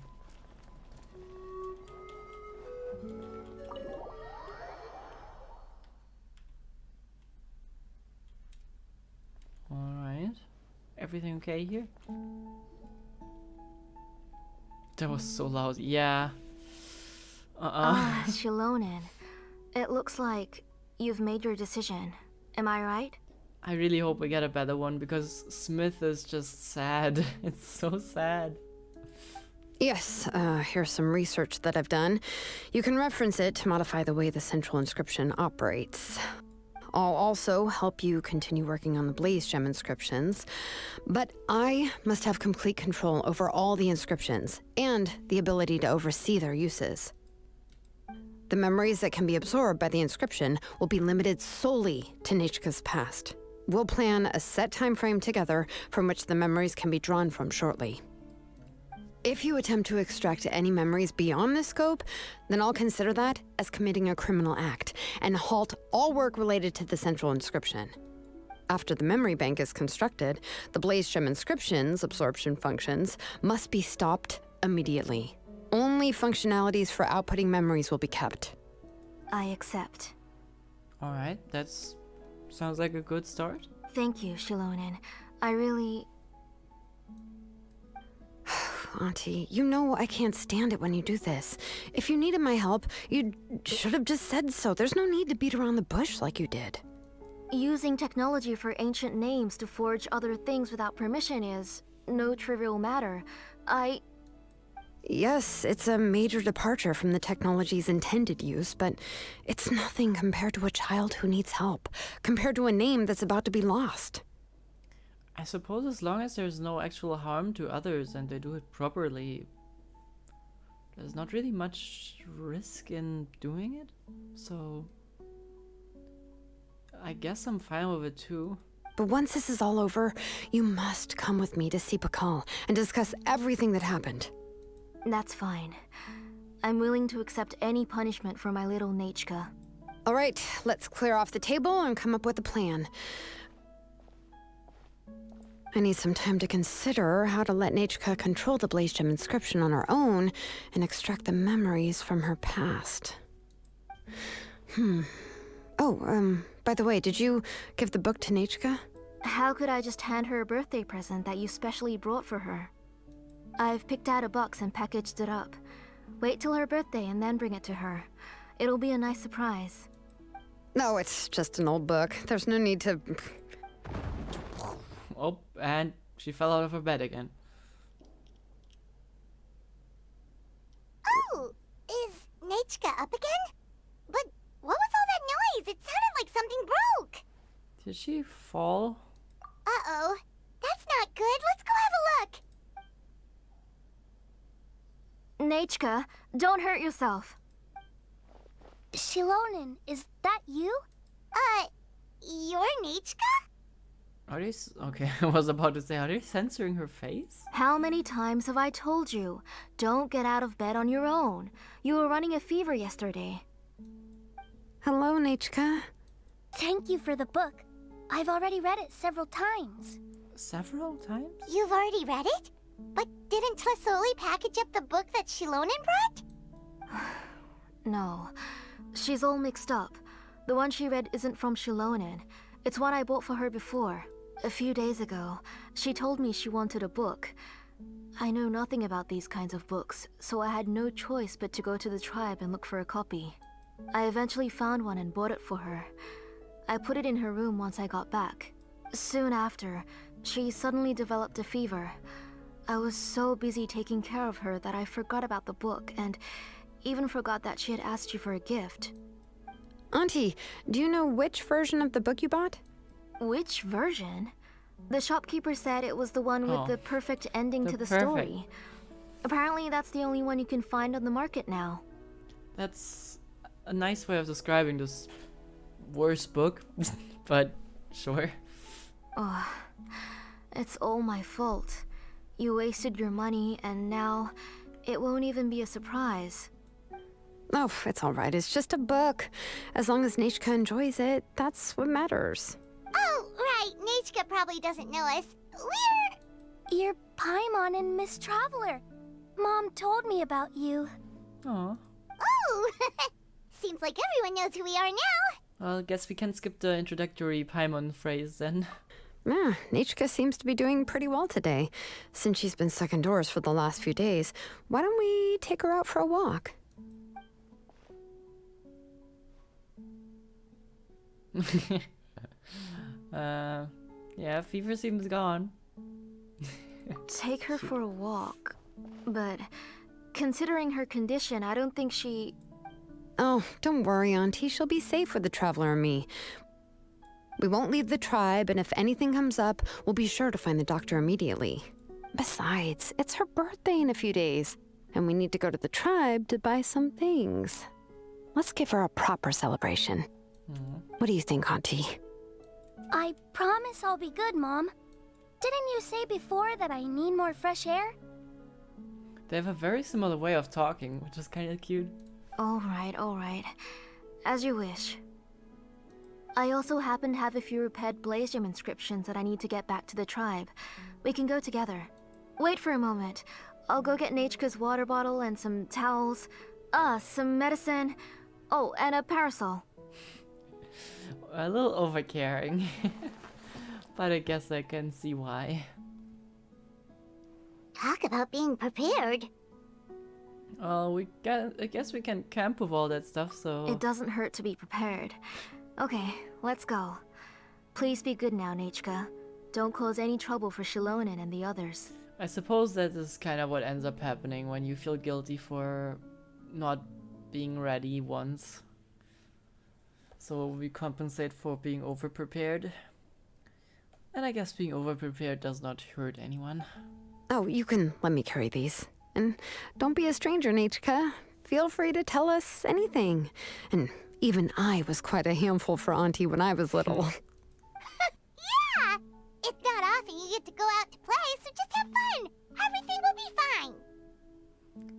Alright. Everything okay here? That was so loud. Yeah. Xilonen. It looks like you've made your decision. Am I right? I really hope we get a better one because Smith is just sad. It's so sad. Yes, here's some research that I've done. You can reference it to modify the way the central inscription operates. I'll also help you continue working on the Blaze Gem inscriptions, but I must have complete control over all the inscriptions and the ability to oversee their uses. The memories that can be absorbed by the inscription will be limited solely to Nechca's past. We'll plan a set time frame together from which the memories can be drawn from shortly. If you attempt to extract any memories beyond this scope, then I'll consider that as committing a criminal act and halt all work related to the central inscription. After the memory bank is constructed, the Blaze Gem inscription's absorption functions must be stopped immediately. Only functionalities for outputting memories will be kept. I accept. Alright, that's... sounds like a good start. Thank you, Xilonen. I really... Auntie, you know I can't stand it when you do this. If you needed my help, you should have just said so. There's no need to beat around the bush like you did. Using technology for ancient names to forge other things without permission is no trivial matter. Yes, it's a major departure from the technology's intended use, but it's nothing compared to a child who needs help, compared to a name that's about to be lost. I suppose as long as there's no actual harm to others and they do it properly, there's not really much risk in doing it. So I guess I'm fine with it too. But once this is all over, you must come with me to see Pakal and discuss everything that happened. That's fine. I'm willing to accept any punishment for my little Nechca. All right, let's clear off the table and come up with a plan. I need some time to consider how to let Nechca control the Blaze Gem inscription on her own and extract the memories from her past. Oh, by the way, did you give the book to Nechca? How could I just hand her a birthday present that you specially brought for her? I've picked out a box and packaged it up. Wait till her birthday and then bring it to her. It'll be a nice surprise. No, it's just an old book. There's no need to... Oh, and she fell out of her bed again. Oh, is Nechca up again? But what was all that noise? It sounded like something broke. Did she fall? Uh-oh. That's not good. Let's go have a look. Nechca, don't hurt yourself. Xilonen, is that you? You're Nechca? Are they... Okay, I was about to say, are they censoring her face? How many times have I told you? Don't get out of bed on your own. You were running a fever yesterday. Hello, Nechca. Thank you for the book. I've already read it several times. Several times? You've already read it? But didn't Tlasoli package up the book that Xilonen brought? No. She's all mixed up. The one she read isn't from Xilonen. It's one I bought for her before. A few days ago, she told me she wanted a book. I know nothing about these kinds of books, so I had no choice but to go to the tribe and look for a copy. I eventually found one and bought it for her. I put it in her room once I got back. Soon after, she suddenly developed a fever. I was so busy taking care of her that I forgot about the book and even forgot that she had asked you for a gift. Auntie, do you know which version of the book you bought? Which version? The shopkeeper said it was the one with the perfect ending to the story. Apparently that's the only one you can find on the market now. That's a nice way of describing this worst book, but sure. Oh, it's all my fault. You wasted your money, and now it won't even be a surprise. Oh, it's all right. It's just a book. As long as Nechca enjoys it, that's what matters. Oh, right. Nechca probably doesn't know us. You're Paimon and Miss Traveler. Mom told me about you. Aw. Oh! Seems like everyone knows who we are now. Well, I guess we can skip the introductory Paimon phrase then. Yeah, Nechca seems to be doing pretty well today. Since she's been stuck indoors for the last few days, why don't we take her out for a walk? Yeah, fever seems gone. Take her for a walk. But considering her condition, I don't think she... Oh, don't worry, Auntie. She'll be safe with the Traveler and me. We won't leave the tribe, and if anything comes up, we'll be sure to find the doctor immediately. Besides, it's her birthday in a few days, and we need to go to the tribe to buy some things. Let's give her a proper celebration. What do you think, Auntie? I promise I'll be good, Mom. Didn't you say before that I need more fresh air? They have a very similar way of talking, which is kind of cute. All right. As you wish. I also happen to have a few repaired Blaze Gem inscriptions that I need to get back to the tribe. We can go together. Wait for a moment. I'll go get Nechca's water bottle and some towels. Some medicine. Oh, and a parasol. A little overcaring. But I guess I can see why. Talk about being prepared. I guess we can camp with all that stuff, so... It doesn't hurt to be prepared. Okay, let's go. Please be good now, Nechca. Don't cause any trouble for Xilonen and the others. I suppose that is kind of what ends up happening when you feel guilty for not being ready once. So we compensate for being over-prepared. And I guess being over-prepared does not hurt anyone. Oh, you can let me carry these. And don't be a stranger, Nechca. Feel free to tell us anything. And even I was quite a handful for Auntie when I was little. Yeah! It's not often you get to go out to play, so just have fun. Everything will be fine.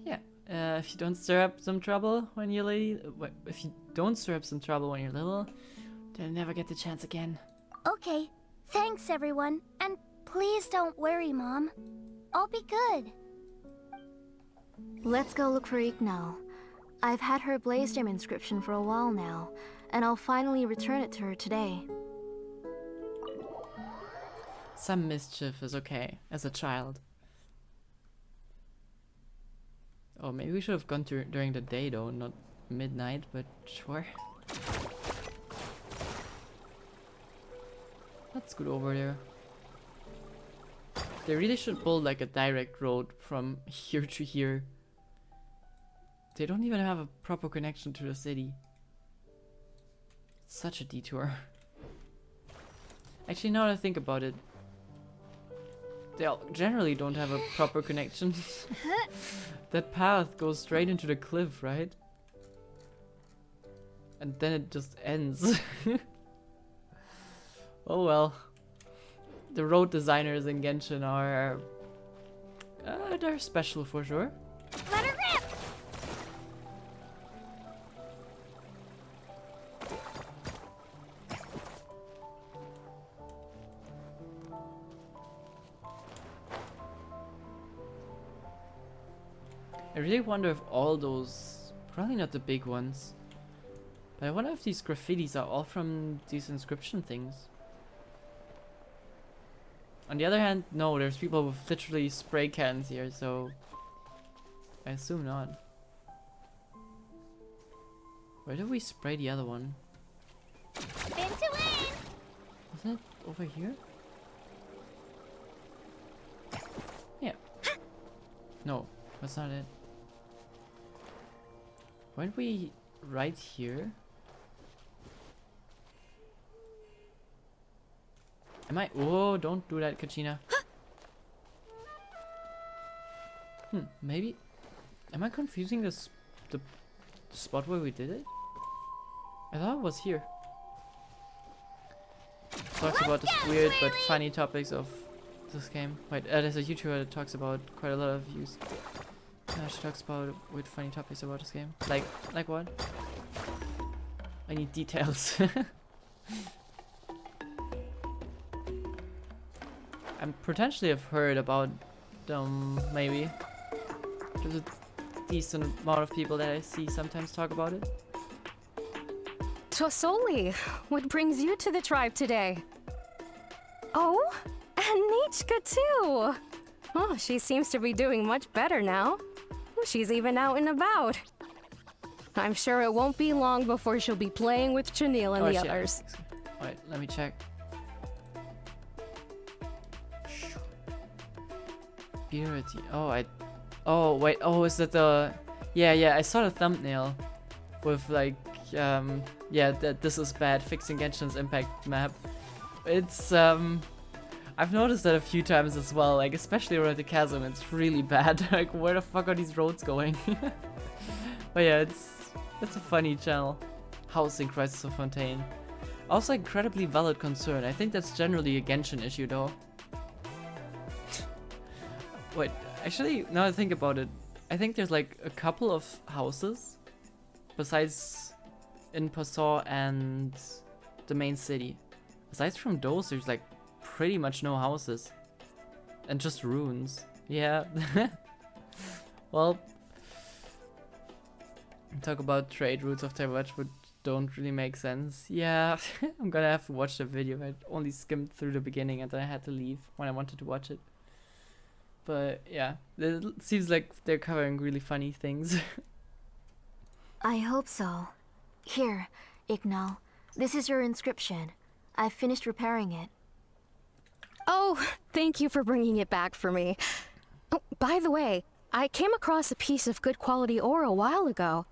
Yeah, if you don't stir up some trouble when you're little, if you don't stir up some trouble when you're little, they'll never get the chance again. Okay, thanks everyone. And please don't worry, Mom. I'll be good. Let's go look for Ignal. I've had her Blaze Gem inscription for a while now, and I'll finally return it to her today. Some mischief is okay, as a child. Oh, maybe we should have gone during the day though, not midnight, but sure. Let's go over there. They really should build like a direct road from here to here. They don't even have a proper connection to the city. Such a detour. Actually, now that I think about it, they generally don't have a proper connection. That path goes straight into the cliff, right? And then it just ends. Oh well. The road designers in Genshin are... they're special for sure. Let her rip! I really wonder if all those... Probably not the big ones. But I wonder if these graffitis are all from these inscription things. On the other hand, no, there's people with literally spray cans here, so... I assume not. Where did we spray the other one? Spin to win! Wasn't it over here? Yeah. No, that's not it. Weren't we right here? Am I? Oh, don't do that, Kachina. Maybe. Am I confusing this the spot where we did it? I thought it was here. talks about the weird but funny topics of this game. Wait, there's a YouTuber that talks about quite a lot of views. She talks about weird funny topics about this game. Like what? I need details. I potentially have heard about them, maybe. There's a decent amount of people that I see sometimes talk about it. Tosoli, what brings you to the tribe today? Oh, and Nechca too! Oh, she seems to be doing much better now. She's even out and about. I'm sure it won't be long before she'll be playing with Chanil and the shit. others. Wait, let me check. Purity. Oh, wait. Oh, is that the... Yeah, I saw the thumbnail with like, yeah, that this is bad, fixing Genshin's impact map. It's, I've noticed that a few times as well, like, especially around the chasm, it's really bad. Like, where the fuck are these roads going? But yeah, it's a funny channel. Housing Crisis of Fontaine. Also, incredibly valid concern. I think that's generally a Genshin issue, though. Wait, actually, now I think about it, I think there's like a couple of houses besides in Passau and the main city. Aside from those, there's like pretty much no houses and just ruins. Yeah. Well, talk about trade routes of Taiwan, but don't really make sense. Yeah, I'm gonna have to watch the video. I only skimmed through the beginning and then I had to leave when I wanted to watch it. But yeah, it seems like they're covering really funny things. I hope so. Here, Ignal. This is your inscription. I finished repairing it. Oh, thank you for bringing it back for me. Oh, by the way, I came across a piece of good quality ore a while ago.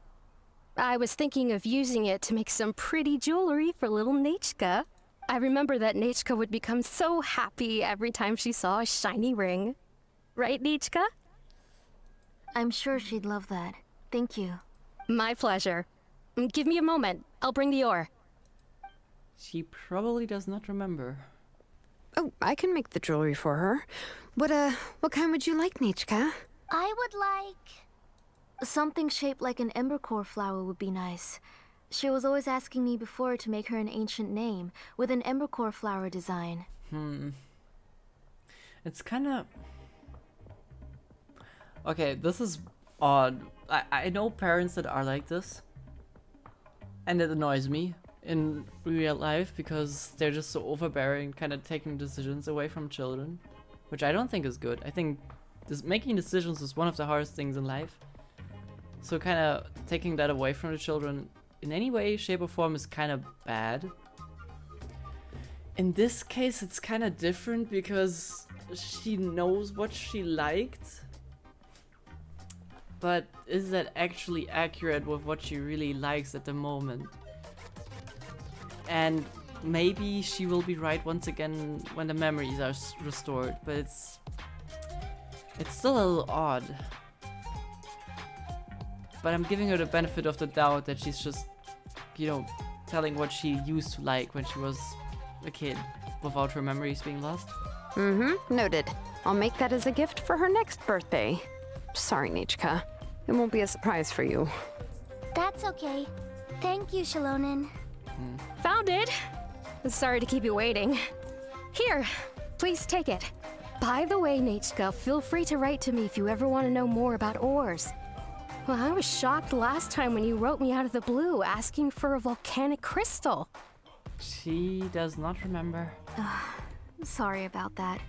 I was thinking of using it to make some pretty jewelry for little Nechca. I remember that Nechca would become so happy every time she saw a shiny ring. Right, Nechca? I'm sure she'd love that. Thank you. My pleasure. Give me a moment. I'll bring the ore. She probably does not remember. Oh, I can make the jewelry for her. What kind would you like, Nechca? I would like... Something shaped like an embercore flower would be nice. She was always asking me before to make her an ancient name with an embercore flower design. It's kinda... Okay, this is odd. I know parents that are like this. And it annoys me in real life because they're just so overbearing, kind of taking decisions away from children. Which I don't think is good. I think making decisions is one of the hardest things in life. So kind of taking that away from the children in any way, shape or form is kind of bad. In this case it's kind of different because she knows what she liked. But is that actually accurate with what she really likes at the moment? And maybe she will be right once again when the memories are restored, but it's still a little odd. But I'm giving her the benefit of the doubt that she's just, you know, telling what she used to like when she was a kid without her memories being lost. Noted. I'll make that as a gift for her next birthday. Sorry, Nechca. It won't be a surprise for you. That's okay. Thank you, Xilonen. Found it. Sorry to keep you waiting. Here, please take it. By the way, Nechca, feel free to write to me if you ever want to know more about ores. Well, I was shocked last time when you wrote me out of the blue asking for a volcanic crystal. She does not remember. Sorry about that.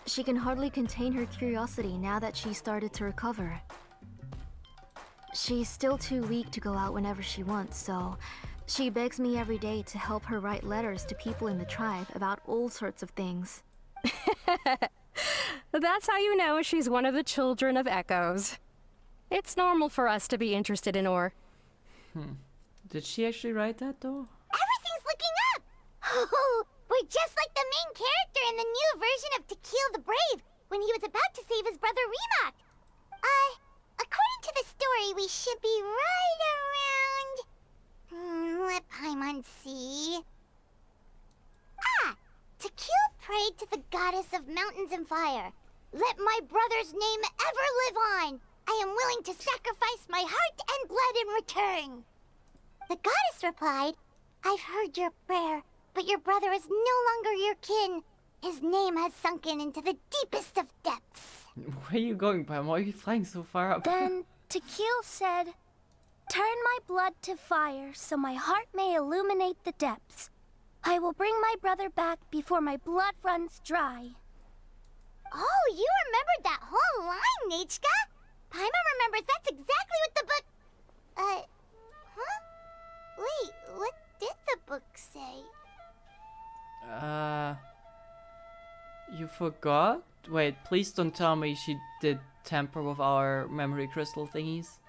She can hardly contain her curiosity now that she started to recover. She's still too weak to go out whenever she wants, so she begs me every day to help her write letters to people in the tribe about all sorts of things. That's how you know she's one of the children of echoes. It's normal for us to be interested in ore. Did she actually write that though? Everything's looking up! Oh, we're just like the main character in the new version of To Kill the Brave, when he was about to save his brother Remak. According to the story, we should be right around... let Paimon see... Ah! goddess of mountains and fire, let my brother's name ever live on. I am willing to sacrifice my heart and blood in return. The goddess replied, I've heard your prayer, but your brother is no longer your kin. His name has sunken into the deepest of depths. Where are you going, Pam? Why are you flying so far up? Then Tequil said, turn my blood to fire so my heart may illuminate the depths. I will bring my brother back before my blood runs dry. Oh, you remembered that whole line, Nechca? Paimon remembers that's exactly what the book... huh? Wait, what did the book say? You forgot? Wait, please don't tell me she did tamper with our memory crystal thingies.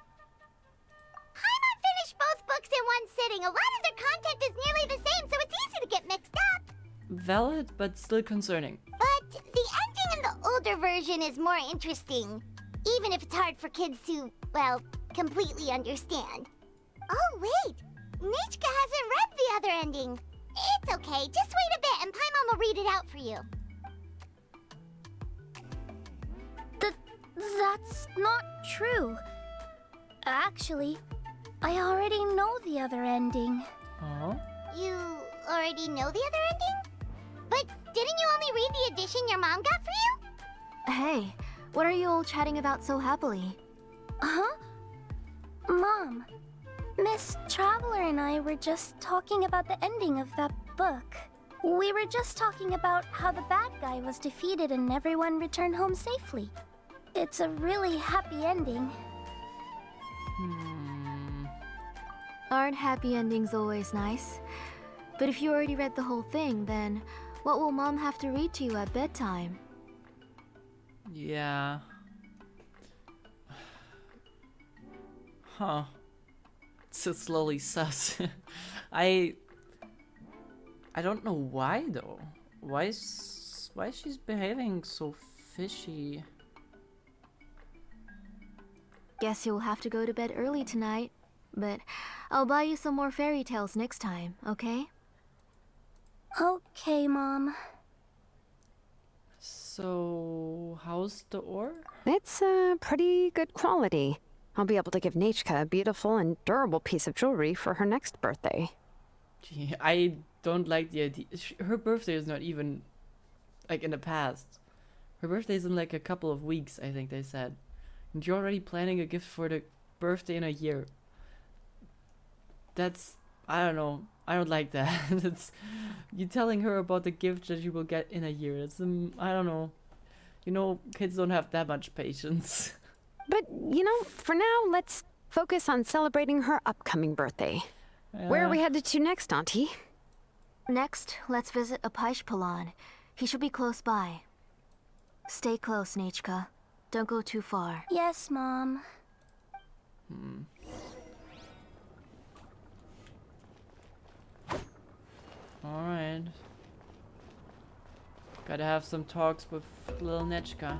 Paimon finished both books in one sitting. A lot of their content is nearly the same, so it's easy to get mixed up. Valid, but still concerning. But the ending in the older version is more interesting. Even if it's hard for kids to, well, completely understand. Oh, wait. Nechca hasn't read the other ending. It's okay. Just wait a bit and Paimon will read it out for you. That's not true. Actually, I already know the other ending. Oh? You already know the other ending? But didn't you only read the edition your mom got for you? Hey, what are you all chatting about so happily? Huh? Mom, Miss Traveler and I were just talking about the ending of that book. We were just talking about how the bad guy was defeated and everyone returned home safely. It's a really happy ending. Aren't happy endings always nice? But if you already read the whole thing, then what will Mom have to read to you at bedtime? Yeah. Huh. So slowly sus. I don't know why though. Why she's behaving so fishy? Guess you'll have to go to bed early tonight. But I'll buy you some more fairy tales next time, okay? Okay, Mom. So, how's the ore? It's pretty good quality. I'll be able to give Nechca a beautiful and durable piece of jewelry for her next birthday. Gee, I don't like the idea. Her birthday is not even, like, in the past. Her birthday's in, like, a couple of weeks, I think they said. And you're already planning a gift for the birthday in a year. That's... I don't know. I don't like that. It's... You telling her about the gift that you will get in a year. It's... I don't know. You know, kids don't have that much patience. But, you know, for now, let's focus on celebrating her upcoming birthday. Where are we headed to next, Auntie? Next, let's visit Apaish. He should be close by. Stay close, Nechca. Don't go too far. Yes, Mom. Alright. Gotta have some talks with little Nechca.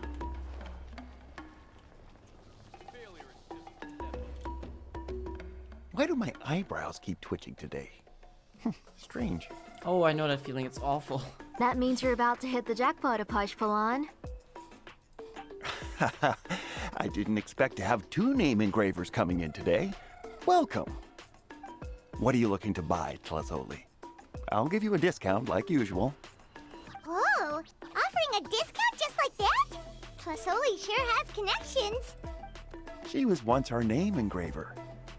Why do my eyebrows keep twitching today? Strange. Oh, I know that feeling. It's awful. That means you're about to hit the jackpot, Apaish. I didn't expect to have 2 name engravers coming in today. Welcome. What are you looking to buy, Tlazoli? I'll give you a discount like usual. Whoa! Offering a discount just like that? Tlazoli sure has connections. She was once our name engraver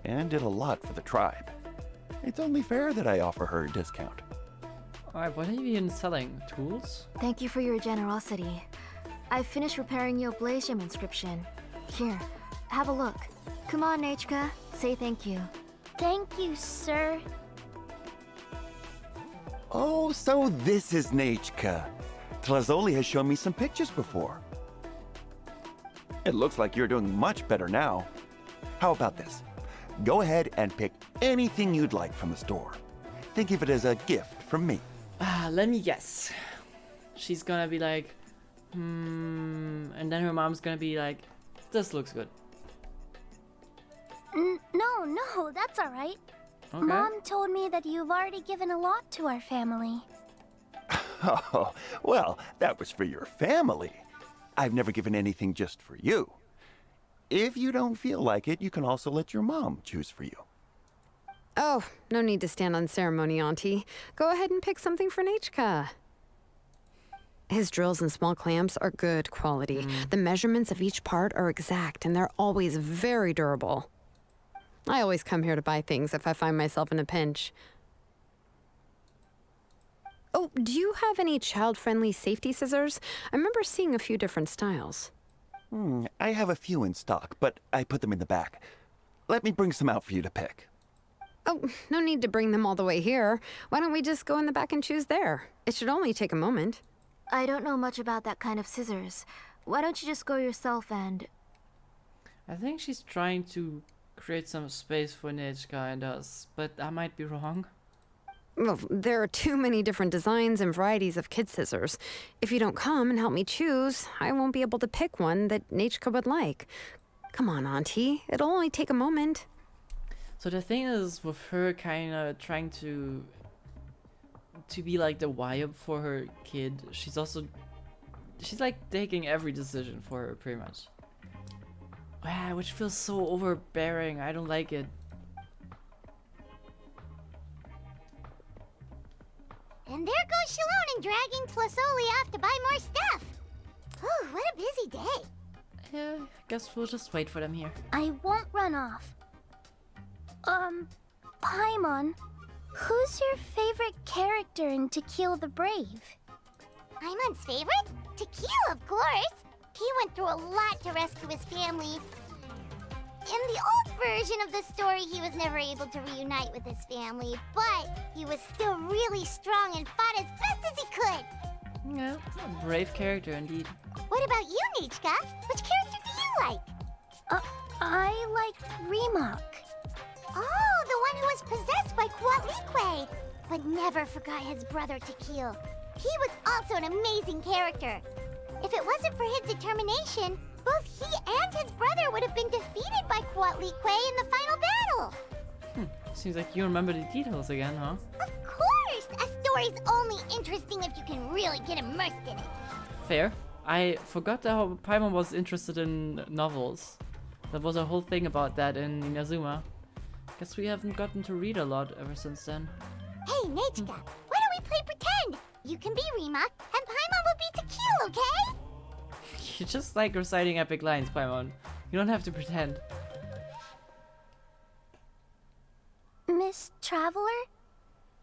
and did a lot for the tribe. It's only fair that I offer her a discount. Alright, what are you even selling? Tools? Thank you for your generosity. I've finished repairing your Blaze Gem inscription. Here, have a look. Come on, Nechca. Say thank you. Thank you, sir. Oh, so this is Nechca. Tlazoli has shown me some pictures before. It looks like you're doing much better now. How about this? Go ahead and pick anything you'd like from the store. Think of it as a gift from me. Let me guess. She's gonna be like, and then her mom's gonna be like, this looks good. No, that's all right. Okay. Mom told me that you've already given a lot to our family. Oh, well, that was for your family. I've never given anything just for you. If you don't feel like it, you can also let your mom choose for you. Oh, no need to stand on ceremony, Auntie. Go ahead and pick something for Nechca. His drills and small clamps are good quality. The measurements of each part are exact, and they're always very durable. I always come here to buy things if I find myself in a pinch. Oh, do you have any child-friendly safety scissors? I remember seeing a few different styles. I have a few in stock, but I put them in the back. Let me bring some out for you to pick. Oh, no need to bring them all the way here. Why don't we just go in the back and choose there? It should only take a moment. I don't know much about that kind of scissors. Why don't you just go yourself and... I think she's trying to create some space for Nechca and us, but I might be wrong. Well, there are too many different designs and varieties of kid scissors. If you don't come and help me choose, I won't be able to pick one that Nechca would like. Come on, Auntie. It'll only take a moment. So the thing is, with her kind of trying to be like the wife for her kid, she's like taking every decision for her, pretty much. Wow, which feels so overbearing. I don't like it. And there goes Xilonen dragging Tlasoli off to buy more stuff. Whew, what a busy day. Yeah, I guess we'll just wait for them here. I won't run off. Paimon, who's your favorite character in To Kill the Brave? Paimon's favorite? Tequila, of course. He went through a lot to rescue his family. In the old version of the story, he was never able to reunite with his family, but he was still really strong and fought as best as he could. Yeah, a brave character indeed. What about you, Nechca? Which character do you like? I like Remak. Oh, the one who was possessed by Coatlicue, but never forgot his brother Tequila. He was also an amazing character. If it wasn't for his determination, both he and his brother would have been defeated by Coatlicue in the final battle. Seems like you remember the details again, huh? Of course! A story's only interesting if you can really get immersed in it. Fair. I forgot how Paimon was interested in novels. There was a whole thing about that in Inazuma. Guess we haven't gotten to read a lot ever since then. Hey, Nechca, why don't we play pretend? You can be Remak, and Paimon will be Tequila, okay? You just like reciting epic lines, Paimon. You don't have to pretend. Miss Traveler,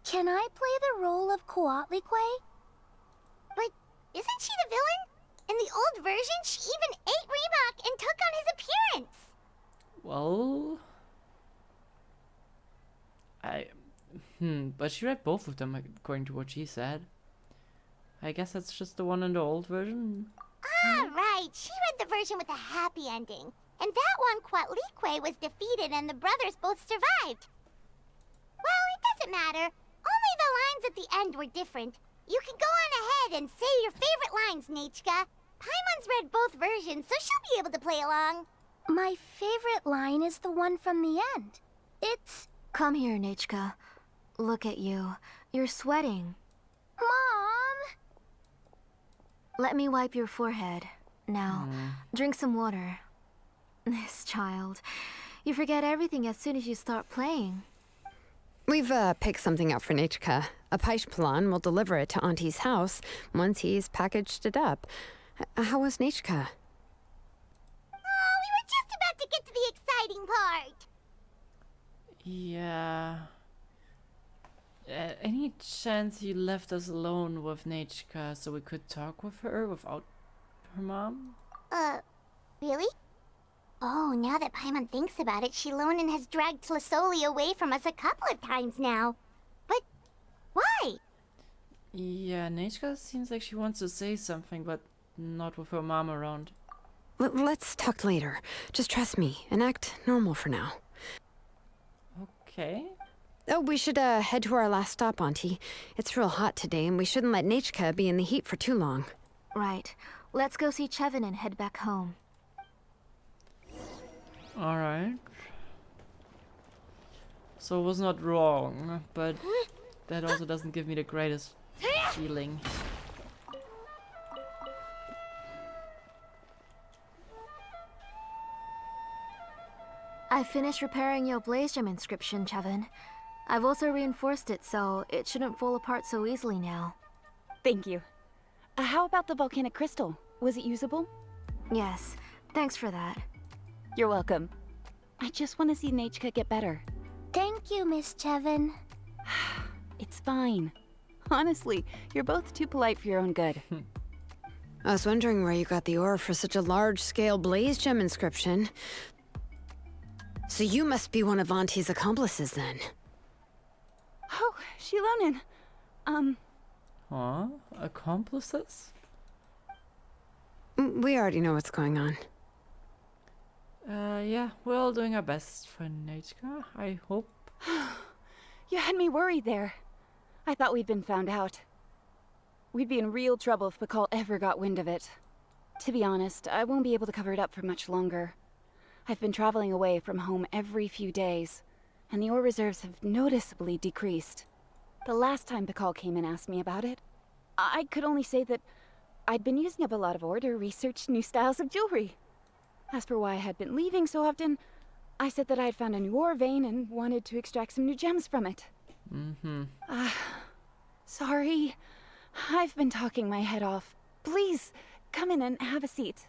can I play the role of Coatlicue? But isn't she the villain? In the old version, she even ate Remak and took on his appearance. Well... but she read both of them according to what she said. I guess that's just the one in the old version. Ah, right. She read the version with a happy ending. And that one, Coatlicue was defeated and the brothers both survived. Well, it doesn't matter. Only the lines at the end were different. You can go on ahead and say your favorite lines, Nechca. Paimon's read both versions, so she'll be able to play along. My favorite line is the one from the end. It's... Come here, Nechca. Look at you. You're sweating. Mom! Let me wipe your forehead. Now, drink some water. This child. You forget everything as soon as you start playing. We've picked something out for Nechca. A Paishpalan will deliver it to Auntie's house once he's packaged it up. How was Nechca? Oh, we were just about to get to the exciting part. Yeah. Any chance you left us alone with Nechca so we could talk with her without her mom? Really? Oh, now that Paimon thinks about it, Xilonen has dragged Tlasoli away from us a couple of times now. But why? Yeah, Nechca seems like she wants to say something, but not with her mom around. Let's talk later. Just trust me and act normal for now. Okay. Oh, we should head to our last stop, Auntie. It's real hot today, and we shouldn't let Nechca be in the heat for too long. Right. Let's go see Chevin and head back home. Alright. So it was not wrong, but that also doesn't give me the greatest feeling. I finished repairing your blaze gem inscription, Chevin. I've also reinforced it so it shouldn't fall apart so easily now. Thank you. How about the volcanic crystal? Was it usable? Yes, thanks for that. You're welcome. I just want to see Nechca get better. Thank you, Miss Chevin. It's fine. Honestly, you're both too polite for your own good. I was wondering where you got the ore for such a large-scale blaze gem inscription. So you must be one of Auntie's accomplices, then. Oh, Xilonen. Huh? Accomplices? We already know what's going on. Yeah, we're all doing our best for Nechca, I hope. You had me worried there. I thought we'd been found out. We'd be in real trouble if Pakal ever got wind of it. To be honest, I won't be able to cover it up for much longer. I've been traveling away from home every few days, and the ore reserves have noticeably decreased. The last time Pakal came and asked me about it, I could only say that I'd been using up a lot of ore to research new styles of jewelry. As for why I had been leaving so often, I said that I had found a new ore vein and wanted to extract some new gems from it. Sorry. I've been talking my head off. Please, come in and have a seat.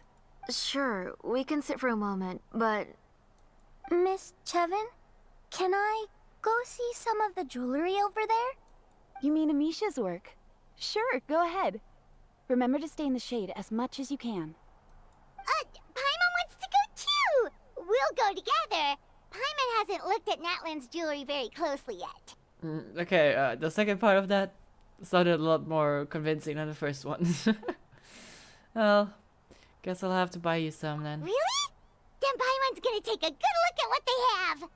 Sure, we can sit for a moment, but... Miss Chevin, can I go see some of the jewelry over there? You mean Amisha's work? Sure, go ahead. Remember to stay in the shade as much as you can. Paimon wants to go too! We'll go together. Paimon hasn't looked at Natlan's jewelry very closely yet. Okay, the second part of that sounded a lot more convincing than the first one. Well, guess I'll have to buy you some then. Really? Then Paimon's gonna take a good look at what they have.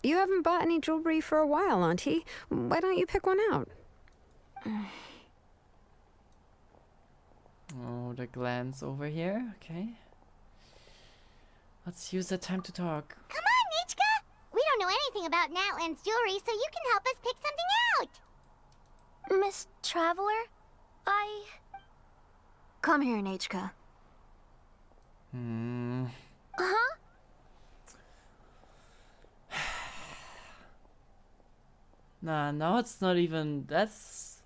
You haven't bought any jewelry for a while, Auntie. Why don't you pick one out? Oh, the glance over here. Okay. Let's use that time to talk. Come on, Nechca! We don't know anything about Natlan's jewelry, so you can help us pick something out. Miss Traveler, Come here, Nechca. Huh? Nah, now it's not even... That's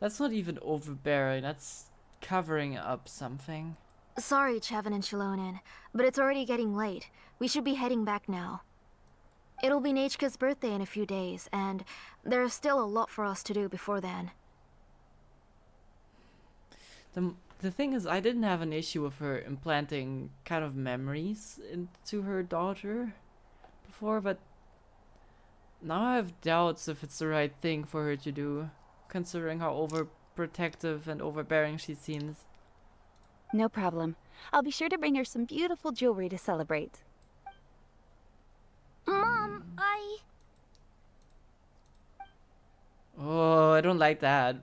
not even overbearing. That's covering up something. Sorry, Chevin and Xilonen, but it's already getting late. We should be heading back now. It'll be Nechca's birthday in a few days, and there's still a lot for us to do before then. The thing is, I didn't have an issue with her implanting kind of memories into her daughter before, but now I have doubts if it's the right thing for her to do, considering how overprotective and overbearing she seems. No problem. I'll be sure to bring her some beautiful jewelry to celebrate. Mom, Oh, I don't like that.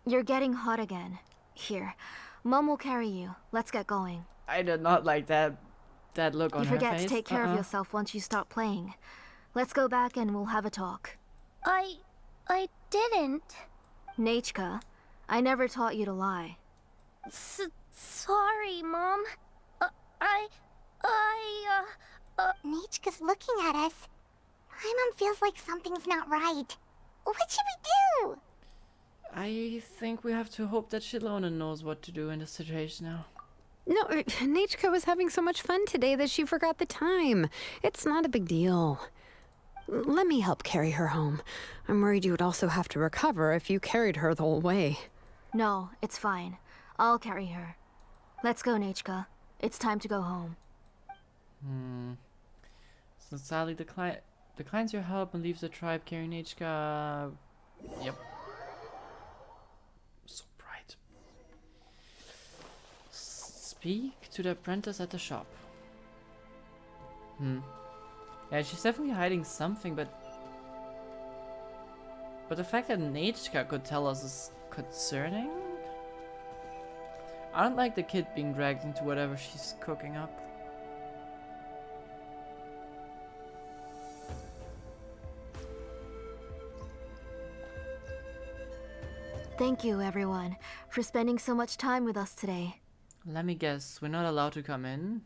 You're getting hot again. Here, Mom will carry you. Let's get going. I did not like that look on You her forget face. to take care of yourself once you stop playing. Let's go back and we'll have a talk. I didn't. Nechca, I never taught you to lie. Sorry, Mom. Nechca's looking at us. Paimon feels like something's not right. What should we do? I think we have to hope that Xilonen knows what to do in this situation now. No, Nechca was having so much fun today that she forgot the time. It's not a big deal. Let me help carry her home. I'm worried you would also have to recover if you carried her the whole way. No, it's fine. I'll carry her. Let's go, Nechca. It's time to go home. So Sally declines your help and leaves the tribe carrying Nechca. Yep. So bright. Speak to the apprentice at the shop. Yeah, she's definitely hiding something, but the fact that Nechca could tell us is concerning. I don't like the kid being dragged into whatever she's cooking up. Thank you, everyone, for spending so much time with us today. Let me guess, we're not allowed to come in?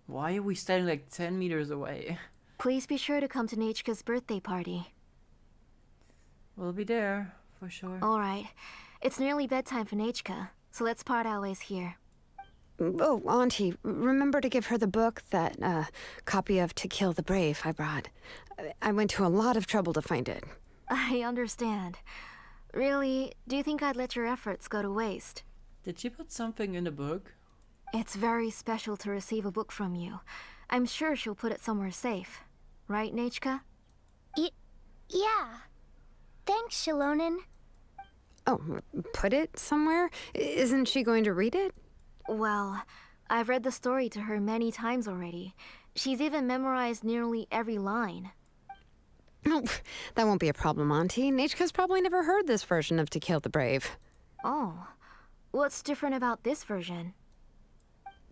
Why are we standing like 10 meters away? Please be sure to come to Nechca's birthday party. We'll be there, for sure. Alright. It's nearly bedtime for Nechca, so let's part our ways here. Oh, Auntie, remember to give her the book, that copy of To Kill the Brave I brought. I went to a lot of trouble to find it. I understand. Really, do you think I'd let your efforts go to waste? Did she put something in the book? It's very special to receive a book from you. I'm sure she'll put it somewhere safe. Right, Nechca? Yeah. Thanks, Xilonen. Oh, put it somewhere? Isn't she going to read it? Well, I've read the story to her many times already. She's even memorized nearly every line. Oh, that won't be a problem, Auntie. Nechca's probably never heard this version of To Kill the Brave. Oh. What's different about this version?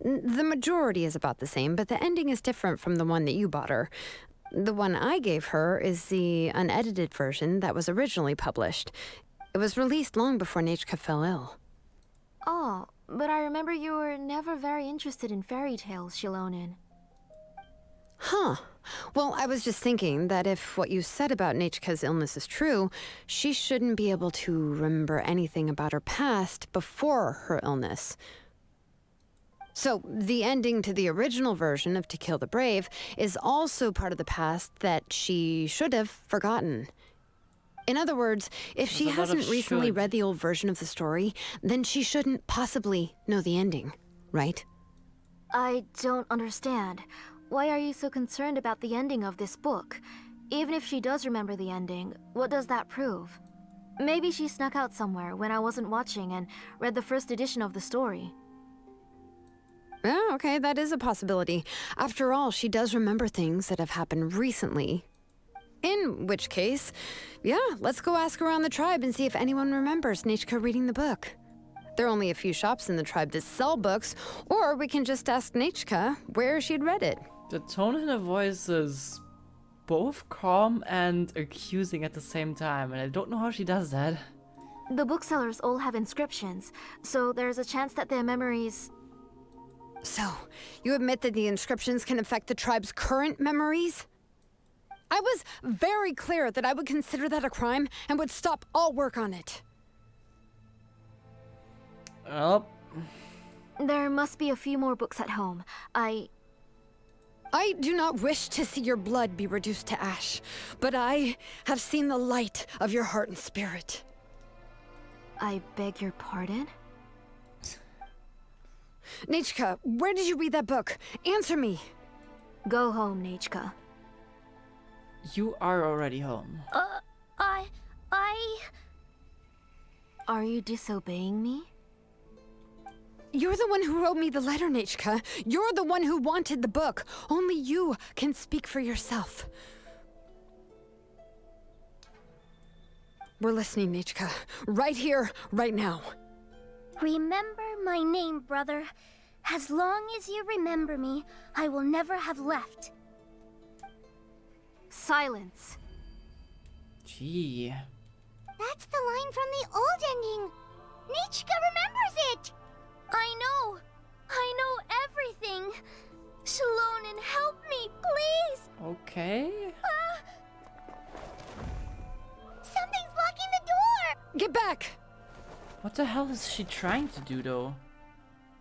The majority is about the same, but the ending is different from the one that you bought her. The one I gave her is the unedited version that was originally published. It was released long before Nechca fell ill. Oh, but I remember you were never very interested in fairy tales, Xilonen. Huh. Well, I was just thinking that if what you said about Nechca's illness is true, she shouldn't be able to remember anything about her past before her illness. So, the ending to the original version of To Kill the Brave is also part of the past that she should have forgotten. In other words, if she hasn't recently read the old version of the story, then she shouldn't possibly know the ending, right? I don't understand. Why are you so concerned about the ending of this book? Even if she does remember the ending, what does that prove? Maybe she snuck out somewhere when I wasn't watching and read the first edition of the story. Oh, okay, that is a possibility. After all, she does remember things that have happened recently. In which case, yeah, let's go ask around the tribe and see if anyone remembers Nechca reading the book. There are only a few shops in the tribe that sell books, or we can just ask Nechca where she'd read it. The tone in her voice is both calm and accusing at the same time, and I don't know how she does that. The booksellers all have inscriptions, so there's a chance that their memories... So, you admit that the inscriptions can affect the tribe's current memories? I was very clear that I would consider that a crime and would stop all work on it. Oh. There must be a few more books at home. I do not wish to see your blood be reduced to ash, but I have seen the light of your heart and spirit. I beg your pardon? Nechca, where did you read that book? Answer me. Go home, Nechca. You are already home. Are you disobeying me? You're the one who wrote me the letter, Nechca. You're the one who wanted the book. Only you can speak for yourself. We're listening, Nechca. Right here, right now. Remember my name, brother. As long as you remember me, I will never have left. Silence. Gee. That's the line from the old ending. Nechca remembers it. I know everything. Xilonen, help me, please. Okay. Something's blocking the door. Get back! What the hell is she trying to do, though?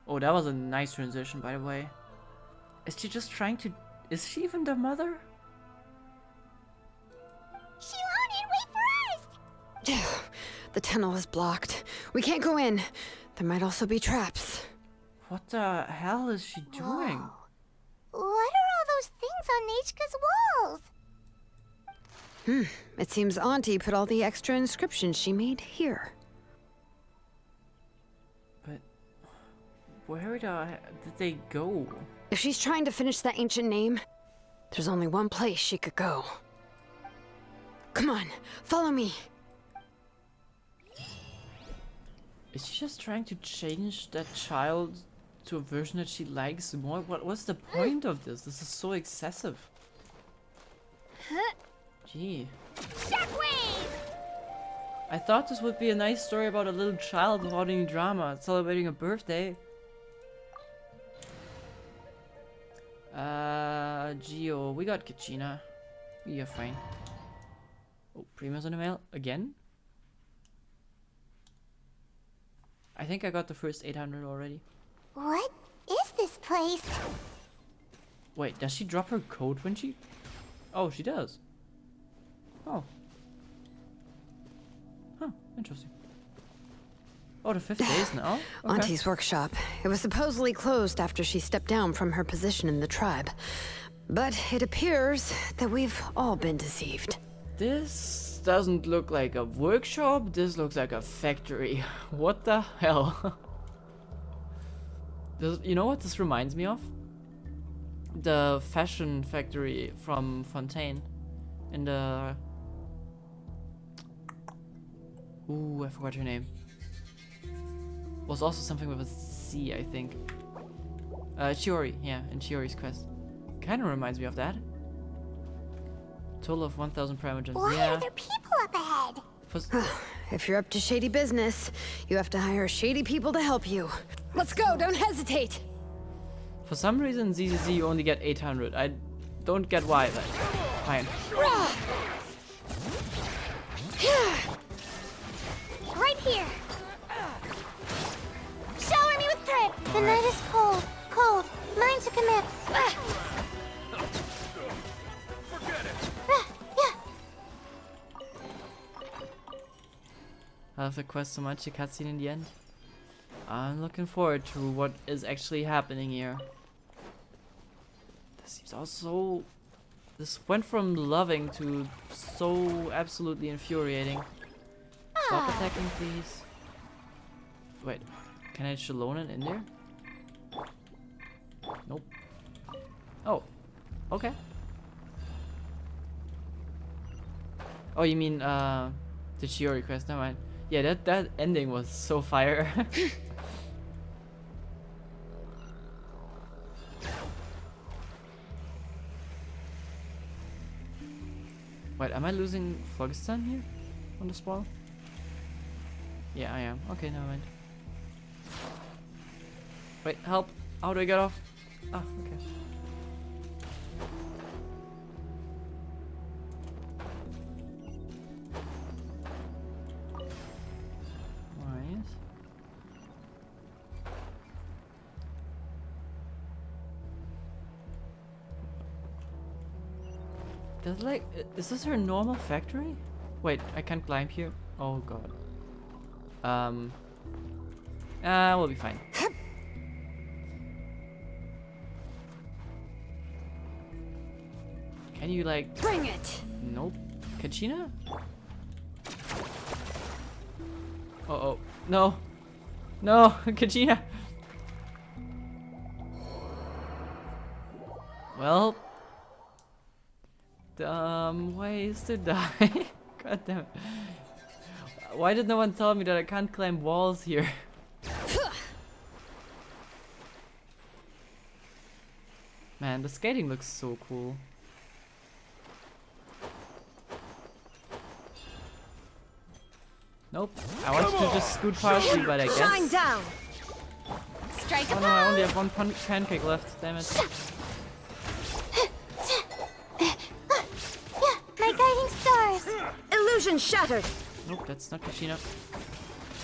Oh, that was a nice transition, by the way. Is she just trying to... Is she even the mother? Xilonen, wait for us! The tunnel is blocked. We can't go in. There might also be traps. What the hell is she doing? Whoa. What are all those things on Nechca's walls? It seems Auntie put all the extra inscriptions she made here. But... where did they go? If she's trying to finish that ancient name, there's only one place she could go. Come on, follow me. Is she just trying to change that child to a version that she likes more? What's the point of this? This is so excessive. Gee. Shockwave! I thought this would be a nice story about a little child without any drama, celebrating a birthday. Geo, we got Kachina. You're fine. Oh, Prima's in the mail again. I think I got the first 800 already. What is this place? Wait, does she drop her code when she... Oh, she does. Oh. Huh, interesting. Oh, the 5th day is now? Okay. Auntie's workshop. It was supposedly closed after she stepped down from her position in the tribe. But it appears that we've all been deceived. This doesn't look like a workshop, this looks like a factory. What the hell? You know what this reminds me of? The fashion factory from Fontaine. In the... Ooh, I forgot her name. Was also something with a C, I think. Chiori, yeah, in Chiori's quest. Kinda reminds me of that. Total of 1,000 primogems. Why Yeah. are there people up ahead? If you're up to shady business, you have to hire shady people to help you. Let's go, don't hesitate! For some reason, ZZZ you only get 800. I don't get why, but fine. Right here. Shower me with drip. The night is cold. Cold. Mine to commit. I love the quest so much, the cutscene in the end. I'm looking forward to what is actually happening here. This seems also... This went from loving to so absolutely infuriating. Stop attacking, please. Wait, can I Xilonen in there? Nope. Oh, okay. Oh, you mean the Chiori quest? Never mind. Yeah, that ending was so fire. Wait, am I losing Phlogiston here on the spawn? Yeah, I am. Okay, never mind. Wait, help! How do I get off? Ah, okay. Right. Does like, is this her normal factory? Wait, I can't climb here. Oh god. We'll be fine. Can you like... Bring it! Nope. Kachina? Uh-oh. No. No, Kachina! Well... Dumb ways to die. God damn it. Why did no one tell me that I can't climb walls here? Man, the skating looks so cool. Nope. I wanted to just scoot past you, but I guess. Shine down! Strike a Oh no, I only have one pancake left. Damn it. My guiding stars. Illusion shattered! Nope, that's not Kachina.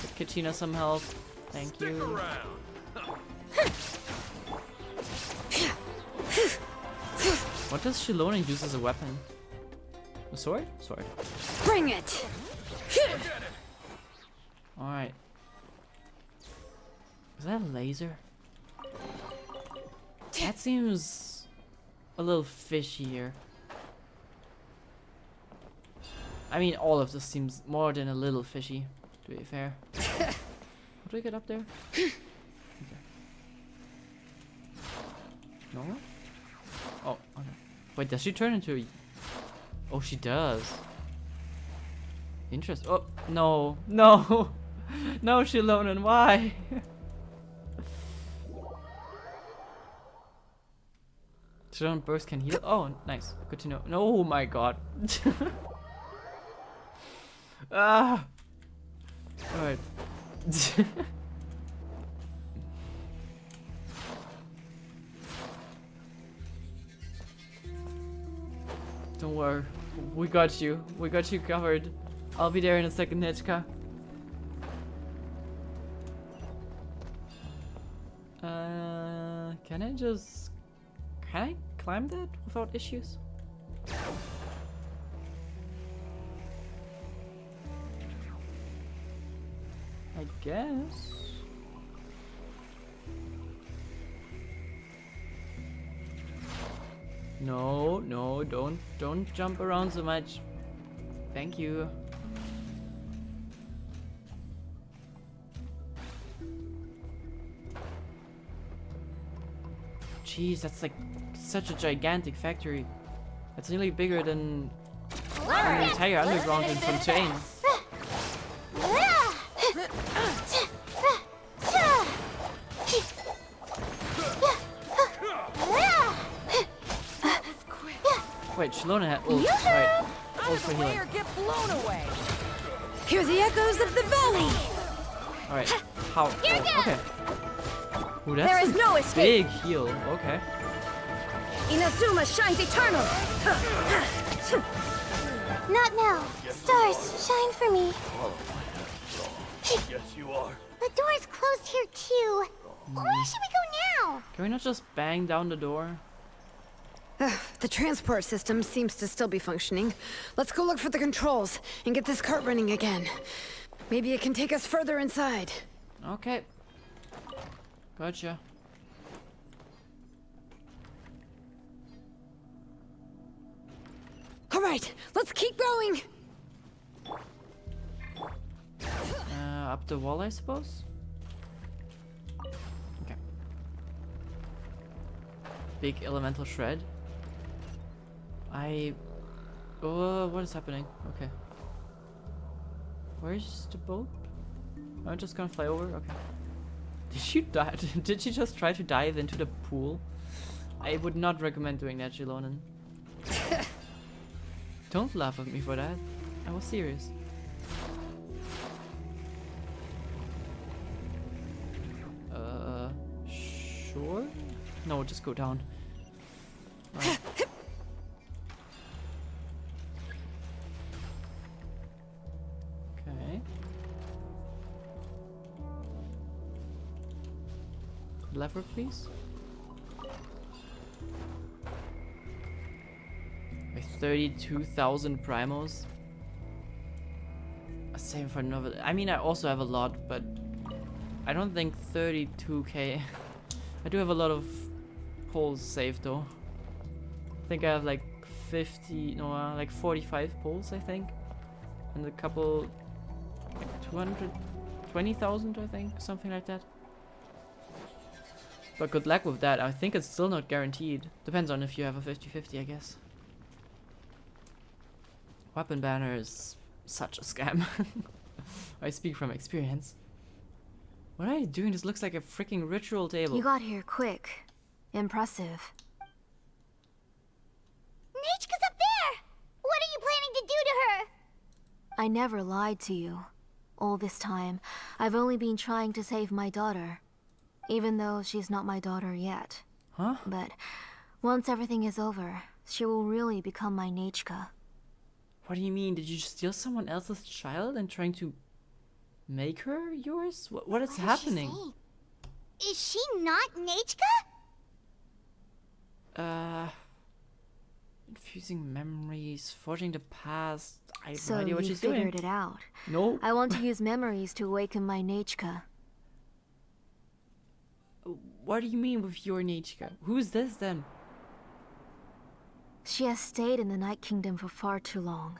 Give Kachina some help. Thank you. What does Xilonen use as a weapon? A sword? Sword. Bring it! Alright. Is that a laser? That seems a little fishy here. I mean, all of this seems more than a little fishy, to be fair. How do I get up there? Okay. No? Oh, okay. Wait, does she turn into a... Oh, she does. Interesting. Oh, no. No! No, Xilonen, why? Xilonen burst can heal? Oh, nice. Good to know. No, oh my god. Ah! Alright. Don't worry. We got you. We got you covered. I'll be there in a second, Nechca. Can I just... Can I climb that without issues? I guess. No, no, don't jump around so much. Thank you. Jeez, that's like such a gigantic factory. It's nearly bigger than an entire underground in Fontaine. Wait, Xilonen had ult. Right. Ult for healing. Hear the echoes of the valley! Alright. How? Oh, okay. Ooh, that's There is no a escape. big heal. Okay. Inazuma shines eternal! Not now. Stars, shine for me. Yes, you are. The door's closed here too. Where should we go now? Can we not just bang down the door? The transport system seems to still be functioning. Let's go look for the controls and get this cart running again. Maybe it can take us further inside. Okay. Gotcha. All right, let's keep going. Up the wall, I suppose? Okay. Big elemental shred. Oh, what is happening? Okay. Where's the boat? Am I just gonna fly over? Okay. Did she die? Did she just try to dive into the pool? I would not recommend doing that, Xilonen. Don't laugh at me for that. I was serious. Sure? No, just go down. Right. Okay. Lever, please. Like 32,000 primos. Same for another. I mean, I also have a lot, but I don't think 32k. I do have a lot of poles saved though. I think I have like 50, no, like 45 poles, I think, and a couple, like 220,000, I think, something like that. But good luck with that. I think it's still not guaranteed. Depends on if you have a 50-50, I guess. Weapon banner is such a scam. I speak from experience. What are you doing? This looks like a freaking ritual table. You got here quick. Impressive. Nechca's up there! What are you planning to do to her? I never lied to you. All this time, I've only been trying to save my daughter. Even though she's not my daughter yet. Huh? But once everything is over, she will really become my Nechca. What do you mean? Did you steal someone else's child and trying to make her yours? What is happening? Is she not Nechca? Infusing memories, forging the past. I have So no idea what you she's doing. figured it out. No. I want to use memories to awaken my Nechca. What do you mean with your Nechca? Who's this then? She has stayed in the Night Kingdom for far too long.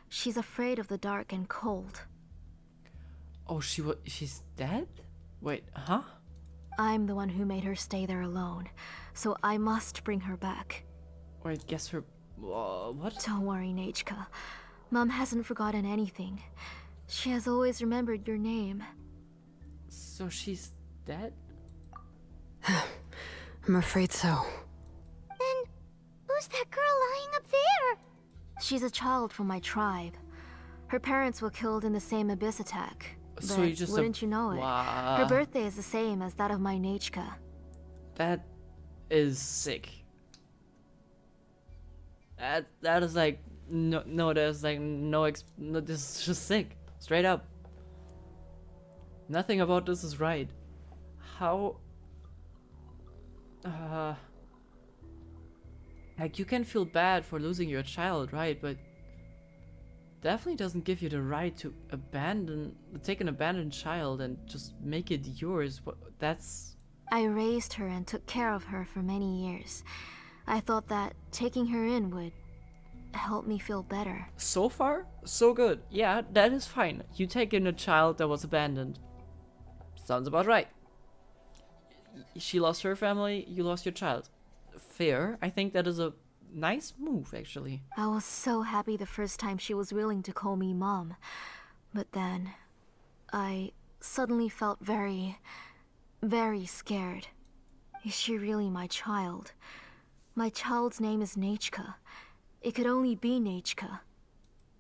She's afraid of the dark and cold. Oh, she's dead? Wait, huh? I'm the one who made her stay there alone, so I must bring her back. Or I guess her... what? Don't worry, Nechca. Mom hasn't forgotten anything. She has always remembered your name. So she's dead? I'm afraid so. Then, who's that girl lying up there? She's a child from my tribe. Her parents were killed in the same abyss attack. So you But just wouldn't you know it? Wow. Her birthday is the same as that of my Nechca. That is sick. That is like no there's like no, this is just sick. Straight up. Nothing about this is right. How like you can feel bad for losing your child, right? But definitely doesn't give you the right to take an abandoned child and just make it yours. That's... I raised her and took care of her for many years. I thought that taking her in would help me feel better. So far, so good. Yeah, that is fine. You take in a child that was abandoned. Sounds about right. She lost her family, you lost your child. Fair. I think that is a nice move, actually. I was so happy the first time she was willing to call me Mom. But then, I suddenly felt very scared. Is she really my child? My child's name is Nechca. It could only be Nechca.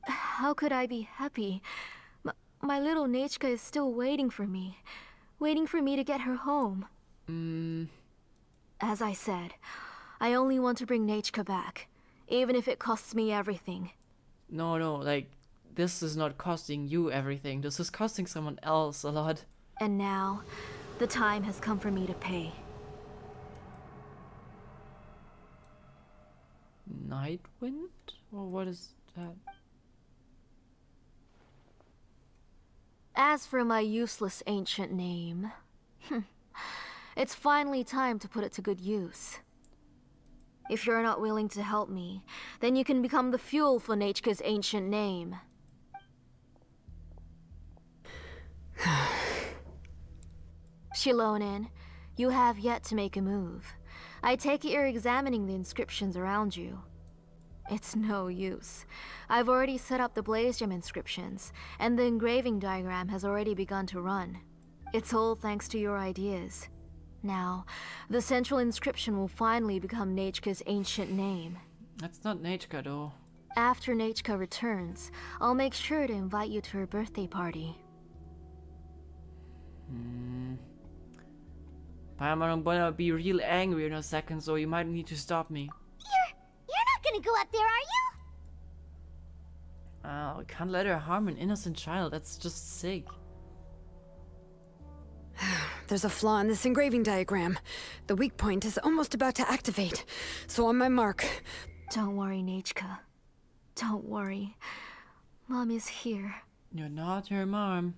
How could I be happy? My little Nechca is still waiting for me to get her home. As I said, I only want to bring Nechca back, even if it costs me everything. No, like, this is not costing you everything. This is costing someone else a lot. And now, the time has come for me to pay. Nightwind? Or what is that? As for my useless ancient name, it's finally time to put it to good use. If you're not willing to help me, then you can become the fuel for Nechca's ancient name. Xilonen, you have yet to make a move. I take it you're examining the inscriptions around you. It's no use. I've already set up the Blaze Gem inscriptions, and the engraving diagram has already begun to run. It's all thanks to your ideas. Now, the central inscription will finally become Nechca's ancient name. That's not Nechca, though. After Nechca returns, I'll make sure to invite you to her birthday party. I'm gonna be real angry in a second, so you might need to stop me. You're not gonna go up there, are you? I can't let her harm an innocent child. That's just sick. There's a flaw in this engraving diagram. The weak point is almost about to activate. So on my mark. Don't worry, Nechca. Don't worry. Mom is here. You're not her mom.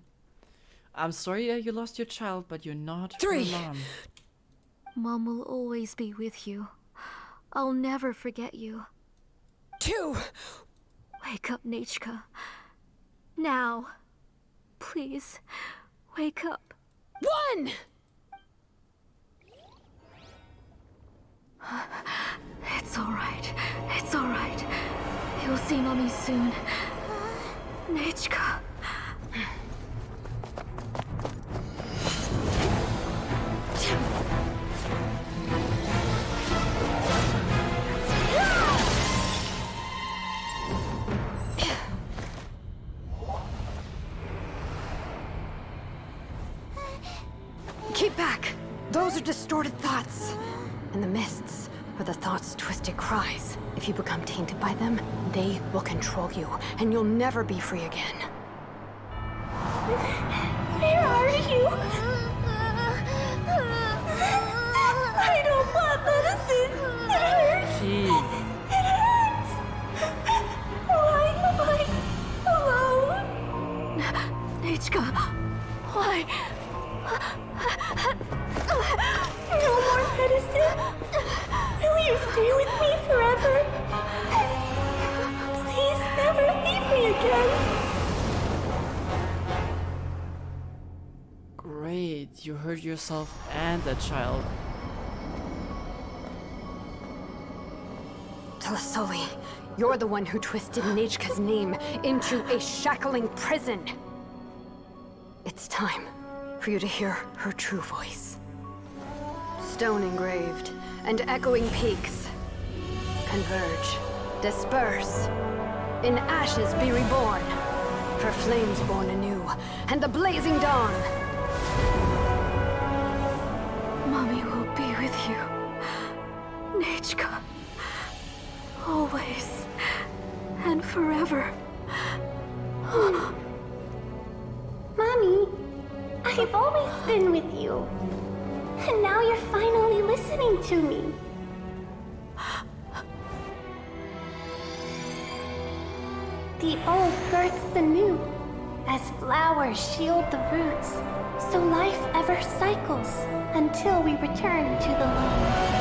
I'm sorry you lost your child, but you're not 3. her mom. Mom will always be with you. I'll never forget you. 2. Wake up, Nechca. Now. Please, wake up. 1! It's alright. It's alright. You'll see Mommy soon. Nechca. Keep back! Those are distorted thoughts. And the mists are the thoughts' twisted cries. If you become tainted by them, they will control you, and you'll never be free again. Where are you? I don't want medicine. It hurts. Jeez. It hurts. Why am I alone? Nechca, why? No more medicine. Will you stay with me forever? Please never leave me again. Great, you hurt yourself and that child. Telasoli, you're the one who twisted Nechca's name into a shackling prison. It's time for you to hear her true voice. Stone engraved and echoing peaks. Converge, disperse, in ashes be reborn. for flames born anew, and the blazing dawn. Mommy will be with you. Nechca. Always. And forever. Mommy, I've always been with you. And now you're finally listening to me. The old births the new, as flowers shield the roots, so life ever cycles until we return to the loam.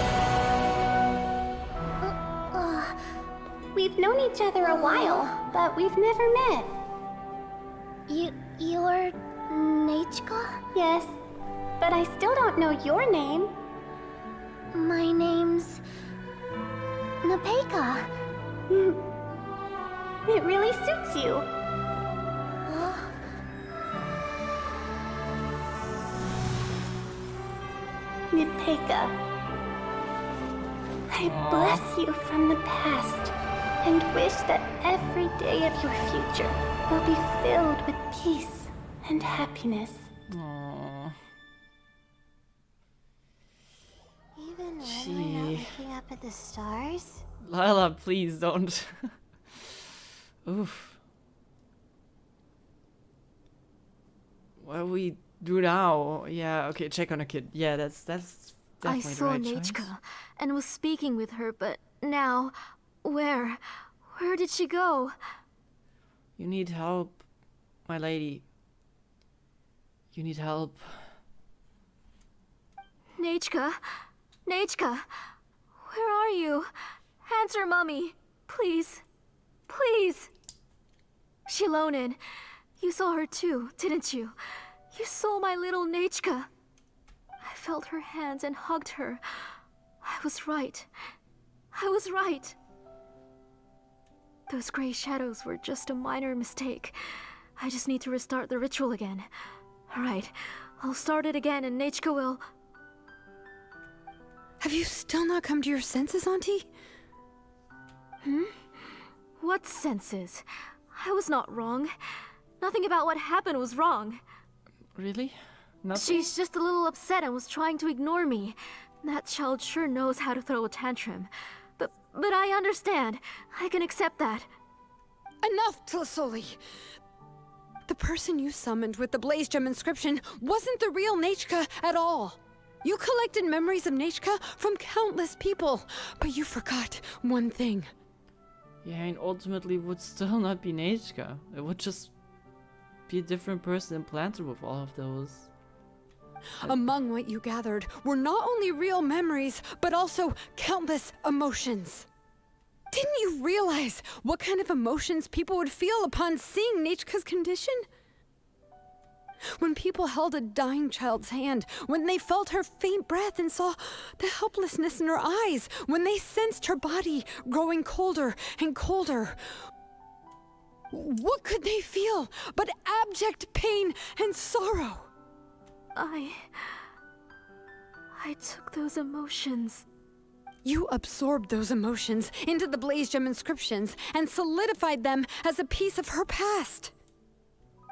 We've known each other a while, but we've never met. You're Nechca? Yes, but I still don't know your name. My name's Nechca. It really suits you. Nechca, I bless you from the past and wish that every day of your future will be filled with peace and happiness. Aww. Even when we're not looking up at the stars? Lila, please don't. Oof. What do we do now? Yeah, okay, check on a kid. Yeah, that's definitely I saw the right Nechca choice. and was speaking with her, but now, where did she go? You need help, my lady. You need help. Nechca, where are you? Answer, Mommy, please, please. Xilonen, you saw her too, didn't you? You saw my little Nechca. I felt her hands and hugged her. I was right. Those gray shadows were just a minor mistake. I just need to restart the ritual again. Alright, I'll start it again and Nechca will... Have you still not come to your senses, Auntie? What senses? I was not wrong. Nothing about what happened was wrong. Really? Nothing? She's just a little upset and was trying to ignore me. That child sure knows how to throw a tantrum. But I understand. I can accept that. Enough, Tlisoli! The person you summoned with the Blaze Gem inscription wasn't the real Nechca at all. You collected memories of Nechca from countless people, but you forgot one thing. Yeah, and ultimately would still not be Nechca. It would just be a different person implanted with all of those. Among what you gathered were not only real memories, but also countless emotions. Didn't you realize what kind of emotions people would feel upon seeing Nechca's condition? When people held a dying child's hand, when they felt her faint breath and saw the helplessness in her eyes, when they sensed her body growing colder and colder, what could they feel but abject pain and sorrow? I took those emotions. You absorbed those emotions into the Blaze Gem inscriptions and solidified them as a piece of her past.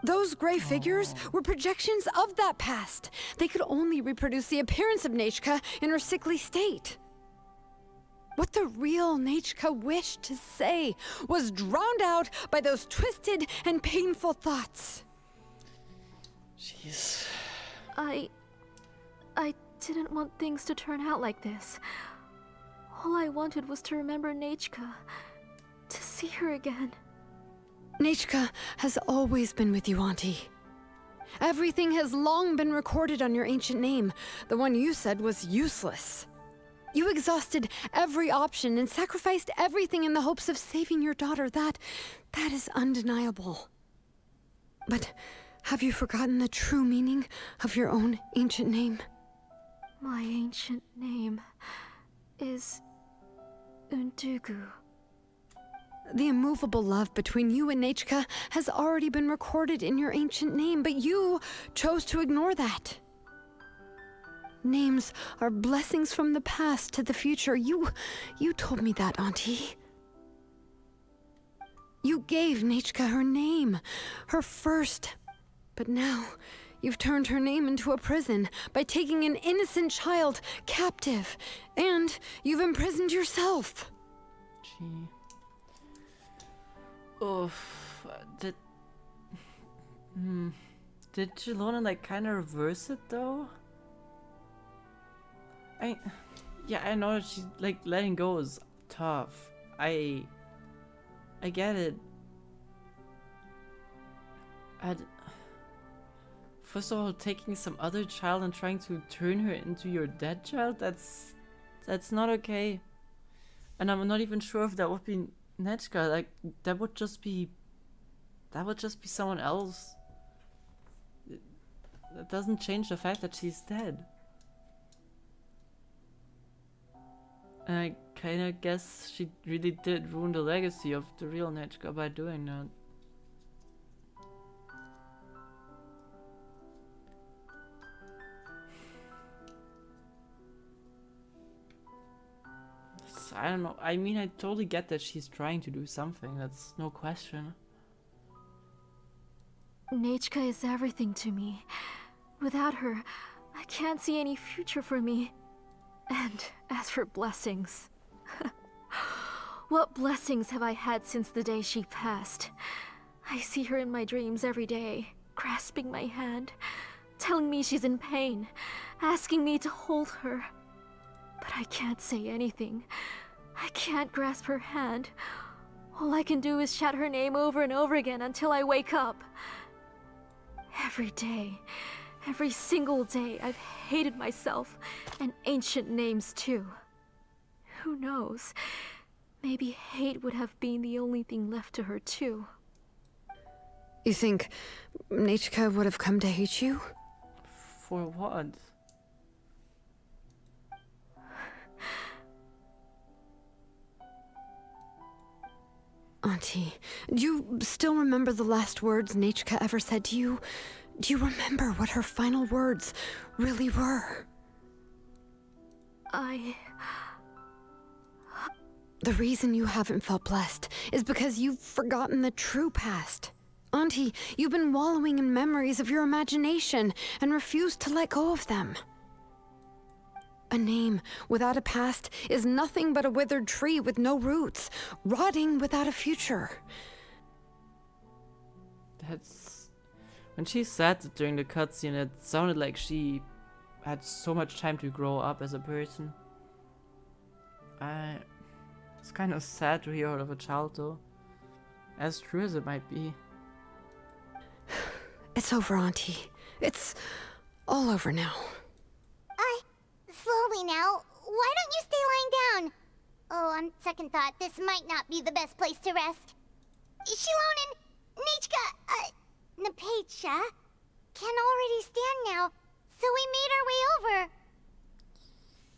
Those gray figures were projections of that past. They could only reproduce the appearance of Nechca in her sickly state. What the real Nechca wished to say was drowned out by those twisted and painful thoughts. Jeez. I didn't want things to turn out like this. All I wanted was to remember Nechca, to see her again. Nechca has always been with you, Auntie. Everything has long been recorded on your ancient name, the one you said was useless. You exhausted every option and sacrificed everything in the hopes of saving your daughter. That is undeniable. But have you forgotten the true meaning of your own ancient name? My ancient name is Undugu. The immovable love between you and Nechca has already been recorded in your ancient name, but you chose to ignore that. Names are blessings from the past to the future. You told me that, Auntie. You gave Nechca her name, her first. But now, you've turned her name into a prison by taking an innocent child captive. And you've imprisoned yourself. Gee. Oof. Did Xilonen like kind of reverse it though? Yeah, I know that she like letting go is tough. I get it. First of all, taking some other child and trying to turn her into your dead child, that's not okay. And I'm not even sure if that would be Nechca. Like that would just be someone else. That doesn't change the fact that she's dead. And I kinda guess she really did ruin the legacy of the real Nechca by doing that. I don't know. I mean, I totally get that she's trying to do something. That's no question. Nechca is everything to me. Without her, I can't see any future for me. And as for blessings... what blessings have I had since the day she passed? I see her in my dreams every day, grasping my hand, telling me she's in pain, asking me to hold her. But I can't say anything. I can't grasp her hand. All I can do is shout her name over and over again until I wake up. Every day, every single day, I've hated myself, and ancient names too. Who knows? Maybe hate would have been the only thing left to her too. You think Nechca would have come to hate you? For what? Auntie, do you still remember the last words Nechca ever said to you? Do you remember what her final words really were? The reason you haven't felt blessed is because you've forgotten the true past. Auntie, you've been wallowing in memories of your imagination and refused to let go of them. A name without a past is nothing but a withered tree with no roots, rotting without a future. That's... When she said it during the cutscene, it sounded like she had so much time to grow up as a person. It's kind of sad to hear out of a child though. As true as it might be. It's over, Auntie. It's all over now. Slowly now. Why don't you stay lying down? Oh, on second thought, this might not be the best place to rest. Xilonen, Nechca, Nechca can already stand now, so we made our way over.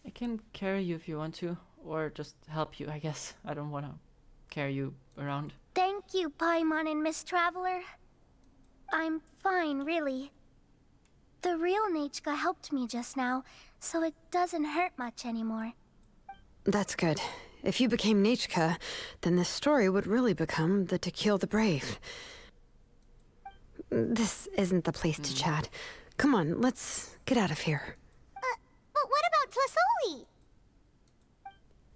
I can carry you if you want to, or just help you, I guess. I don't want to carry you around. Thank you, Paimon and Miss Traveler. I'm fine, really. The real Nechca helped me just now, so it doesn't hurt much anymore. That's good. If you became Nechca, then this story would really become the To Kill the Brave. This isn't the place to chat. Come on, let's get out of here. But what about Tlasoli?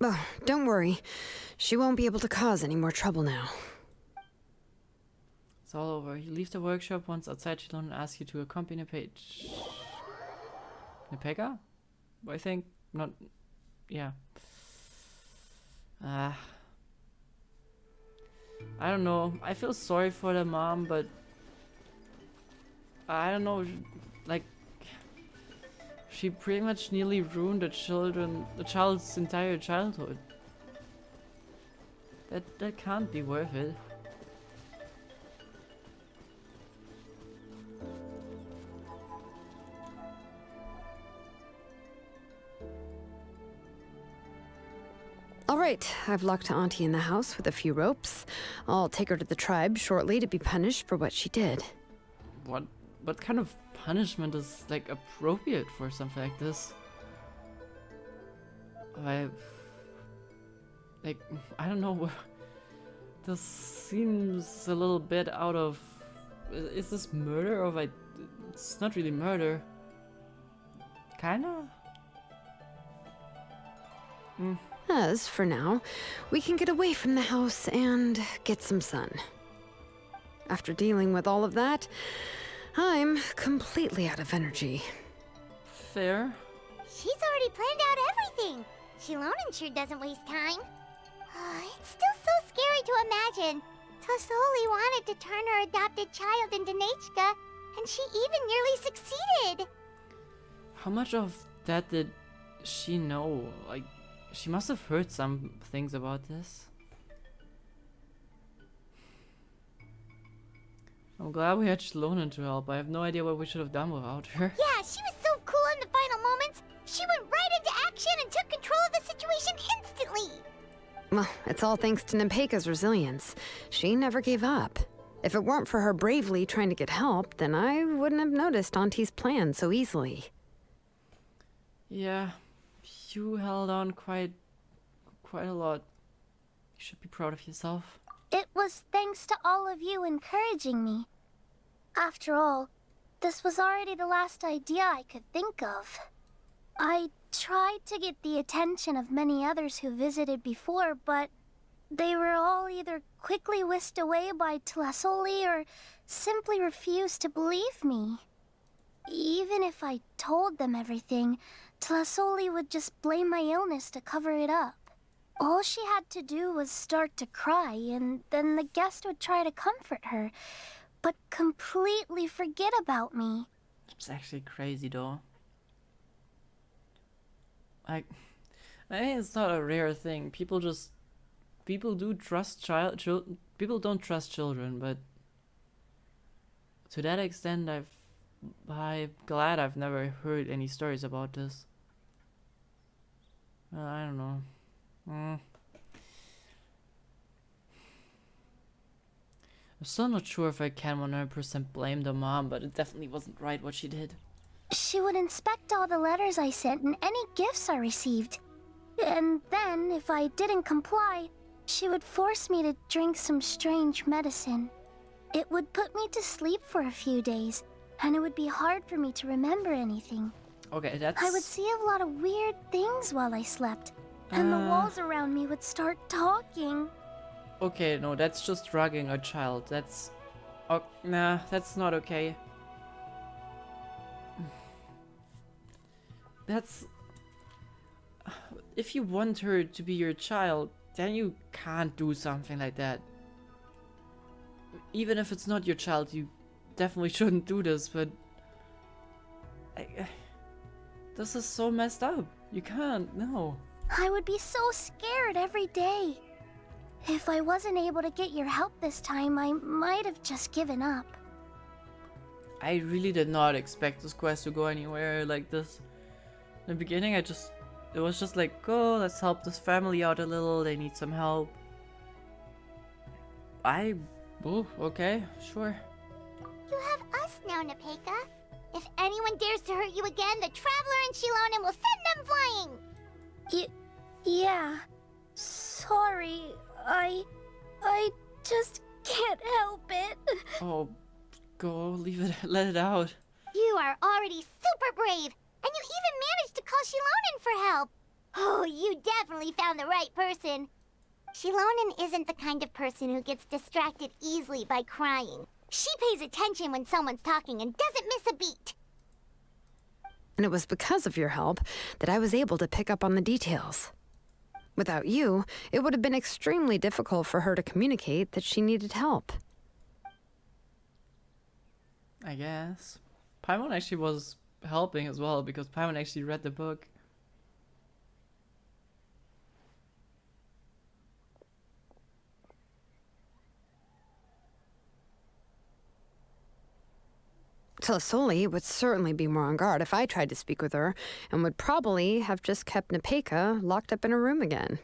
Oh, don't worry. She won't be able to cause any more trouble now. It's all over. You leave the workshop once outside Xilonen and ask you to accompany Paige. Nechca? I think not. Yeah. I don't know. I feel sorry for the mom, but I don't know. Like, she pretty much nearly ruined the child's entire childhood. That can't be worth it. All right, I've locked Auntie in the house with a few ropes. I'll take her to the tribe shortly to be punished for what she did. What kind of punishment is like appropriate for something like this? I don't know This seems a little bit out of... Is this murder or like... It's not really murder. Kinda? As for now, we can get away from the house and get some sun. After dealing with all of that, I'm completely out of energy. Fair. She's already planned out everything. Xilonen sure doesn't waste time. It's still so scary to imagine. Tlasoli wanted to turn her adopted child into Nechca, and she even nearly succeeded. How much of that did she know? Like, she must have heard some things about this. I'm glad we had Xilonen to help. I have no idea what we should have done without her. Yeah, she was so cool in the final moments. She went right into action and took control of the situation instantly. Well, it's all thanks to Nechca's resilience. She never gave up. If it weren't for her bravely trying to get help, then I wouldn't have noticed Auntie's plan so easily. Yeah, you held on quite a lot. You should be proud of yourself. It was thanks to all of you encouraging me. After all, this was already the last idea I could think of. I tried to get the attention of many others who visited before, but they were all either quickly whisked away by Tlasoli or simply refused to believe me. Even if I told them everything, Tlasoli would just blame my illness to cover it up. All she had to do was start to cry, and then the guest would try to comfort her, but completely forget about me. It's actually crazy though. Like, I think it's not a rare thing. People do trust people don't trust children, but to that extent, I'm glad I've never heard any stories about this. Well, I don't know. I'm still not sure if I can 100% blame the mom, but it definitely wasn't right what she did. She would inspect all the letters I sent and any gifts I received. And then, if I didn't comply, she would force me to drink some strange medicine. It would put me to sleep for a few days, and it would be hard for me to remember anything. Okay, that's... I would see a lot of weird things while I slept, and the walls around me would start talking. Okay, no, that's just drugging a child. That's... Oh, nah, that's not okay. That's... If you want her to be your child, then you can't do something like that. Even if it's not your child, you definitely shouldn't do this, but... this is so messed up. You can't, no. I would be so scared every day. If I wasn't able to get your help this time, I might have just given up. I really did not expect this quest to go anywhere like this. In the beginning, it was just like, oh, let's help this family out a little, they need some help. Oh, okay, sure. You have us now, Nechca. If anyone dares to hurt you again, the Traveler and Xilonen will send them flying! Yeah. Sorry, I just can't help it. Oh, go, leave it, let it out. You are already super brave, and you even managed to call Xilonen for help. Oh, you definitely found the right person. Xilonen isn't the kind of person who gets distracted easily by crying. She pays attention when someone's talking and doesn't miss a beat. And it was because of your help that I was able to pick up on the details. Without you, it would have been extremely difficult for her to communicate that she needed help. I guess. Paimon actually was helping as well, because Paimon actually read the book. Tlasoli would certainly be more on guard if I tried to speak with her, and would probably have just kept Nechca locked up in a room again.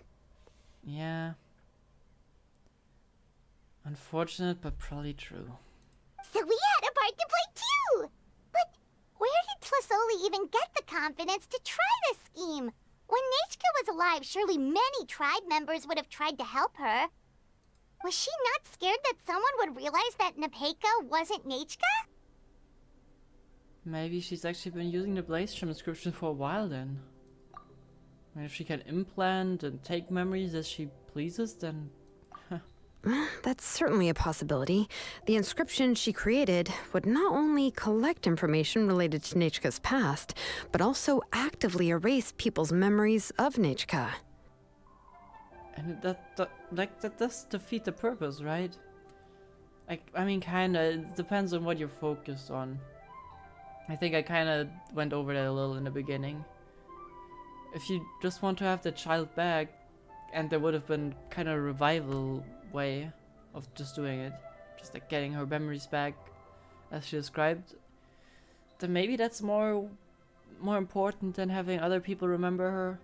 Yeah. Unfortunate, but probably true. So we had a part to play too! But where did Tlasoli even get the confidence to try this scheme? When Nechca was alive, surely many tribe members would have tried to help her. Was she not scared that someone would realize that Nechca wasn't Nechca? Maybe she's actually been using the Blaze Gem inscription for a while then. I mean, if she can implant and take memories as she pleases, then... That's certainly a possibility. The inscription she created would not only collect information related to Nechca's past, but also actively erase people's memories of Nechca. And that does defeat the purpose, right? I mean, kinda. It depends on what you're focused on. I think I kinda went over that a little in the beginning. If you just want to have the child back, and there would have been kind of a revival way of just doing it, just like getting her memories back, as she described, then maybe that's more important than having other people remember her.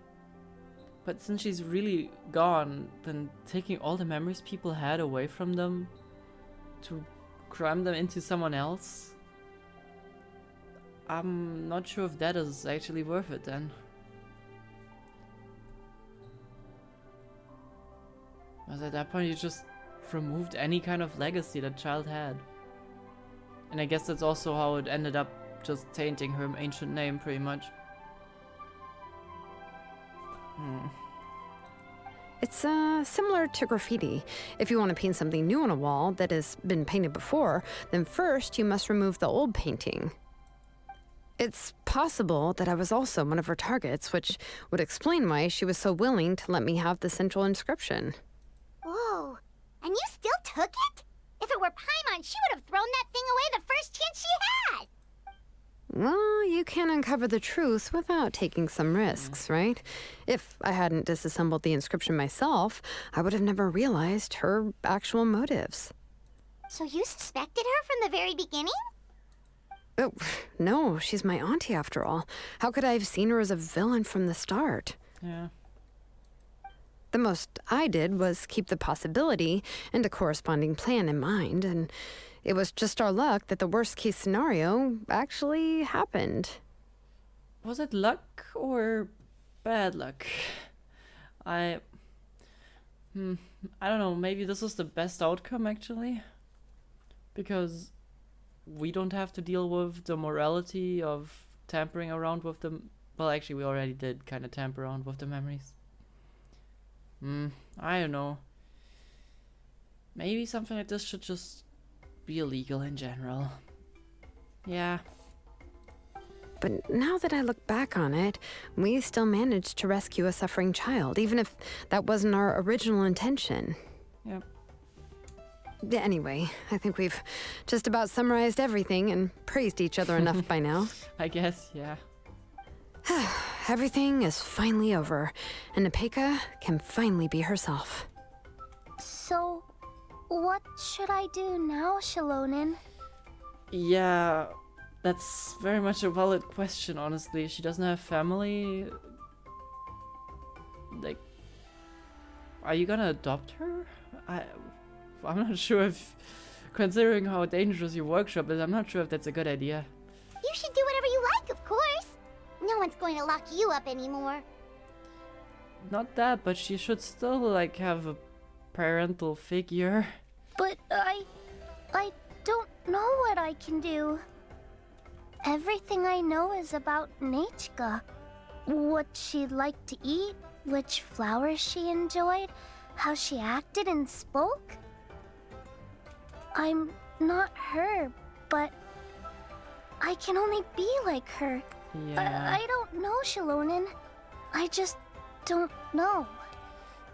But since she's really gone, then taking all the memories people had away from them to cram them into someone else, I'm not sure if that is actually worth it then. Because at that point you just removed any kind of legacy that child had. And I guess that's also how it ended up, just tainting her ancient name pretty much. It's similar to graffiti. If you want to paint something new on a wall that has been painted before, then first you must remove the old painting. It's possible that I was also one of her targets, which would explain why she was so willing to let me have the central inscription. Whoa, and you still took it? If it were Paimon, she would have thrown that thing away the first chance she had! Well, you can uncover the truth without taking some risks, right? If I hadn't disassembled the inscription myself, I would have never realized her actual motives. So you suspected her from the very beginning? Oh, no, she's my auntie after all. How could I have seen her as a villain from the start? Yeah. The most I did was keep the possibility and a corresponding plan in mind, and it was just our luck that the worst case scenario actually happened. Was it luck or bad luck? I don't know, maybe this was the best outcome actually. Because we don't have to deal with the morality of tampering around with them. Well, actually we already did kind of tamper around with the memories. I don't know. Maybe something like this should just be illegal in general. Yeah. But now that I look back on it, we still managed to rescue a suffering child, even if that wasn't our original intention. Yep. Anyway, I think we've just about summarized everything and praised each other enough by now. I guess, yeah. Everything is finally over, and Nechca can finally be herself. So, what should I do now, Xilonen? Yeah, that's very much a valid question, honestly. She doesn't have family. Like, are you gonna adopt her? I'm not sure if, considering how dangerous your workshop is, I'm not sure if that's a good idea. You should do whatever you like, of course. No one's going to lock you up anymore. Not that, but she should still, like, have a parental figure. But I don't know what I can do. Everything I know is about Nechca. What she liked to eat, which flowers she enjoyed, how she acted and spoke. I'm not her, but I can only be like her. Yeah. I don't know, Xilonen. I just don't know.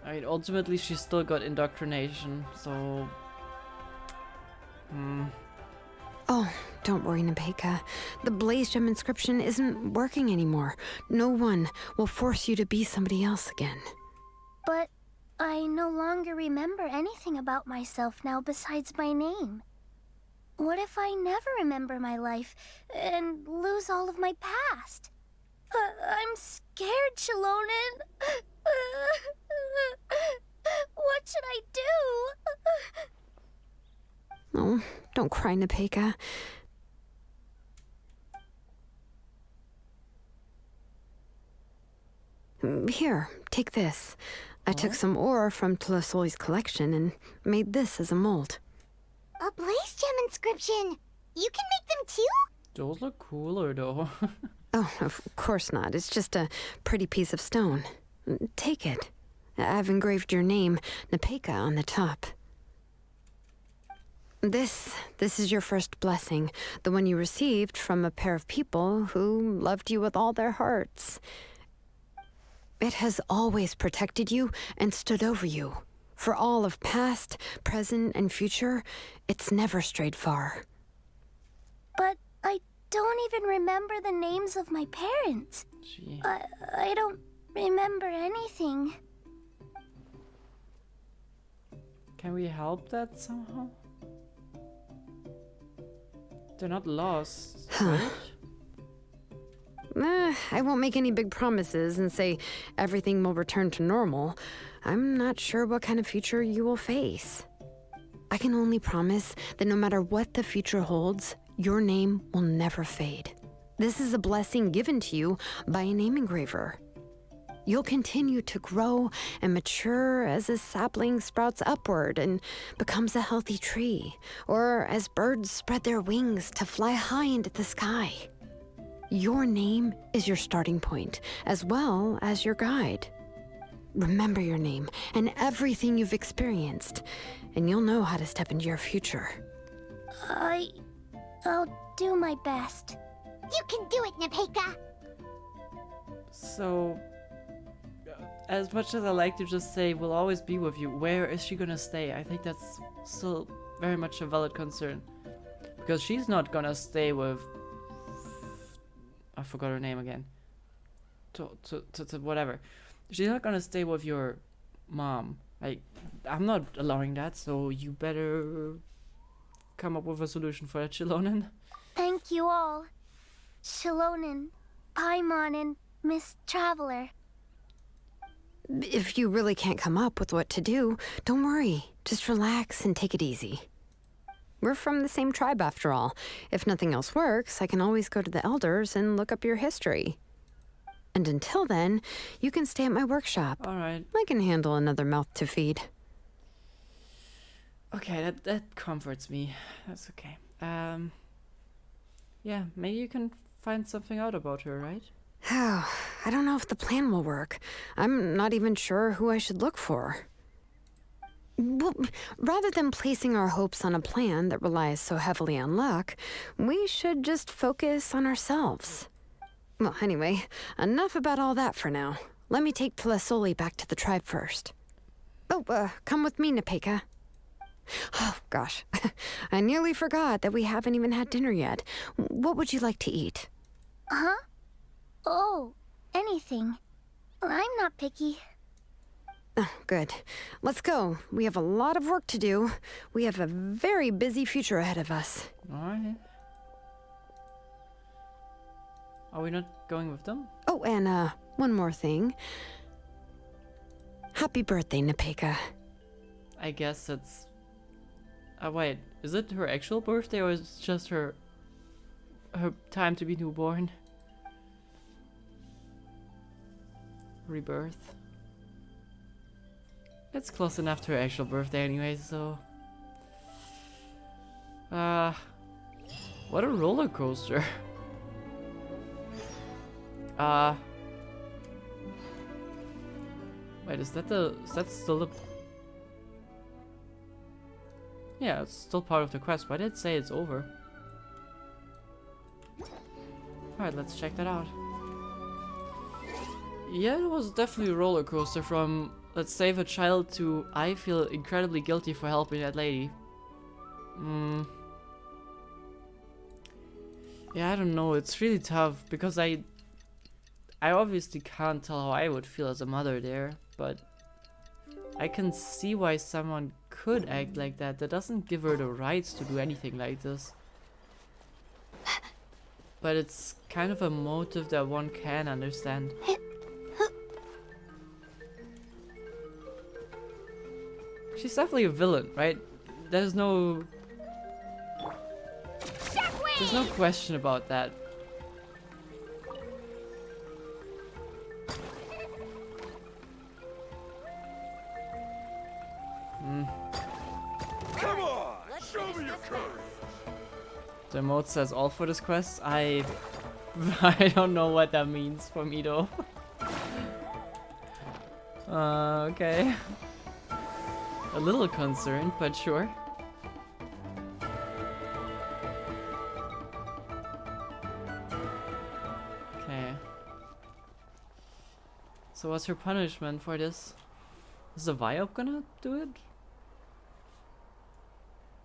I mean, ultimately she still got indoctrination, so... Oh, don't worry, Nechca. The Blaze Gem inscription isn't working anymore. No one will force you to be somebody else again. But I no longer remember anything about myself now besides my name. What if I never remember my life and lose all of my past? I'm scared, Xilonen. What should I do? Oh, don't cry, Nechca. Here, take this. I took some ore from Tlasoli's collection and made this as a mold. A blaze gem inscription! You can make them too? Those look cooler though. Oh, of course not. It's just a pretty piece of stone. Take it. I've engraved your name, Nechca, on the top. This is your first blessing, the one you received from a pair of people who loved you with all their hearts. It has always protected you and stood over you. For all of past, present, and future, it's never strayed far. But I don't even remember the names of my parents. Gee. I don't remember anything. Can we help that somehow? They're not lost, right? I won't make any big promises and say everything will return to normal. I'm not sure what kind of future you will face. I can only promise that no matter what the future holds, your name will never fade. This is a blessing given to you by a name engraver. You'll continue to grow and mature as a sapling sprouts upward and becomes a healthy tree, or as birds spread their wings to fly high into the sky. Your name is your starting point, as well as your guide. Remember your name and everything you've experienced, and you'll know how to step into your future. I'll do my best. You can do it, Nechca! So, as much as I like to just say we'll always be with you, where is she gonna stay? I think that's still very much a valid concern. Because she's not gonna stay with... I forgot her name again. To whatever. She's not gonna stay with your mom. Like, I'm not allowing that, so you better come up with a solution for that, Xilonen. Thank you all. Xilonen, Paimon, and Miss Traveler. If you really can't come up with what to do, don't worry. Just relax and take it easy. We're from the same tribe after all. If nothing else works, I can always go to the elders and look up your history. And until then, you can stay at my workshop. Alright. I can handle another mouth to feed. Okay, that comforts me. That's okay. Yeah, maybe you can find something out about her, right? Oh, I don't know if the plan will work. I'm not even sure who I should look for. Well, rather than placing our hopes on a plan that relies so heavily on luck, we should just focus on ourselves. Well, anyway, enough about all that for now. Let me take Tlasoli back to the tribe first. Oh, come with me, Nechca. Oh, gosh. I nearly forgot that we haven't even had dinner yet. What would you like to eat? Huh? Oh, anything. I'm not picky. Oh, good. Let's go. We have a lot of work to do. We have a very busy future ahead of us. Alright. Are we not going with them? Oh, and one more thing. Happy birthday, Nechca. I guess it's... wait, is it her actual birthday or is it just her time to be newborn? Rebirth. It's close enough to her actual birthday anyway, so... what a roller coaster. Wait, is that still the... Yeah, it's still part of the quest, but I did say it's over. Alright, let's check that out. Yeah, it was definitely a roller coaster from let's save a child to I feel incredibly guilty for helping that lady. Yeah, I don't know, it's really tough because I obviously can't tell how I would feel as a mother there, but I can see why someone could act like that. That doesn't give her the rights to do anything like this. But it's kind of a motive that one can understand. She's definitely a villain, right? There's no question about that. The emote says all for this quest. I don't know what that means for me though. Okay. A little concerned, but sure. Okay. So what's her punishment for this? Is the Viop gonna do it?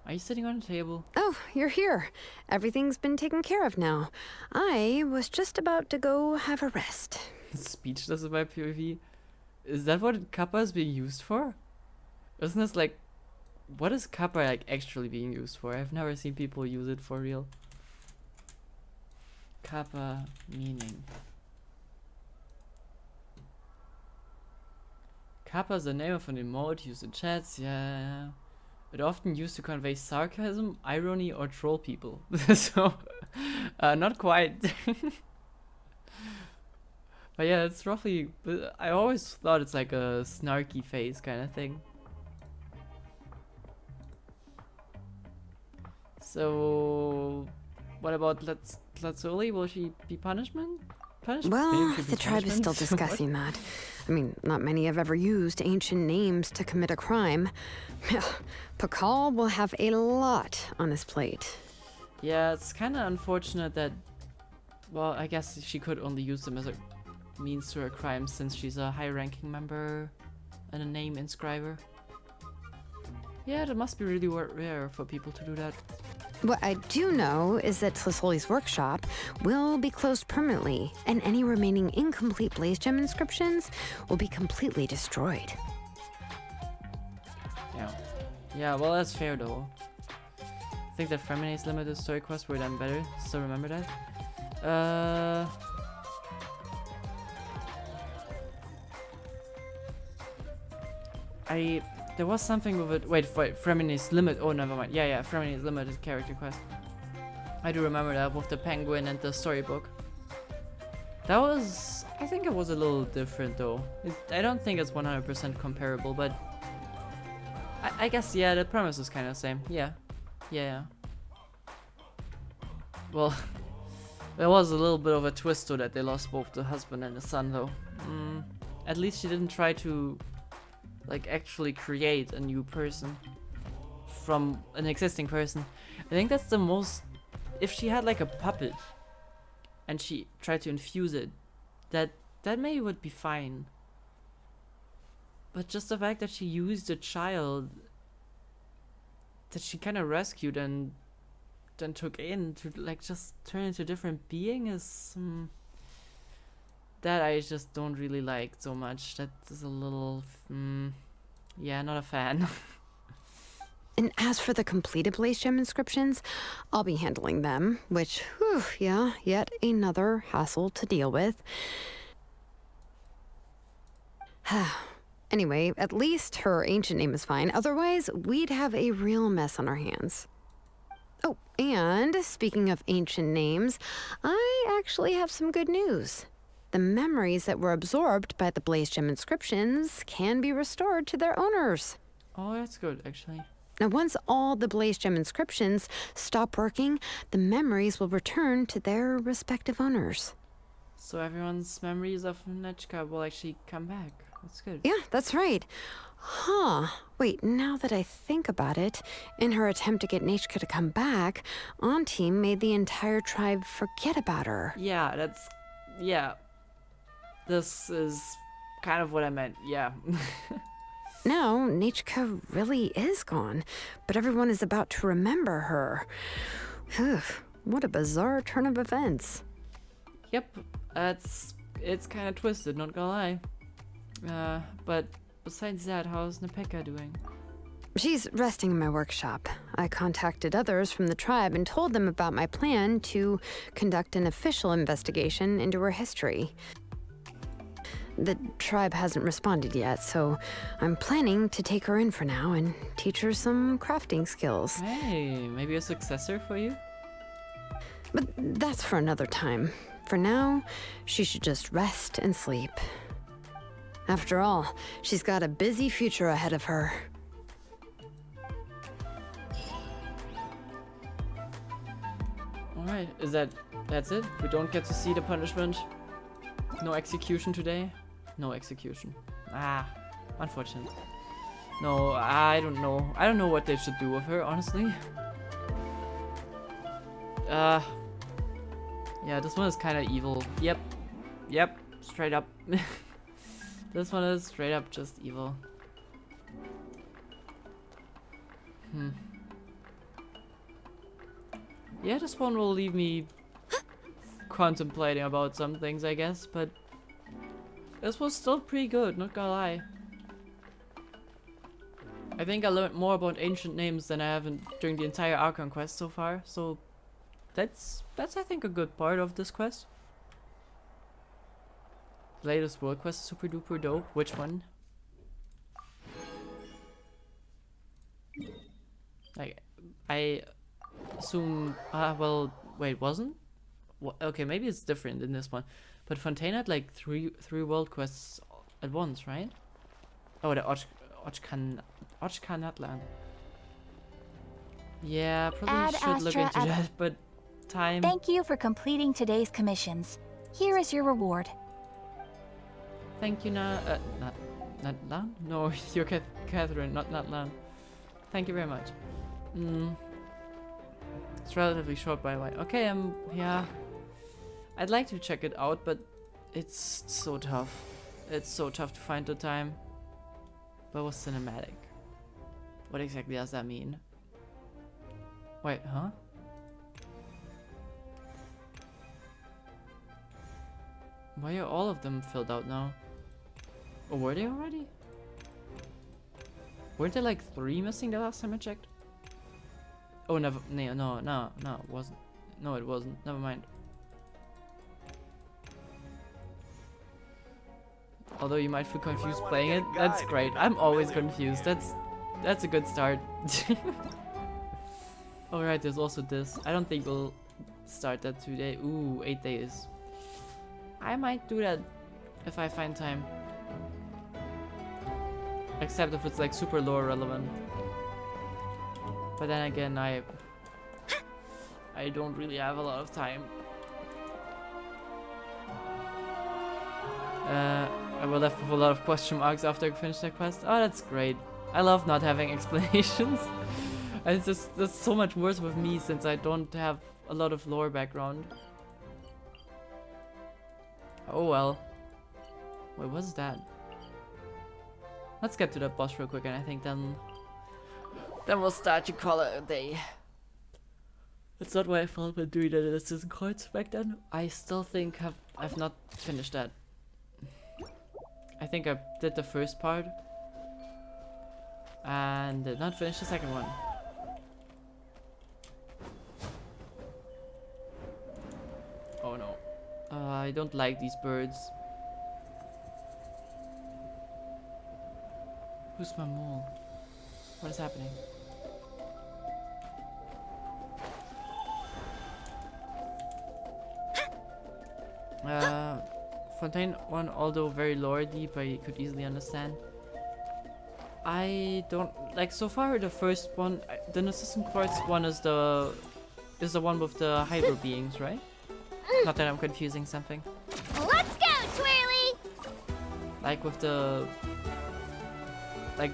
Are you sitting on a table? Oh, you're here. Everything's been taken care of now. I was just about to go have a rest. Speechless about PvP? Is that what Kappa is being used for? Isn't this like... What is Kappa like actually being used for? I've never seen people use it for real. Kappa meaning. Kappa is the name of an emote used in chats, yeah. It often used to convey sarcasm, irony, or troll people. So, not quite. But yeah, it's roughly... I always thought it's like a snarky face kind of thing. So, what about Latsoli? Will she be punishment? Well, the tribe is still discussing that. I mean, not many have ever used ancient names to commit a crime. Pakal will have a lot on his plate. Yeah, it's kind of unfortunate that... Well, I guess she could only use them as a means to her crime since she's a high-ranking member and a name inscriber. Yeah, that must be really rare for people to do that. What I do know is that Tlisoli's workshop will be closed permanently, and any remaining incomplete Blaze Gem inscriptions will be completely destroyed. Yeah. Yeah, well, that's fair though. I think that Feminate's limited story quests were done better. Still remember that? There was something with it. Wait, Freminate's limit. Oh, never mind. Yeah, Freminate's limited character quest. I do remember that with the penguin and the storybook. That was... I think it was a little different though. I don't think it's 100% comparable, but... I guess, yeah, the premise is kind of the same. Yeah. Well, there was a little bit of a twist though that they lost both the husband and the son though. At least she didn't try to... like actually create a new person from an existing person. I think that's the most... If she had like a puppet and she tried to infuse it, that maybe would be fine. But just the fact that she used a child that she kind of rescued and then took in to like just turn into a different being is that I just don't really like so much. That is a little yeah, not a fan. And as for the completed Blaze Gem inscriptions, I'll be handling them, which, whew, yeah, yet another hassle to deal with. Anyway, at least her ancient name is fine. Otherwise, we'd have a real mess on our hands. Oh, and speaking of ancient names, I actually have some good news. The memories that were absorbed by the Blaze Gem inscriptions can be restored to their owners. Oh, that's good, actually. Now, once all the Blaze Gem inscriptions stop working, the memories will return to their respective owners. So everyone's memories of Nechca will actually come back. That's good. Yeah, that's right. Huh. Wait, now that I think about it, in her attempt to get Nechca to come back, Auntie made the entire tribe forget about her. Yeah, that's... Yeah. This is kind of what I meant, yeah. Now, Nechca really is gone, but everyone is about to remember her. What a bizarre turn of events. Yep, it's kind of twisted, not gonna lie. But besides that, how's Nechca doing? She's resting in my workshop. I contacted others from the tribe and told them about my plan to conduct an official investigation into her history. The tribe hasn't responded yet, so I'm planning to take her in for now and teach her some crafting skills. Hey, maybe a successor for you? But that's for another time. For now, she should just rest and sleep. After all, she's got a busy future ahead of her. Alright, that's it? We don't get to see the punishment? No execution today? No execution. Ah, unfortunate. No, I don't know. I don't know what they should do with her, honestly. Yeah, this one is kind of evil. Yep, straight up. This one is straight up just evil. Yeah, this one will leave me contemplating about some things, I guess, but this was still pretty good, not gonna lie. I think I learned more about ancient names than I have during the entire Archon quest so far, so that's I think a good part of this quest. The latest world quest is super duper dope. Which one? Like, I assume, well, wait, wasn't? Okay, maybe it's different in this one. But Fontaine had like three world quests at once, right? Oh, the Ochkanatlan. Yeah, probably should look into that, but time. Thank you for completing today's commissions. Here is your reward. Thank you, not Lan? No, you're Catherine, not Lan. Thank you very much. It's relatively short, by the way. Okay, yeah. I'd like to check it out, but it's so tough. It's so tough to find the time. But was cinematic? What exactly does that mean? Wait, huh? Why are all of them filled out now? Or were they already? Weren't there like 3 missing the last time I checked? Oh, never. No, it wasn't. No, it wasn't. Never mind. Although you might feel confused playing it, that's great. I'm always confused. That's a good start. Alright, there's also this. I don't think we'll start that today. Ooh, 8 days. I might do that if I find time. Except if it's like super lore relevant. But then again, I don't really have a lot of time. I will left with a lot of question marks after I finish that quest. Oh, that's great. I love not having explanations. It's just, that's so much worse with me since I don't have a lot of lore background. Oh well. Wait, what's that? Let's get to that boss real quick, and I think then we'll start to call it a day. That's not what I felt when doing that in Assassin's Creed back then. I still think I've not finished that. I think I did the first part and did not finish the second one. Oh no. I don't like these birds. Who's my mole? What is happening? Fontaine one, although very lore deep, I could easily understand. I don't like so far the first one. The Assassin's Creed one is the one with the Hydro beings, right? Not that I'm confusing something. Let's go, Twirly! Like with the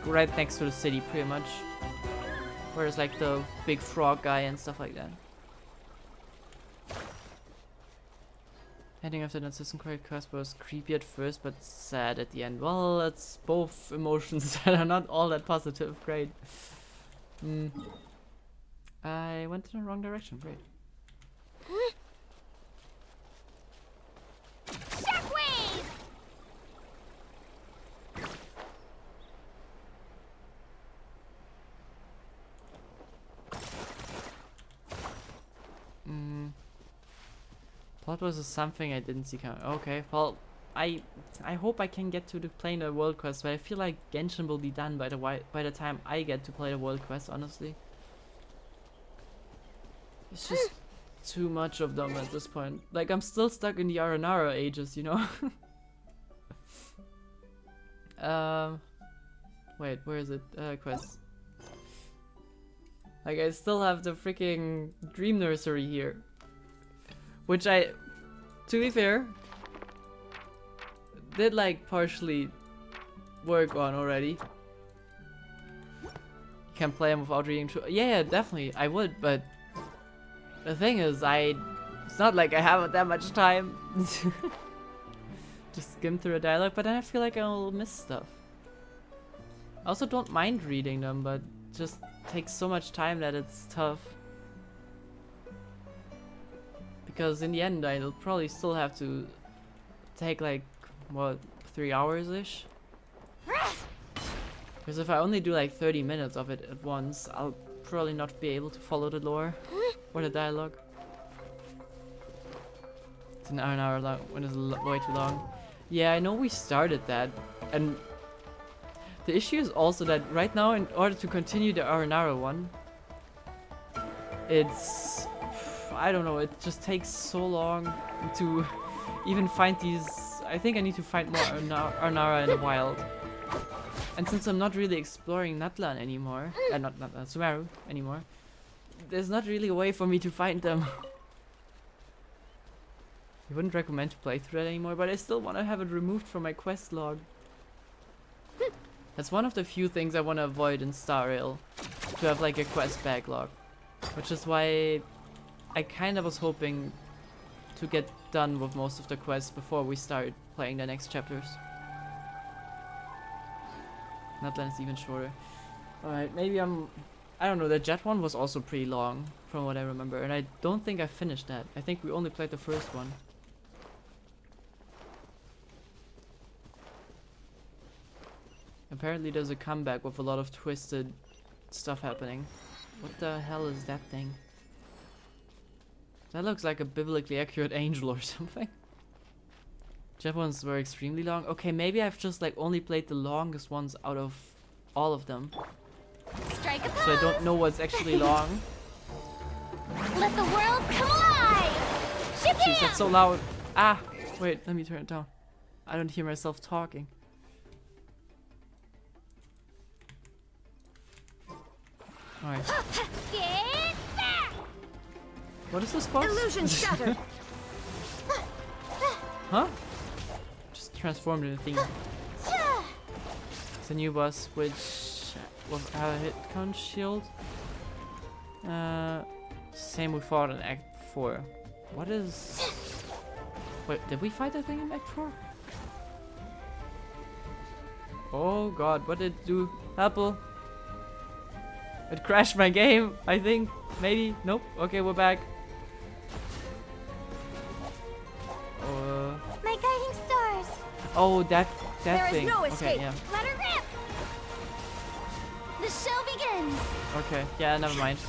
right next to the city, pretty much. Where there's like the big frog guy and stuff like that. Ending of the Assassin's Creed quest was creepy at first, but sad at the end. Well, it's both emotions that are not all that positive. Great. I went in the wrong direction. Great. Shockwave! Plot was something I didn't see coming. Okay, well, I hope I can get to playing the world quest, but I feel like Genshin will be done by the time I get to play the world quest. Honestly, it's just too much of them at this point. Like I'm still stuck in the Aranara ages, you know. Wait, where is it? Quest. Like I still have the freaking dream nursery here. Which I, to be fair, did like partially work on already. You can play them without reading through. Yeah, definitely, I would, but the thing is, it's not like I have that much time to skim through a dialogue, but then I feel like I'll miss stuff. I also don't mind reading them, but it just takes so much time that it's tough. Because in the end, I'll probably still have to take like, what, 3 hours-ish? Because if I only do like 30 minutes of it at once, I'll probably not be able to follow the lore or the dialogue. It's an hour long when it's way too long. Yeah, I know we started that, and the issue is also that right now, in order to continue the Aranara one, it's, I don't know, it just takes so long to even find these. I think I need to find more Aranara in the wild. And since I'm not really exploring Natlan anymore, not Sumeru anymore, there's not really a way for me to find them. I wouldn't recommend to play through that anymore, but I still want to have it removed from my quest log. That's one of the few things I want to avoid in Star Rail, to have like a quest backlog. Which is why I kind of was hoping to get done with most of the quests before we start playing the next chapters. Natlan is even shorter. Alright, maybe I don't know, the Jet one was also pretty long, from what I remember, and I don't think I finished that. I think we only played the first one. Apparently there's a comeback with a lot of twisted stuff happening. What the hell is that thing? That looks like a biblically accurate angel or something. Jet ones were extremely long. Okay, maybe I've just like only played the longest ones out of all of them. Strike a pose. So I don't know what's actually long. Let the world come alive! Jeez, that's so loud. Ah, wait, let me turn it down. I don't hear myself talking. Alright. Get back! What is this boss? Illusion shattered. Huh? Just transformed into a thing. It's a new boss, which will have a hit count shield. Same we fought in Act 4. What is... Wait, did we fight that thing in Act 4? Oh god, what did it do? Apple? It crashed my game, I think. Maybe? Nope. Okay, we're back. My guiding stars. Oh, that There thing. is no Okay, escape. yeah. Let her rip. The show begins. Okay, yeah, never mind.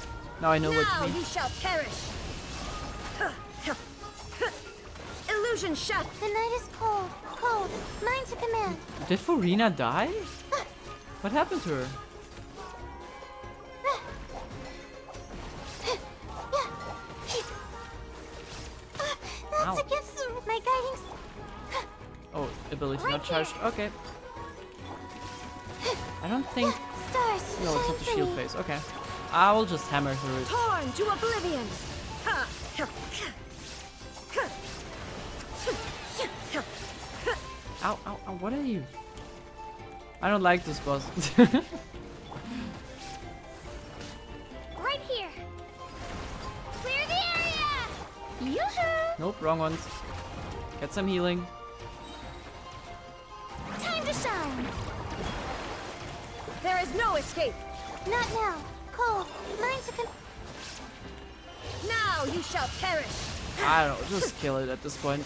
Now I know what you mean. You shall perish. Illusion shut. The night is cold. Cold. Mine to command. Did Furina die? What happened to her? That's against my guiding. Oh, ability not charged. Okay. I don't think. Stars. No, it's not the shield phase. Okay. I will just hammer through it. Torn to oblivion. Ow, ow, ow, what are you? I don't like this boss. Right here. Clear the area. Yoo-hoo. Nope, wrong ones. Get some healing. Time to shine. There is no escape. Not now. Cold. Mine to command. Now you shall perish. I don't know, just kill it at this point.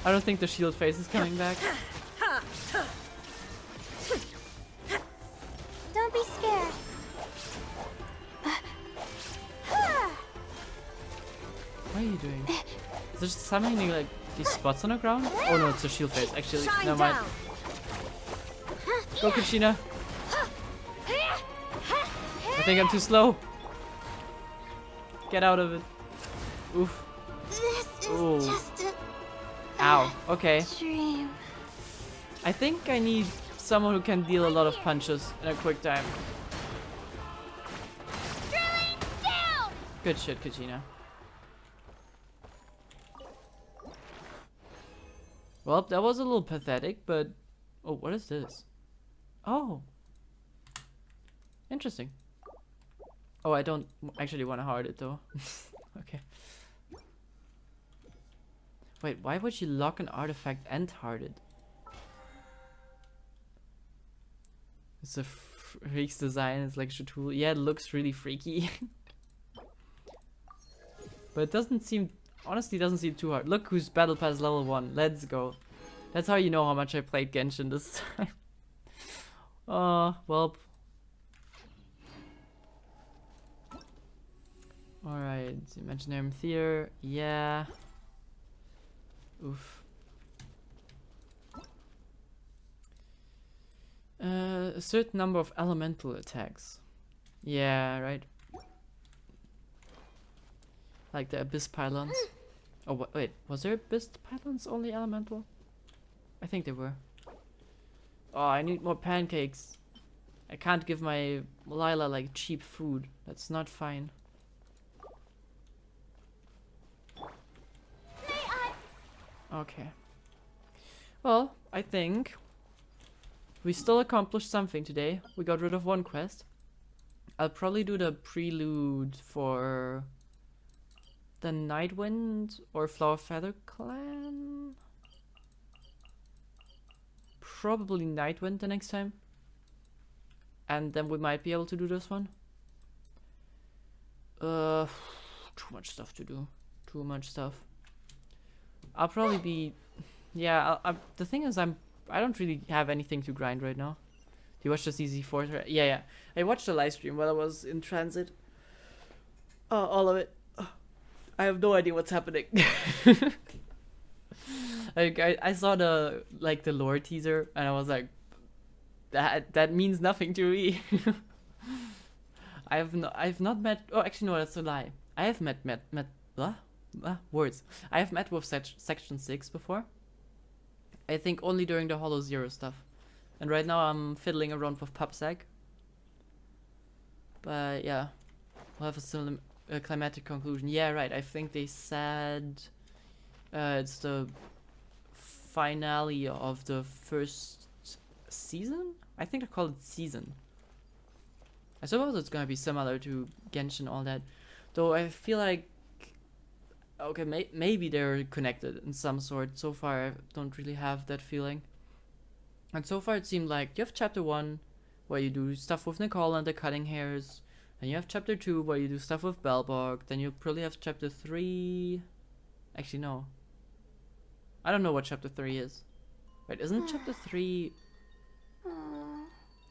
I don't think the shield phase is coming back. Don't be scared. What are you doing? Is there summoning like these spots on the ground? Oh no, it's a shield phase. Actually, never mind. Go, Kachina. I think I'm too slow. Get out of it. Oof. This is Ooh. just a Ow. Okay. dream. I think I need someone who can deal a lot of punches in a quick time. Drilling down. Good shit, Kachina. Well, that was a little pathetic, but... Oh, what is this? Oh. Interesting. Oh, I don't actually want to heart it, though. Okay. Wait, why would you lock an artifact and heart it? It's a freak's design. It's like tool. Yeah, it looks really freaky. But it doesn't seem... Honestly, it doesn't seem too hard. Look who's Battle Pass level 1. Let's go. That's how you know how much I played Genshin this time. Oh, well. Alright, Imaginarium Theater. Yeah. Oof. A certain number of elemental attacks. Yeah, right. Like the Abyss Pylons. Oh, wait, was there Abyss Pylons only elemental? I think they were. Oh, I need more pancakes. I can't give my Lila like cheap food. That's not fine. Okay. Well, I think we still accomplished something today. We got rid of one quest. I'll probably do the prelude for the Nightwind or Flower Feather clan. Probably Nightwind the next time. And then we might be able to do this one. Too much stuff to do. Too much stuff. I'll probably be... Yeah, the thing is I don't really have anything to grind right now. Do you watch the CZ4? Yeah. I watched the live stream while I was in transit. All of it. I have no idea what's happening. Like I saw the lore teaser and I was like, that means nothing to me. I've not met. Oh, actually no, that's a lie. I have met words. I have met with Section 6 before. I think only during the Hollow Zero stuff. And right now I'm fiddling around with PubSec. But yeah, we'll have a similar climatic conclusion. Yeah, right. I think they said it's the finale of the first season? I think they call it season. I suppose it's gonna be similar to Genshin, all that. Though I feel like... Okay, maybe they're connected in some sort. So far, I don't really have that feeling. And so far, it seemed like you have Chapter 1, where you do stuff with Nicole and the Cutting Hairs. Then you have Chapter 2, where you do stuff with Belborg. Then you probably have Chapter 3... Actually, no. I don't know what Chapter 3 is. Wait, isn't Chapter 3...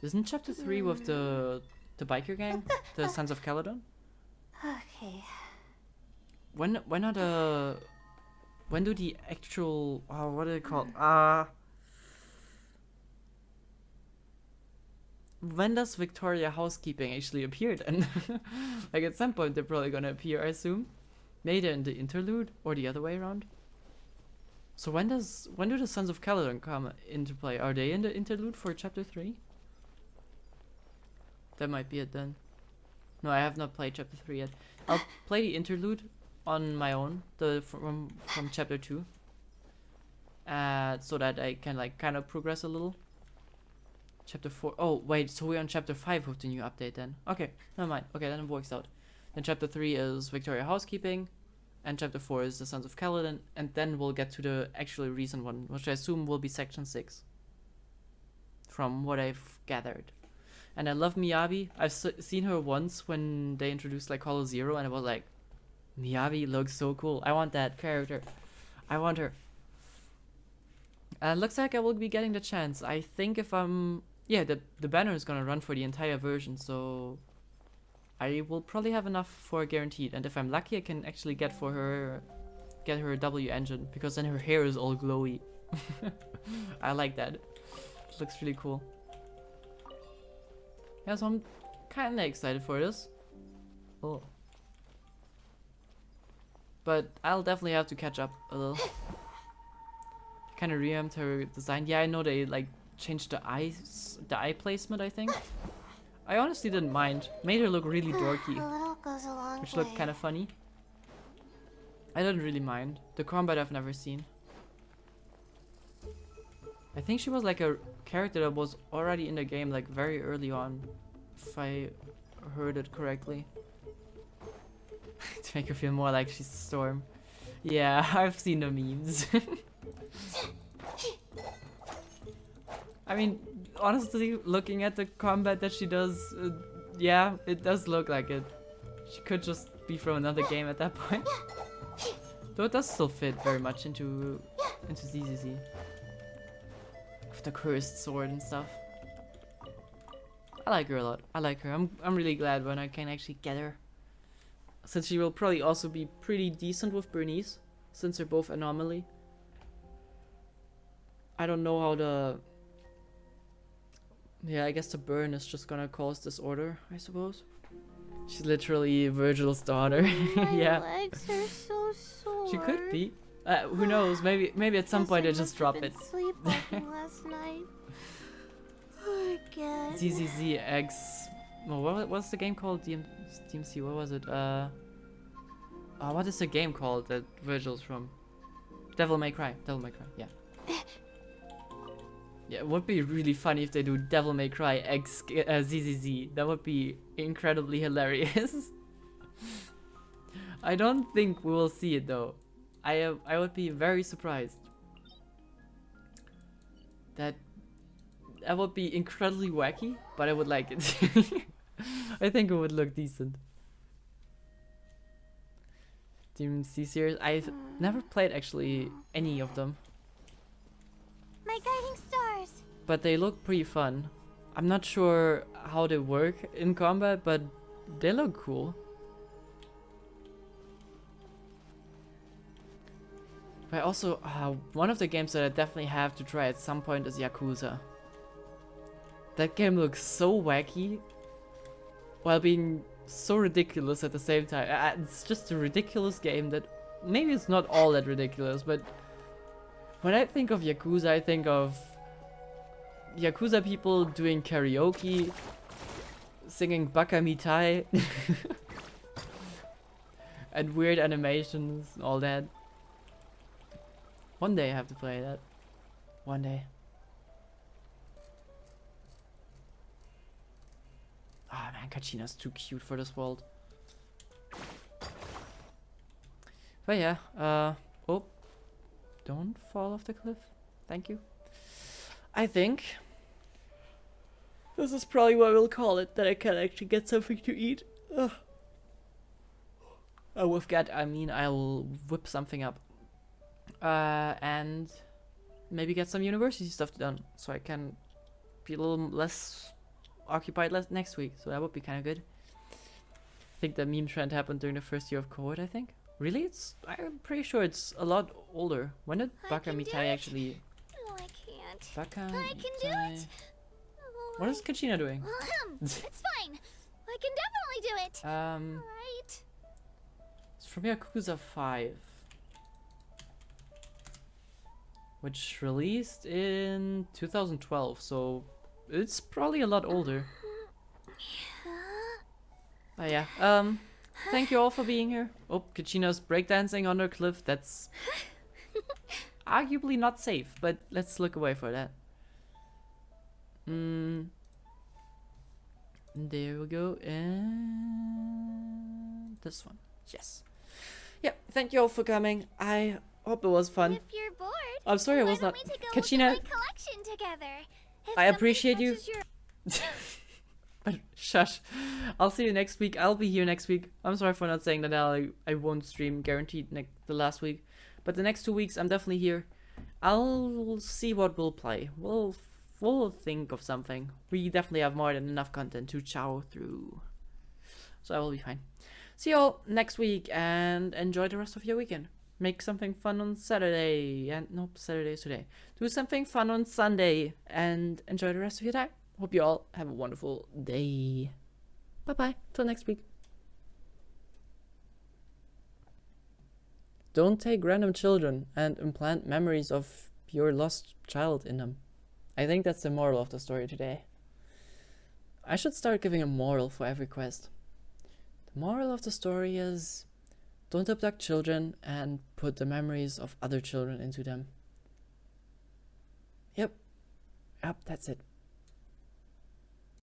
Isn't Chapter 3 with the biker gang? The Sons of Caledon? Okay. When do the actual... Oh, what are they called? When does Victoria Housekeeping actually appear then? Like at some point they're probably gonna appear, I assume. Maybe in the interlude or the other way around. So when do the Sons of Caledon come into play? Are they in the interlude for Chapter 3? That might be it then. No, I have not played Chapter 3 yet. I'll play the interlude on my own, from Chapter 2. So that I can kind of progress a little. Chapter 4. Oh, wait, so we're on Chapter 5 with the new update then. Okay, never mind. Okay, then it works out. Then Chapter 3 is Victoria Housekeeping, and Chapter 4 is the Sons of Caledon, and then we'll get to the actually recent one, which I assume will be Section 6. From what I've gathered. And I love Miyabi. I've seen her once when they introduced Hollow Zero, and I was like, Miyabi looks so cool. I want that character. I want her. Looks like I will be getting the chance. I think if I'm... Yeah, the banner is gonna run for the entire version, so... I will probably have enough for guaranteed. And if I'm lucky, I can actually get her a W engine, because then her hair is all glowy. I like that. It looks really cool. Yeah, so I'm kind of excited for this. Oh. But I'll definitely have to catch up a little. Kind of revamped her design. Yeah, I know they changed the eye placement, I think. I honestly didn't mind. Made her look really dorky, which looked kind of funny. I didn't really mind. The combat I've never seen. I think she was like a character that was already in the game like very early on, if I heard it correctly. To make her feel more like she's Storm. Yeah, I've seen the memes. I mean, honestly, looking at the combat that she does, yeah, it does look like it. She could just be from another game at that point. Though it does still fit very much into ZZZ. With the cursed sword and stuff. I like her a lot. I like her. I'm really glad when I can actually get her. Since she will probably also be pretty decent with Bernice, since they're both anomaly. I don't know how the... Yeah, I guess the burn is just gonna cause disorder, I suppose. She's literally Virgil's daughter. Yeah. My legs are so sore. She could be. Who knows? Maybe at some point I just drop it. Sleepwalking last night. Again. ZZZX. Oh, what's the game called? DMC. What was it? What is the game called that Virgil's from? Devil May Cry. Devil May Cry. Yeah. Yeah, it would be really funny if they do Devil May Cry X ZZZ. That would be incredibly hilarious. I don't think we will see it though. I would be very surprised. That would be incredibly wacky, but I would like it. I think it would look decent. DMC series. I've never played actually any of them. My guiding stars. But they look pretty fun. I'm not sure how they work in combat, but they look cool. But also, one of the games that I definitely have to try at some point is Yakuza. That game looks so wacky, while being so ridiculous at the same time. It's just a ridiculous game that maybe it's not all that ridiculous, but when I think of Yakuza, I think of Yakuza people doing karaoke, singing Baka Mitai, and weird animations and all that. One day I have to play that. One day. Ah man, Kachina's too cute for this world. But yeah, oh, don't fall off the cliff. Thank you. I think this is probably what we'll call it, that I can actually get something to eat. With that, I mean I'll whip something up. And maybe get some university stuff done, so I can be a little less occupied next week, so that would be kind of good. I think the meme trend happened during the first year of cohort, I think. Really? I'm pretty sure it's a lot older. When did Baka Mitai actually... No, I can't. Baka I can do Mitai... it. What is Kachina doing? It's fine. I can definitely do it. Alright. It's from Yakuza 5. Which released in 2012, so it's probably a lot older. But yeah, thank you all for being here. Oh, Kachina's breakdancing on her cliff. That's arguably not safe, but let's look away for that. There we go, and this one, yes. Yeah, thank you all for coming. I hope it was fun. If you're bored, I'm sorry I was not. Kachina, collection together. I appreciate you. But shush. I'll see you next week. I'll be here next week. I'm sorry for not saying that I won't stream guaranteed the last week. But the next 2 weeks I'm definitely here. I'll see what we'll play. We'll think of something. We definitely have more than enough content to chow through. So I will be fine. See you all next week and enjoy the rest of your weekend. Make something fun on Saturday, and nope, Saturday's today. Do something fun on Sunday, and enjoy the rest of your time. Hope you all have a wonderful day. Bye-bye, till next week. Don't take random children and implant memories of your lost child in them. I think that's the moral of the story today. I should start giving a moral for every quest. The moral of the story is... don't abduct children and put the memories of other children into them. Yep, Up, that's it.